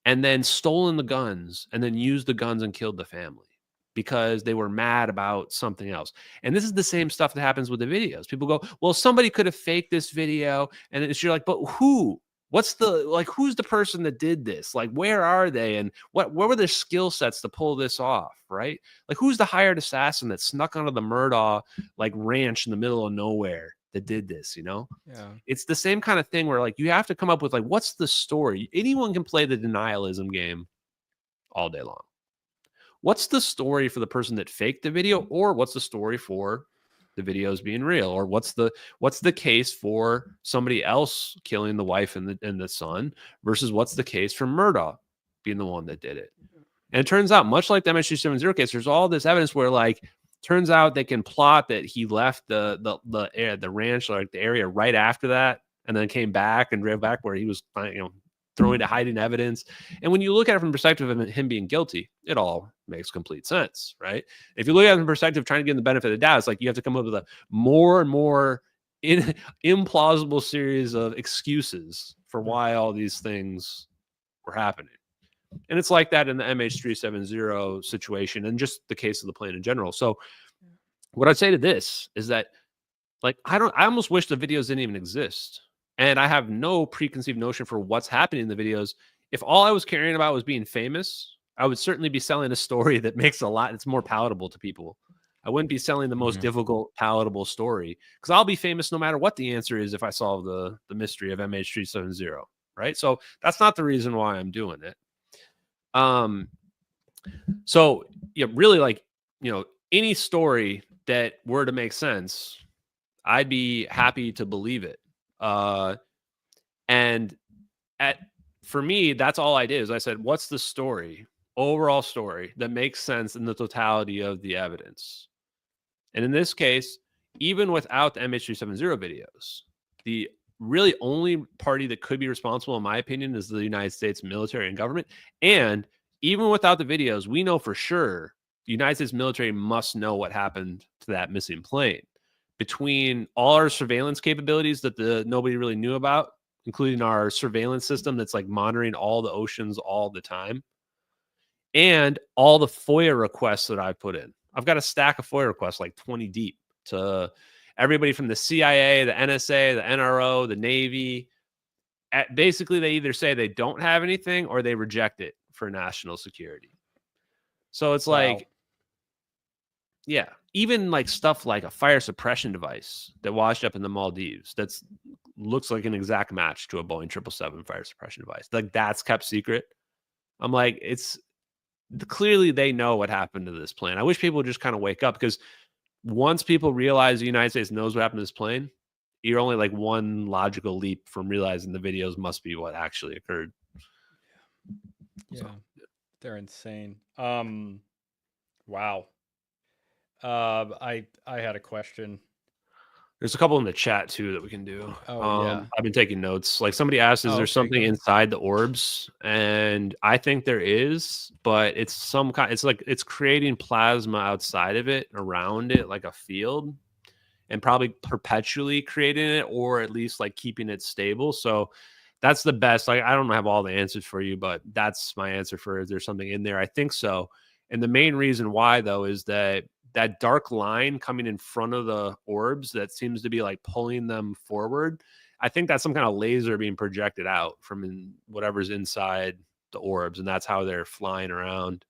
and then stolen the guns and then used the guns and killed the family because they were mad about something else. And this is the same stuff that happens with the videos. People go, well, somebody could have faked this video. And you're like, but who? What's who's the person that did this? Like, where are they? And what were their skill sets to pull this off? Right? Like, who's the hired assassin that snuck onto the Murdaugh like ranch in the middle of nowhere that did this? Yeah. It's the same kind of thing where like you have to come up with like, what's the story? Anyone can play the denialism game all day long. What's the story for the person that faked the video, or what's the story for the videos being real, or what's the case for somebody else killing the wife and the son versus what's the case for Murdaugh being the one that did it? And it turns out, much like the MH370 case, there's all this evidence where like Turns out they can plot that he left the ranch, like the area right after that, and then came back and drove back where he was, throwing to hiding evidence. And when you look at it from the perspective of him being guilty, it all makes complete sense, right? If you look at it from the perspective of trying to give him the benefit of the doubt, it's like you have to come up with a more and more implausible series of excuses for why all these things were happening. And it's like that in the MH370 situation and just the case of the plane in general. So what I'd say to this is that, like, I almost wish the videos didn't even exist. And I have no preconceived notion for what's happening in the videos. If all I was caring about was being famous, I would certainly be selling a story that makes it's more palatable to people. I wouldn't be selling the most difficult, palatable story, because I'll be famous no matter what the answer is if I solve the mystery of MH370, right? So that's not the reason why I'm doing it. So yeah, really, like, any story that were to make sense, I'd be happy to believe it. And for me, that's all I did is I said, what's the story, overall story that makes sense in the totality of the evidence? And in this case, even without the MH370 videos, the really only party that could be responsible, in my opinion, is the United States military and government. And even without the videos, we know for sure the United States military must know what happened to that missing plane. Between all our surveillance capabilities that nobody really knew about, including our surveillance system that's like monitoring all the oceans all the time, and all the FOIA requests that I put in. I've got a stack of FOIA requests, like 20 deep, to everybody from the CIA, the NSA, the NRO, the Navy. Basically, they either say they don't have anything or they reject it for national security. So it's like, yeah, even like stuff like a fire suppression device that washed up in the Maldives that's looks like an exact match to a Boeing 777 fire suppression device. Like, that's kept secret. I'm like, it's clearly they know what happened to this plane. I wish people would just kind of wake up, because once people realize the United States knows what happened to this plane, you're only like one logical leap from realizing the videos must be what actually occurred. Yeah, they're insane. Wow. I had a question. There's a couple in the chat too that we can do. Yeah. I've been taking notes. Like, somebody asked, is there something inside the orbs? And I think there is, but it's some kind. It's like it's creating plasma outside of it, around it, like a field, and probably perpetually creating it, or at least like keeping it stable. So that's the best. Like, I don't have all the answers for you, but that's my answer for, is there something in there? I think so. And the main reason why, though, is that dark line coming in front of the orbs that seems to be like pulling them forward, I think that's some kind of laser being projected out from whatever's inside the orbs, and that's how they're flying around.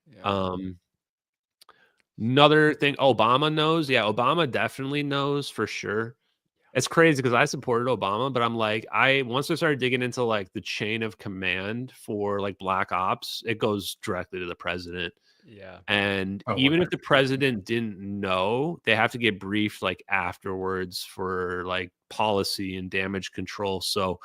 Yeah. Another thing, Obama knows. Yeah, Obama definitely knows for sure. It's crazy because I supported Obama, but I'm like, once I started digging into like the chain of command for like black ops, it goes directly to the president. Yeah. And even if the president didn't know, they have to get briefed like afterwards for like policy and damage control. So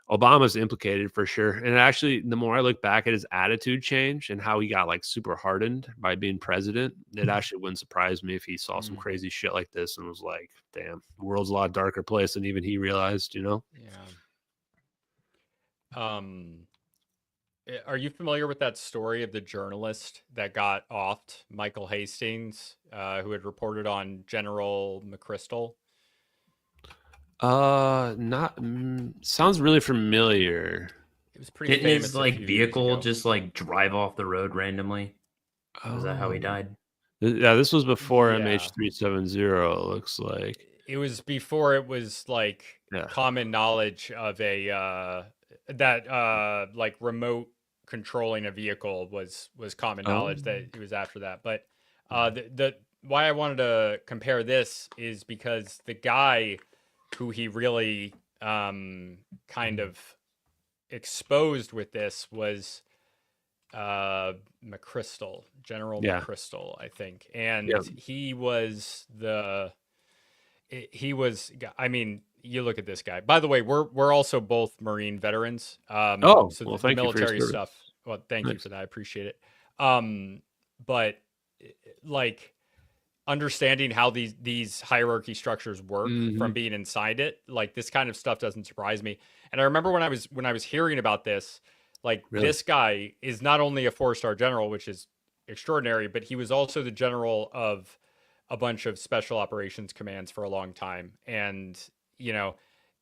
Obama's implicated for sure. And actually, the more I look back at his attitude change and how he got like super hardened by being president, it actually wouldn't surprise me if he saw some crazy shit like this and was like, damn, the world's a lot darker place than even he realized, Yeah. Are you familiar with that story of the journalist that got offed, Michael Hastings, who had reported on General McChrystal? Sounds really familiar. It was pretty Didn't famous. his like vehicle just like drive off the road randomly? Is that how he died? Yeah, this was before MH370. It looks like it was before it was like common knowledge of a that like remote controlling a vehicle was common knowledge. That it was after that. But the why I wanted to compare this is because the guy who he really kind of exposed with this was McChrystal, General McChrystal, I think. And he was I mean, you look at this guy. By the way, we're also both Marine veterans. So the military stuff. Well, thank you for that. I appreciate it. But like understanding how these hierarchy structures work from being inside it. Like this kind of stuff doesn't surprise me. And I remember when I was hearing about this, like this guy is not only a 4-star general, which is extraordinary, but he was also the general of a bunch of special operations commands for a long time. And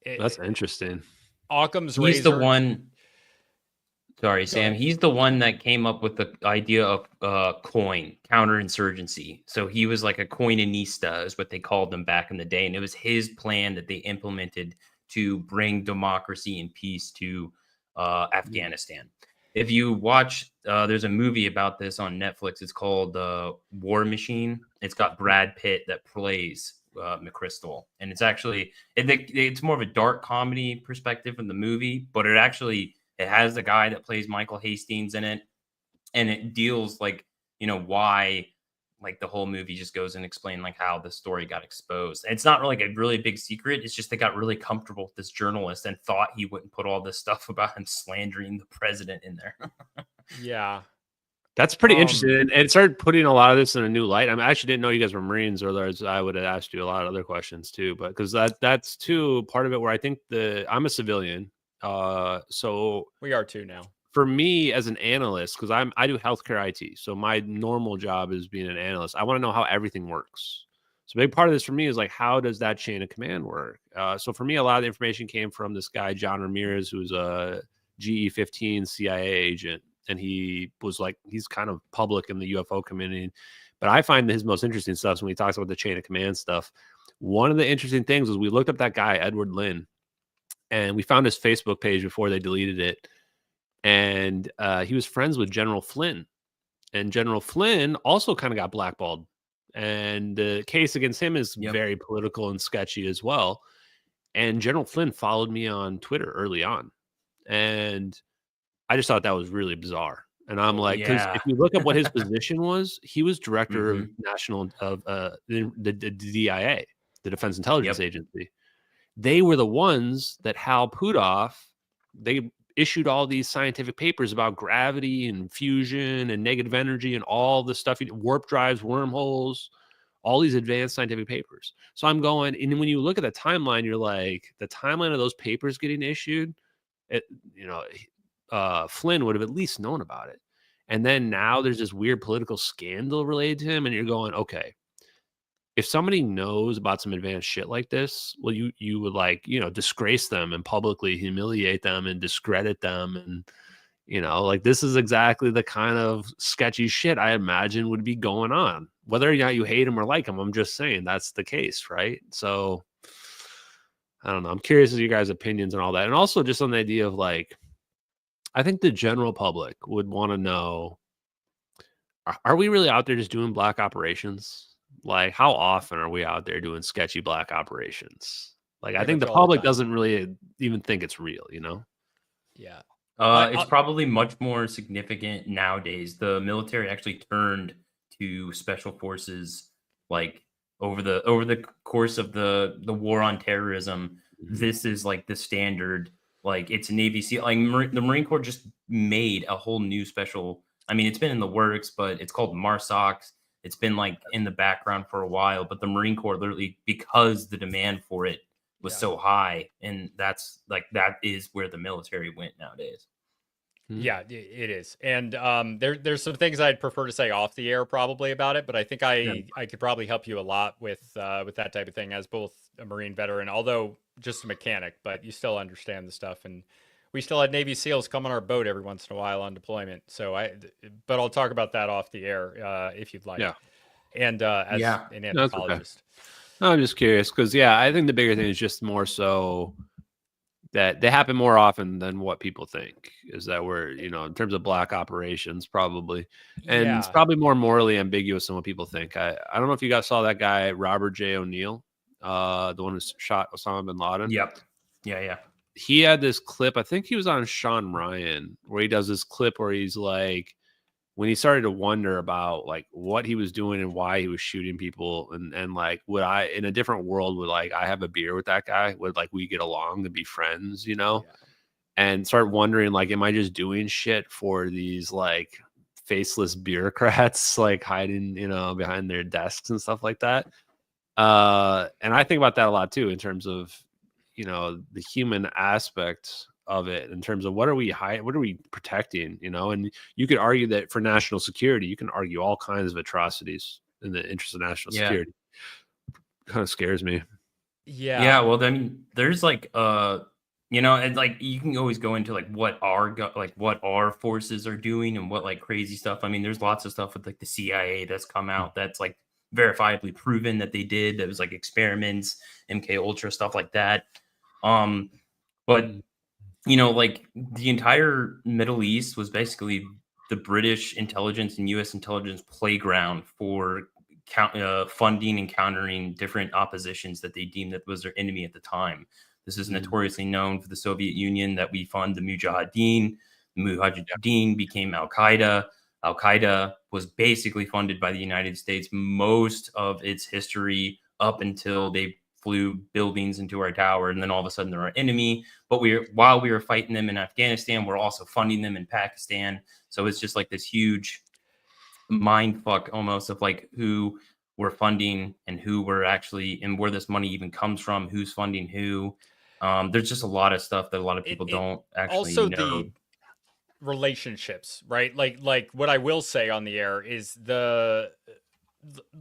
That's interesting. Occam's He's razor. the one. Sorry, Sam. He's the one that came up with the idea of coin, counterinsurgency. So he was like a coinista, is what they called them back in the day. And it was his plan that they implemented to bring democracy and peace to Afghanistan. If you watch, there's a movie about this on Netflix. It's called War Machine. It's got Brad Pitt that plays McChrystal. And it's actually, it's more of a dark comedy perspective in the movie, but it has the guy that plays Michael Hastings in it, and it deals like, why, like the whole movie just goes and explain like how the story got exposed. And it's not really a really big secret. It's just they got really comfortable with this journalist and thought he wouldn't put all this stuff about him slandering the president in there. Yeah. That's pretty interesting. And it started putting a lot of this in a new light. I mean, I actually didn't know you guys were Marines, or otherwise I would have asked you a lot of other questions too. But because that's too part of it where I think I'm a civilian. So we are too now. For me as an analyst, because I do healthcare IT, so my normal job is being an analyst. I want to know how everything works. So a big part of this for me is like, how does that chain of command work? So for me, a lot of the information came from this guy John Ramirez, who's a GE-15 CIA agent, and he's kind of public in the UFO community. But I find his most interesting stuff when he talks about the chain of command stuff. One of the interesting things was we looked up that guy Edward Lynn, and we found his Facebook page before they deleted it. And he was friends with General Flynn. And General Flynn also kind of got blackballed. And the case against him is very political and sketchy as well. And General Flynn followed me on Twitter early on. And I just thought that was really bizarre. And I'm like, because if you look up what his position was, he was director of the DIA, the Defense Intelligence Agency. They were the ones that Hal Puthoff, they issued all these scientific papers about gravity and fusion and negative energy and all the stuff, warp drives, wormholes, all these advanced scientific papers. So I'm going, and when you look at the timeline, you're like, the timeline of those papers getting issued, Flynn would have at least known about it. And then now there's this weird political scandal related to him, and you're going, okay, if somebody knows about some advanced shit like this, well, you would disgrace them and publicly humiliate them and discredit them. And, this is exactly the kind of sketchy shit I imagine would be going on. Whether or not you hate him or like him, I'm just saying that's the case, right? So, I don't know. I'm curious as to your guys' opinions and all that. And also just on the idea of I think the general public would want to know, are we really out there just doing black operations? Like, how often are we out there doing sketchy black operations? I think the public doesn't really even think it's real, Yeah. It's probably much more significant nowadays. The military actually turned to special forces, over the course of the war on terrorism. This is the standard. It's Navy SEAL. The Marine Corps just made a whole new special. I mean, it's been in the works, but it's called MARSOC. It's been in the background for a while, but the Marine Corps literally, because the demand for it was so high, and that's that is where the military went nowadays. Yeah, it is. And there's some things I'd prefer to say off the air probably about it, but I think I could probably help you a lot with that type of thing as both a Marine veteran, although just a mechanic, but you still understand the stuff. And we still had Navy SEALs come on our boat every once in a while on deployment. But I'll talk about that off the air if you'd like. Yeah. And as an anthropologist. No, I'm just curious because, I think the bigger thing is just more so that they happen more often than what people think, is that we're, in terms of black operations, probably. And it's probably more morally ambiguous than what people think. I don't know if you guys saw that guy, Robert J. O'Neill, the one who shot Osama bin Laden. Yep. Yeah. He had this clip, I think he was on Sean Ryan, where he does this clip where he's when he started to wonder about what he was doing and why he was shooting people, and would I, in a different world, would I have a beer with that guy? Would we get along and be friends, and start wondering, am I just doing shit for these faceless bureaucrats like hiding, behind their desks and stuff like that. And I think about that a lot too, in terms of, the human aspect of it, in terms of what are we protecting, and you could argue that for national security, you can argue all kinds of atrocities in the interest of national security. Kind of scares me. Yeah. Well, I mean, there's like, and like you can always go into like what our forces are doing and what like crazy stuff. I mean, there's lots of stuff with like the CIA that's come out that's like verifiably proven that they did. That was like experiments, MK Ultra, stuff like that. But like the entire Middle East was basically the British intelligence and U.S. intelligence playground for funding and countering different oppositions that they deemed that was their enemy at the time. This is notoriously known for the Soviet Union, that we fund the Mujahideen. The Mujahideen became Al-Qaeda. Al-Qaeda was basically funded by the United States most of its history up until they flew buildings into our tower, and then all of a sudden they're our enemy. But while we were fighting them in Afghanistan, we're also funding them in Pakistan. So it's just like this huge mind fuck almost of like who we're funding and who we're actually, and where this money even comes from, who's funding who. There's just a lot of stuff that a lot of people don't actually also know. The relationships, right? Like what I will say on the air is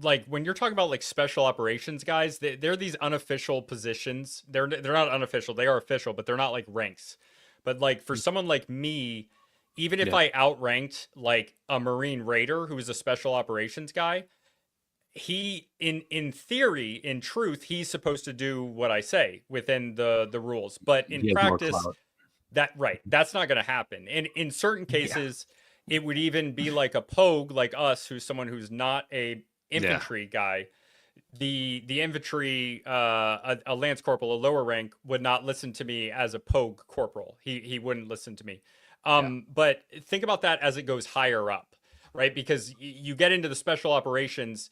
like when you're talking about like special operations guys, they're these unofficial positions. They're not unofficial, they are official, but they're not like ranks. But like for someone like me, even if I outranked like a Marine Raider who is a special operations guy, he in theory, in truth, he's supposed to do what I say within the rules. But in practice, that's not going to happen. And in certain cases, it would even be like a pogue like us, who's someone who's not a infantry guy. The infantry, a lance corporal, a lower rank, would not listen to me as a pogue corporal. He wouldn't listen to me. But think about that as it goes higher up, right? Because you get into the special operations,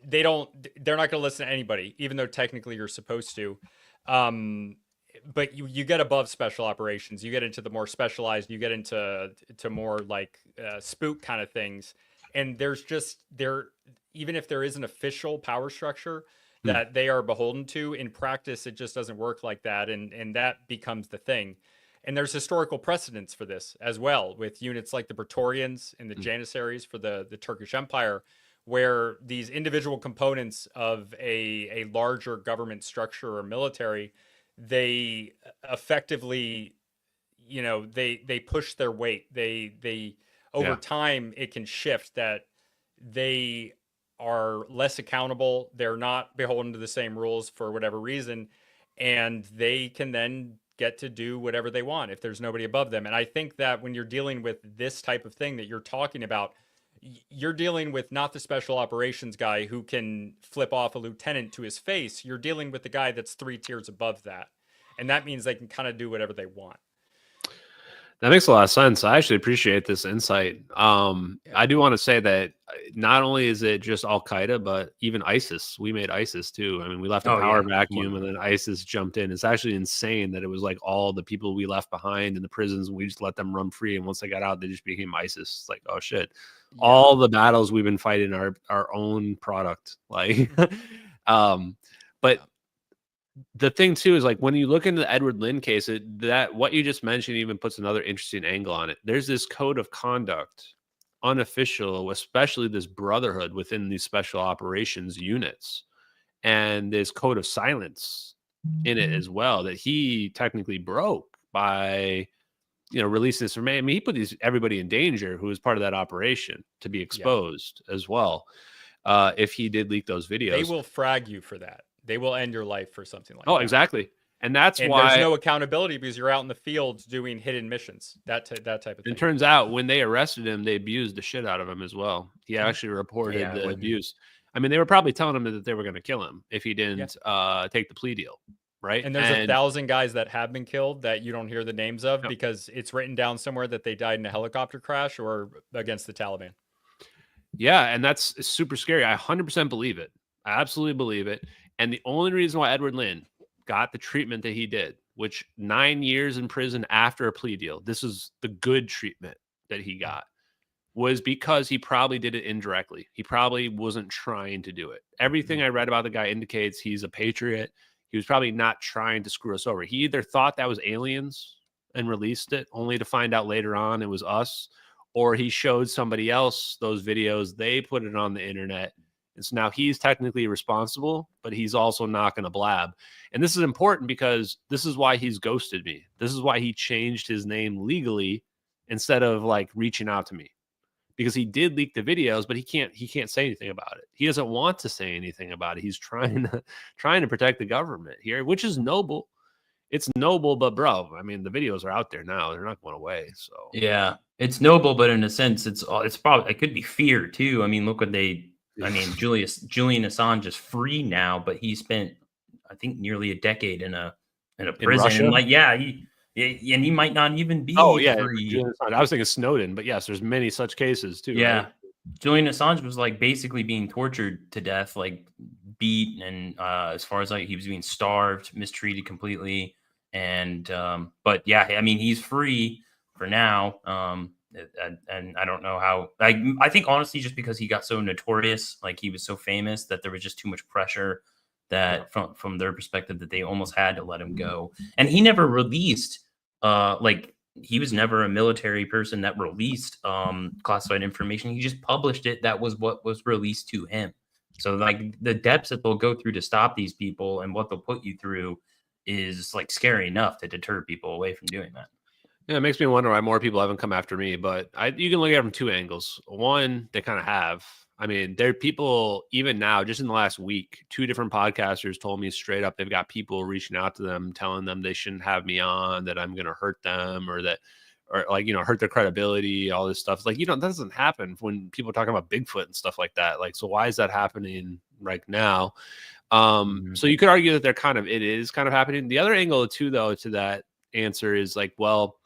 they're not going to listen to anybody, even though technically you're supposed to. But you get above special operations, you get into the more specialized, you get into more like spook kind of things. And there's even if there is an official power structure that they are beholden to, in practice, it just doesn't work like that. And that becomes the thing. And there's historical precedents for this as well, with units like the Praetorians and the Janissaries for the Turkish Empire, where these individual components of a larger government structure or military, they effectively, they push their weight. They over time, it can shift that they are less accountable. They're not beholden to the same rules for whatever reason, and they can then get to do whatever they want if there's nobody above them. And I think that when you're dealing with this type of thing that you're talking about, you're dealing with not the special operations guy who can flip off a lieutenant to his face. You're dealing with the guy that's 3 tiers above that. And that means they can kind of do whatever they want. That makes a lot of sense. I actually appreciate this insight. I do want to say that not only is it just Al-Qaeda, but even ISIS. We made ISIS too. I mean, we left a power vacuum and then ISIS jumped in. It's actually insane that it was like all the people we left behind in the prisons, and we just let them run free. And once they got out, they just became ISIS. It's like, oh shit. Yeah. All the battles we've been fighting are our own product. Like, but the thing too is like when you look into the Edward Lynn case, that what you just mentioned even puts another interesting angle on it. There's this code of conduct, unofficial, especially this brotherhood within these special operations units, and this code of silence in it as well that he technically broke by, releasing this. I mean, he put everybody in danger who was part of that operation to be exposed as well. If he did leak those videos, they will frag you for that. They will end your life for something like that. Oh, exactly. And that's why there's no accountability, because you're out in the fields doing hidden missions, that type of thing. It turns out when they arrested him, they abused the shit out of him as well. He actually reported the abuse. I mean, they were probably telling him that they were going to kill him if he didn't take the plea deal, right? And there's 1,000 guys that have been killed that you don't hear the names of because it's written down somewhere that they died in a helicopter crash or against the Taliban. Yeah, and that's super scary. I 100% believe it. I absolutely believe it. And the only reason why Edward Lynn got the treatment that he did, which 9 years in prison after a plea deal, this is the good treatment that he got, was because he probably did it indirectly. He probably wasn't trying to do it. Everything I read about the guy indicates he's a patriot. He was probably not trying to screw us over. He either thought that was aliens and released it only to find out later on it was us, or he showed somebody else those videos. They put it on the internet. And so now he's technically responsible, but he's also not going to blab. And this is important because this is why he's ghosted me. This is why he changed his name legally instead of like reaching out to me, because he did leak the videos, but he can't say anything about it. He doesn't want to say anything about it. He's trying to protect the government here, which is noble. It's noble, but bro, I mean, the videos are out there now. They're not going away. So Yeah, it's noble, but in a sense, it's probably, it could be fear too. I mean, look what Julian Assange is free now, but he spent, I think, nearly a decade in a prison. Russia? And like, and he might not even be free. Julian Assange. I was thinking Snowden, but yes, there's many such cases too. Yeah. Right? Julian Assange was like basically being tortured to death, like beat, and as far as like he was being starved, mistreated completely. And but yeah, I mean, he's free for now. And I don't know how. I think honestly, just because he got so notorious, like he was so famous, that there was just too much pressure that from their perspective that they almost had to let him go. And he never released like, he was never a military person that released classified information. He just published it. That was what was released to him. So like the depths that they'll go through to stop these people and what they'll put you through is like scary enough to deter people away from doing that. Yeah, it makes me wonder why more people haven't come after me. But you can look at it from two angles. One, they kind of have. I mean, there are people even now, just in the last week, 2 different podcasters told me straight up they've got people reaching out to them, telling them they shouldn't have me on, that I'm going to hurt them, or like, hurt their credibility, all this stuff. It's like, that doesn't happen when people are talking about Bigfoot and stuff like that. Like, so why is that happening right now? So you could argue that it is kind of happening. The other angle too, though, to that answer is like, well,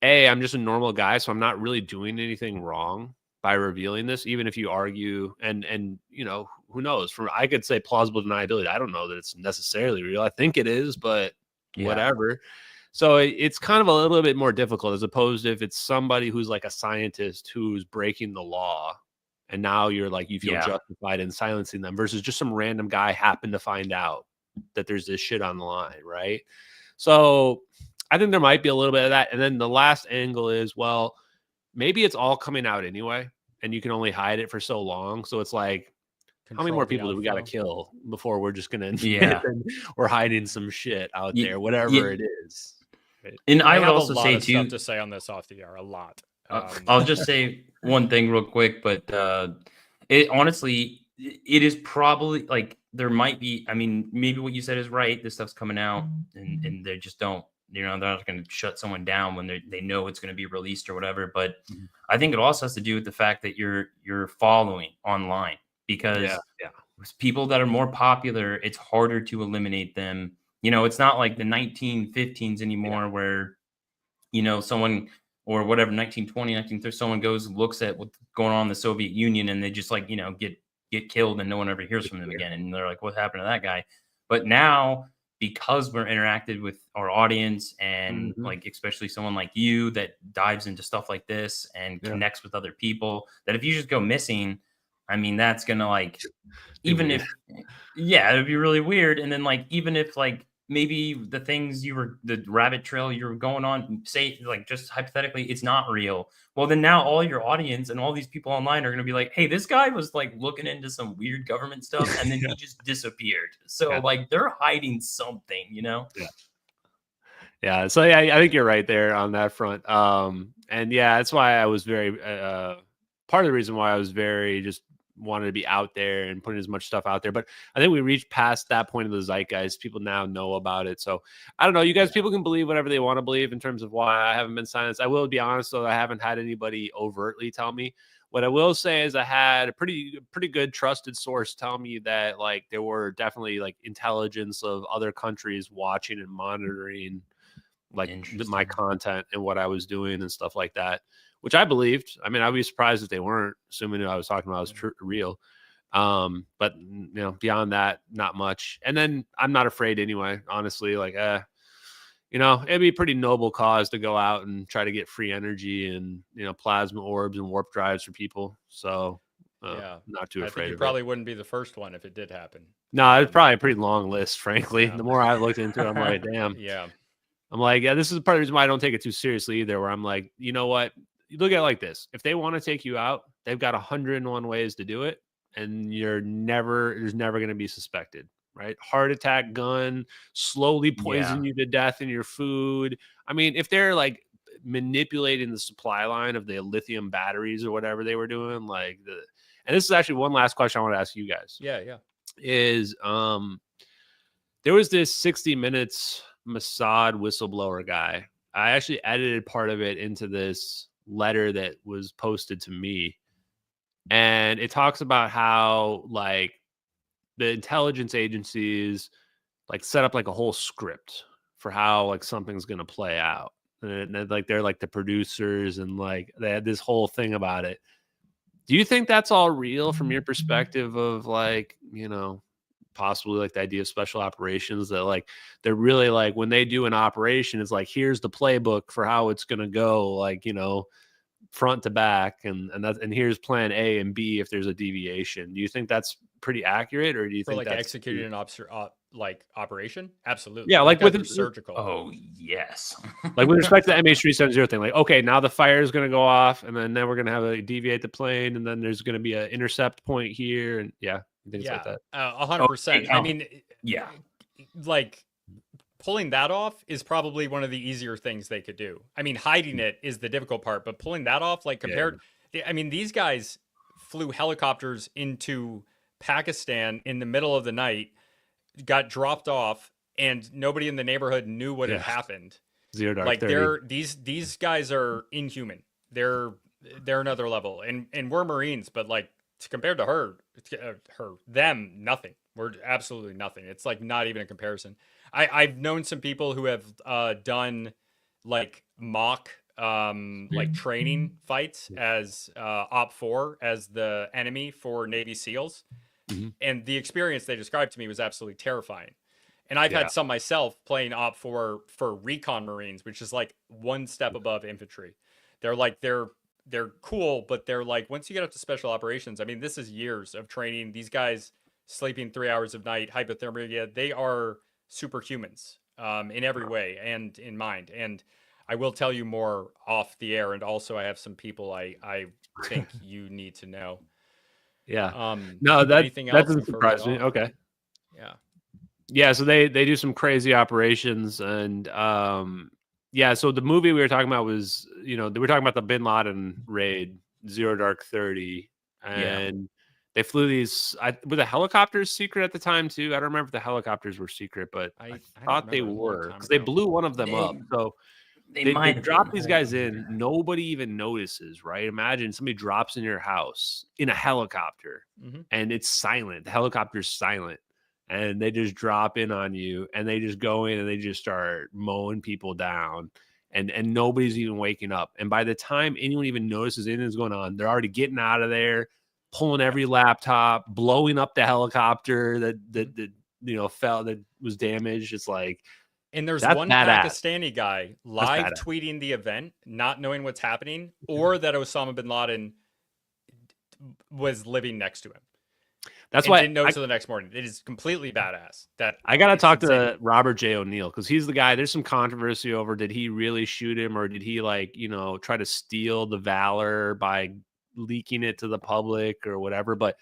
I'm just a normal guy, so I'm not really doing anything wrong by revealing this, even if you argue and who knows, I could say plausible deniability. I don't know that it's necessarily real. I think it is, but whatever. So it's kind of a little bit more difficult, as opposed to if it's somebody who's like a scientist who's breaking the law, and now you're like, you feel justified in silencing them, versus just some random guy happened to find out that there's this shit on the line, right? So I think there might be a little bit of that. And then the last angle is, well, maybe it's all coming out anyway, and you can only hide it for so long. So it's like, how many more people do we got to kill before we're just going to we're hiding some shit out there, whatever it is. Right? And I would have also a lot say of too, stuff to say on this off the air, a lot. I'll just say one thing real quick, but it honestly, it is probably like, there might be, I mean, maybe what you said is right. This stuff's coming out and they just don't, they're not going to shut someone down when they know it's going to be released or whatever. But I think it also has to do with the fact that you're following online, because people that are more popular, it's harder to eliminate them. It's not like the 1915s anymore where, someone, or whatever, 1920, 1930, someone goes and looks at what's going on in the Soviet Union, and they just like, get killed and no one ever hears from them again. And they're like, what happened to that guy? But now, because we're interacted with our audience and like, especially someone like you that dives into stuff like this and connects with other people, that if you just go missing, I mean, that's going to like, even if, it'd be really weird. And then like, even if like, maybe the things the rabbit trail you were going on, say like, just hypothetically, it's not real. Well, then now all your audience and all these people online are going to be like, hey, this guy was like looking into some weird government stuff and then he just disappeared. So like, they're hiding something, Yeah. So I think you're right there on that front. And that's why I was very, part of the reason why I was very just wanted to be out there and putting as much stuff out there. But I think we reached past that point of the zeitgeist. People now know about it. So I don't know, you guys, people can believe whatever they want to believe in terms of why I haven't been silenced. I will be honest, though, I haven't had anybody overtly tell me. What I will say is I had a pretty good trusted source tell me that like there were definitely like intelligence of other countries watching and monitoring like my content and what I was doing and stuff like that, which I believed. I mean, I'd be surprised if they weren't, assuming I was talking about was real. But beyond that, not much. And then I'm not afraid anyway, honestly. Like, you know, it'd be a pretty noble cause to go out and try to get free energy and, you know, plasma orbs and warp drives for people. So not too I afraid think you of probably it. wouldn't be the first one if it did happen. No, it's probably a pretty long list, frankly. Yeah. The more I looked into it, I'm like, damn. Yeah. I'm like, yeah, this is part of the reason why I don't take it too seriously either, where I'm like, you know what? You look at it like this. If they want to take you out, they've got 101 ways to do it, and there's never going to be suspected, right? Heart attack, gun, slowly poison you to death in your food. I mean, if they're like manipulating the supply line of the lithium batteries or whatever they were doing, like and this is actually one last question I want to ask you guys. Yeah. Is there was this 60 Minutes Mossad whistleblower guy. I actually edited part of it into this letter that was posted to me. And it talks about how like the intelligence agencies like set up like a whole script for how like something's going to play out. And like they're like the producers and like they had this whole thing about it. Do you think that's all real from your perspective of like, you know, possibly like the idea of special operations, that like they're really like when they do an operation, it's like here's the playbook for how it's going to go, like, you know, front to back, and here's plan A and B if there's a deviation. Do you think that's pretty accurate, or do you For think like that's executing an like operation? Absolutely. Yeah, like with surgical. Oh yes. like with respect to the MH370 thing, like, okay, now the fire is going to go off, and then we're going to have a deviate the plane, and then there's going to be an intercept point here, and things like that. 100%. I mean, Yeah. like pulling that off is probably one of the easier things they could do. I mean, hiding it is the difficult part, but pulling that off, like compared, I mean, these guys flew helicopters into Pakistan in the middle of the night, got dropped off, and nobody in the neighborhood knew what had happened. Zero Dark Like 30. these guys are inhuman. They're another level, and we're Marines, but like compared to them, nothing. We're absolutely nothing. It's like not even a comparison. I've known some people who have done like mock like training fights as Op 4 as the enemy for Navy SEALs. And the experience they described to me was absolutely terrifying. And I've had some myself playing Op 4 for recon Marines, which is like one step above infantry. They're like they're cool, but they're like once you get up to special operations, I mean, this is years of training. These guys sleeping 3 hours of night, hypothermia, they are superhumans in every way and in mind. And I will tell you more off the air. And also I have some people I think you need to know. Yeah. No, that doesn't surprise me. Okay. Yeah. So they do some crazy operations, and so the movie we were talking about was, you know, they were talking about the Bin Laden raid, Zero Dark 30, and they flew these. Were the helicopters secret at the time too? I don't remember if the helicopters were secret, but I thought they were, because they blew one of them up. So they drop these guys in. Nobody even notices, right? Imagine somebody drops in your house in a helicopter, and it's silent. The helicopter's silent, and they just drop in on you, and they just go in and they just start mowing people down, and nobody's even waking up. And by the time anyone even notices anything's going on, they're already getting out of there, pulling every laptop, blowing up the helicopter that you know fell, that was damaged. It's like. And there's one Pakistani guy live tweeting the event, not knowing what's happening, or that Osama bin Laden was living next to him. That's why I didn't know until the next morning. It is completely badass. That I gotta talk to Robert J. O'Neill, because he's the guy. There's some controversy over did he really shoot him, or did he like, you know, try to steal the valor by leaking it to the public or whatever. But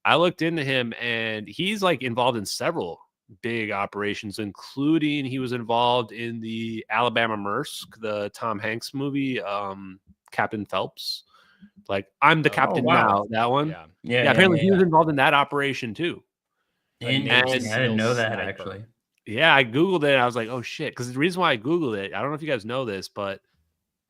I looked into him, and he's like involved in several big operations, including he was involved in the Alabama Maersk, the Tom Hanks movie, Captain Phelps. Like, I'm the captain now. That one. Yeah. Apparently he was involved in that operation too. And I didn't know that actually. Yeah, I Googled it. I was like, oh shit. Because the reason why I Googled it, I don't know if you guys know this, but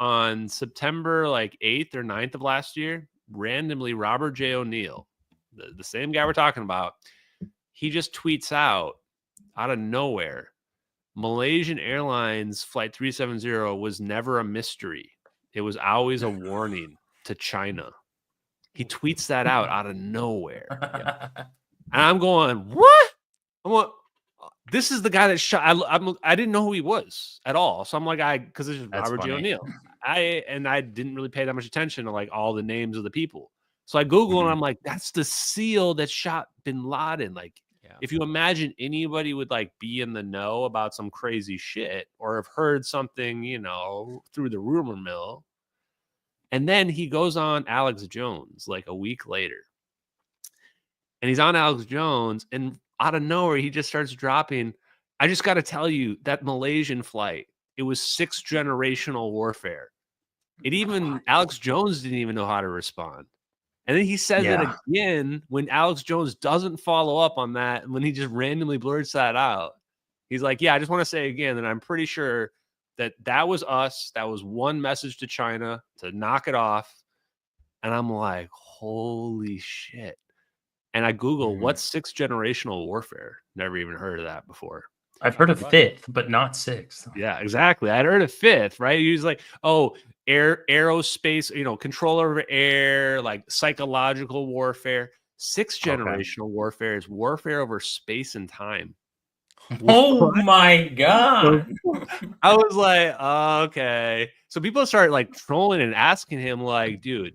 on September like 8th or 9th of last year, randomly Robert J. O'Neill, the same guy we're talking about, he just tweets out of nowhere, Malaysian Airlines Flight 370 was never a mystery. It was always a warning to China. He tweets that out of nowhere. And I'm going, what? I'm going, this is the guy that shot. I didn't know who he was at all. So I'm like, because it's That's Robert J. funny. O'Neill. I didn't really pay that much attention to like all the names of the people. So I Google and I'm like, that's the SEAL that shot Bin Laden. Like, if you imagine anybody would like be in the know about some crazy shit or have heard something, you know, through the rumor mill. And then he goes on Alex Jones like a week later. And he's on Alex Jones, and out of nowhere, he just starts dropping. I just got to tell you that Malaysian flight, it was 6th generational warfare. Alex Jones didn't even know how to respond. And then he says it again when Alex Jones doesn't follow up on that, when he just randomly blurts that out. He's like, yeah, I just want to say again that I'm pretty sure that was us. That was one message to China to knock it off. And I'm like, holy shit. And I Google what's 6th generational warfare. Never even heard of that before. I've heard of 5th, but not 6th. Yeah, exactly. I'd heard of 5th, right? He was like, oh, aerospace, you know, control over air, like psychological warfare. 6th generational warfare is warfare over space and time. Oh my God. I was like, okay. So people start like trolling and asking him, like, dude,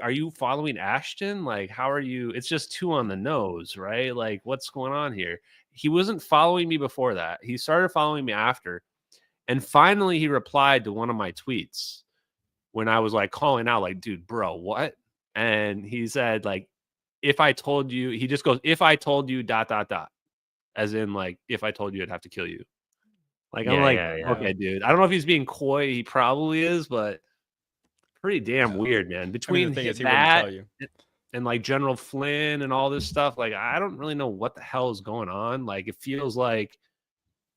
are you following Ashton? Like, how are you? It's just too on the nose, right? Like, what's going on here? He wasn't following me before that. He started following me after. And finally, he replied to one of my tweets when I was like calling out, like, dude, bro, what? And he said, like, if I told you, he just goes, if I told you ... As in, like, if I told you, I'd have to kill you. Like, I'm like, okay, dude. I don't know if he's being coy. He probably is, but pretty damn weird, man. Between the thing is, he that wouldn't tell you. and like General Flynn and all this stuff, like, I don't really know what the hell is going on. Like, it feels like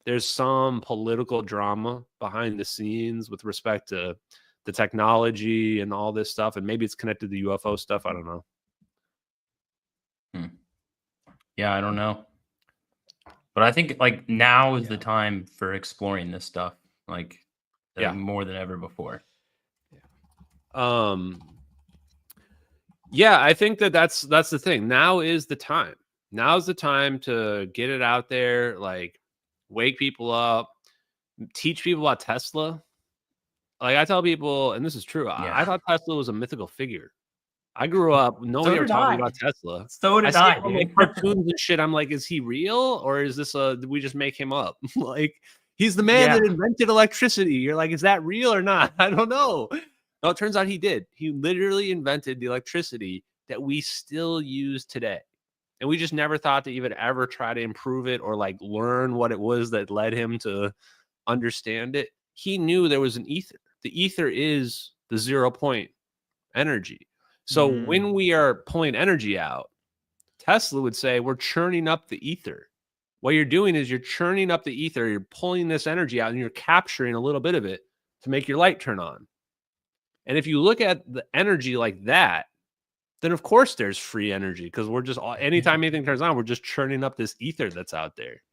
there's some political drama behind the scenes with respect to the technology and all this stuff. And maybe it's connected to the UFO stuff. I don't know. Yeah, I don't know. But I think like now is the time for exploring this stuff, like more than ever before. Yeah, I think that's the thing. Now is the time. Now's the time to get it out there, like wake people up, teach people about Tesla. Like I tell people, and this is true, I thought Tesla was a mythical figure. I grew up knowing they were talking about Tesla. So did I. Like cartoons and shit. I'm like, is he real or is this did we just make him up? Like, he's the man that invented electricity. You're like, is that real or not? I don't know. No, it turns out he did. He literally invented the electricity that we still use today. And we just never thought to even ever try to improve it or like learn what it was that led him to understand it. He knew there was an ether. The ether is the 0 point energy. So when we are pulling energy out, Tesla would say, we're churning up the ether. What you're doing is you're churning up the ether. You're pulling this energy out and you're capturing a little bit of it to make your light turn on. And if you look at the energy like that, then of course there's free energy because we're just, anytime anything turns on, we're just churning up this ether that's out there.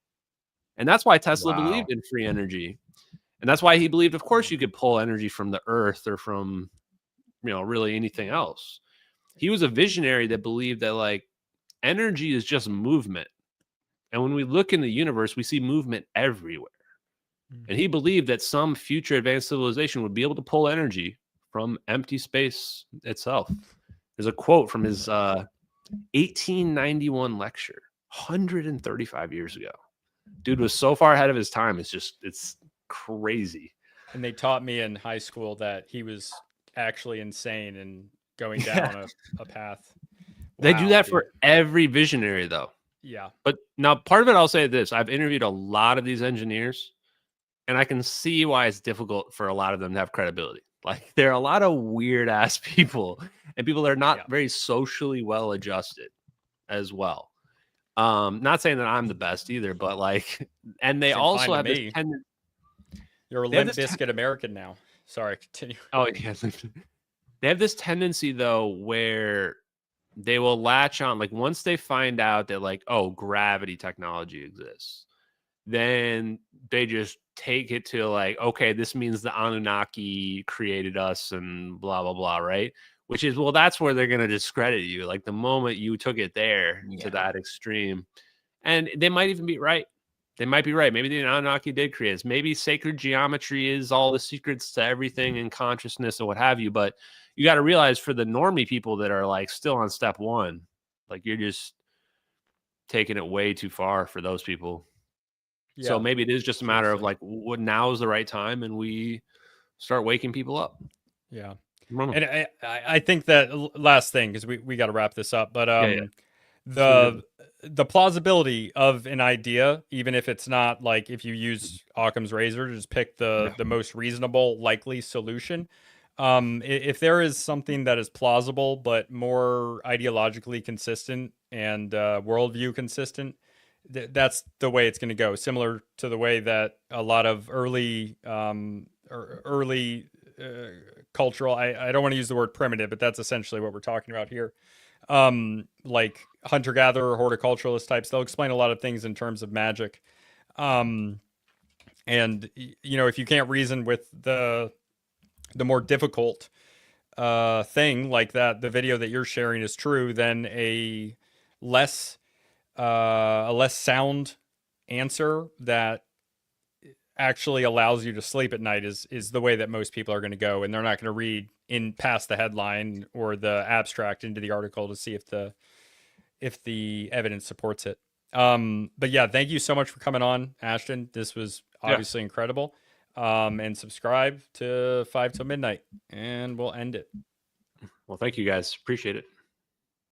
And that's why Tesla believed in free energy. And that's why he believed, of course, you could pull energy from the earth or from, you know, really anything else. He was a visionary that believed that like energy is just movement. And when we look in the universe, we see movement everywhere. And he believed that some future advanced civilization would be able to pull energy from empty space itself. There's a quote from his 1891 lecture, 135 years ago. Dude was so far ahead of his time. It's crazy. And they taught me in high school that he was actually insane and going down a path. They do that for every visionary, though. Yeah. But now part of it, I'll say this. I've interviewed a lot of these engineers, and I can see why it's difficult for a lot of them to have credibility. Like, there are a lot of weird-ass people, and people that are not very socially well-adjusted as well. Not saying that I'm the best either, but, like, and they also have this tendency. You're a Limp Bizkit American now. Sorry, continue. Oh, yeah. They have this tendency, though, where they will latch on, like, once they find out that, like, oh, gravity technology exists, then they just take it to, like, okay, this means the Anunnaki created us and blah, blah, blah, right? Which is, well, that's where they're going to discredit you. Like, the moment you took it there to that extreme. And they might even be right. They might be right. Maybe the Anunnaki did create us. Maybe sacred geometry is all the secrets to everything and consciousness and what have you. But you got to realize for the normie people that are like still on step one, like you're just taking it way too far for those people. Yeah. So maybe it is just a matter of like, what now is the right time, and we start waking people up. Yeah. I don't know. And I think that last thing, because we got to wrap this up, but Yeah. the plausibility of an idea, even if it's not like if you use Occam's razor to just pick the most reasonable likely solution, if there is something that is plausible but more ideologically consistent and worldview consistent, that's the way it's going to go. Similar to the way that a lot of early cultural, I don't want to use the word primitive, but that's essentially what we're talking about here. Like hunter-gatherer, horticulturalist types, they'll explain a lot of things in terms of magic. And you know, if you can't reason with the more difficult thing like that, the video that you're sharing is true, then a less sound answer that actually allows you to sleep at night is the way that most people are going to go, and they're not going to read in past the headline or the abstract into the article to see if the evidence supports it. But yeah, thank you so much for coming on, Ashton. This was obviously incredible. And subscribe to 5 till midnight, and we'll end it. Well, thank you guys. Appreciate it.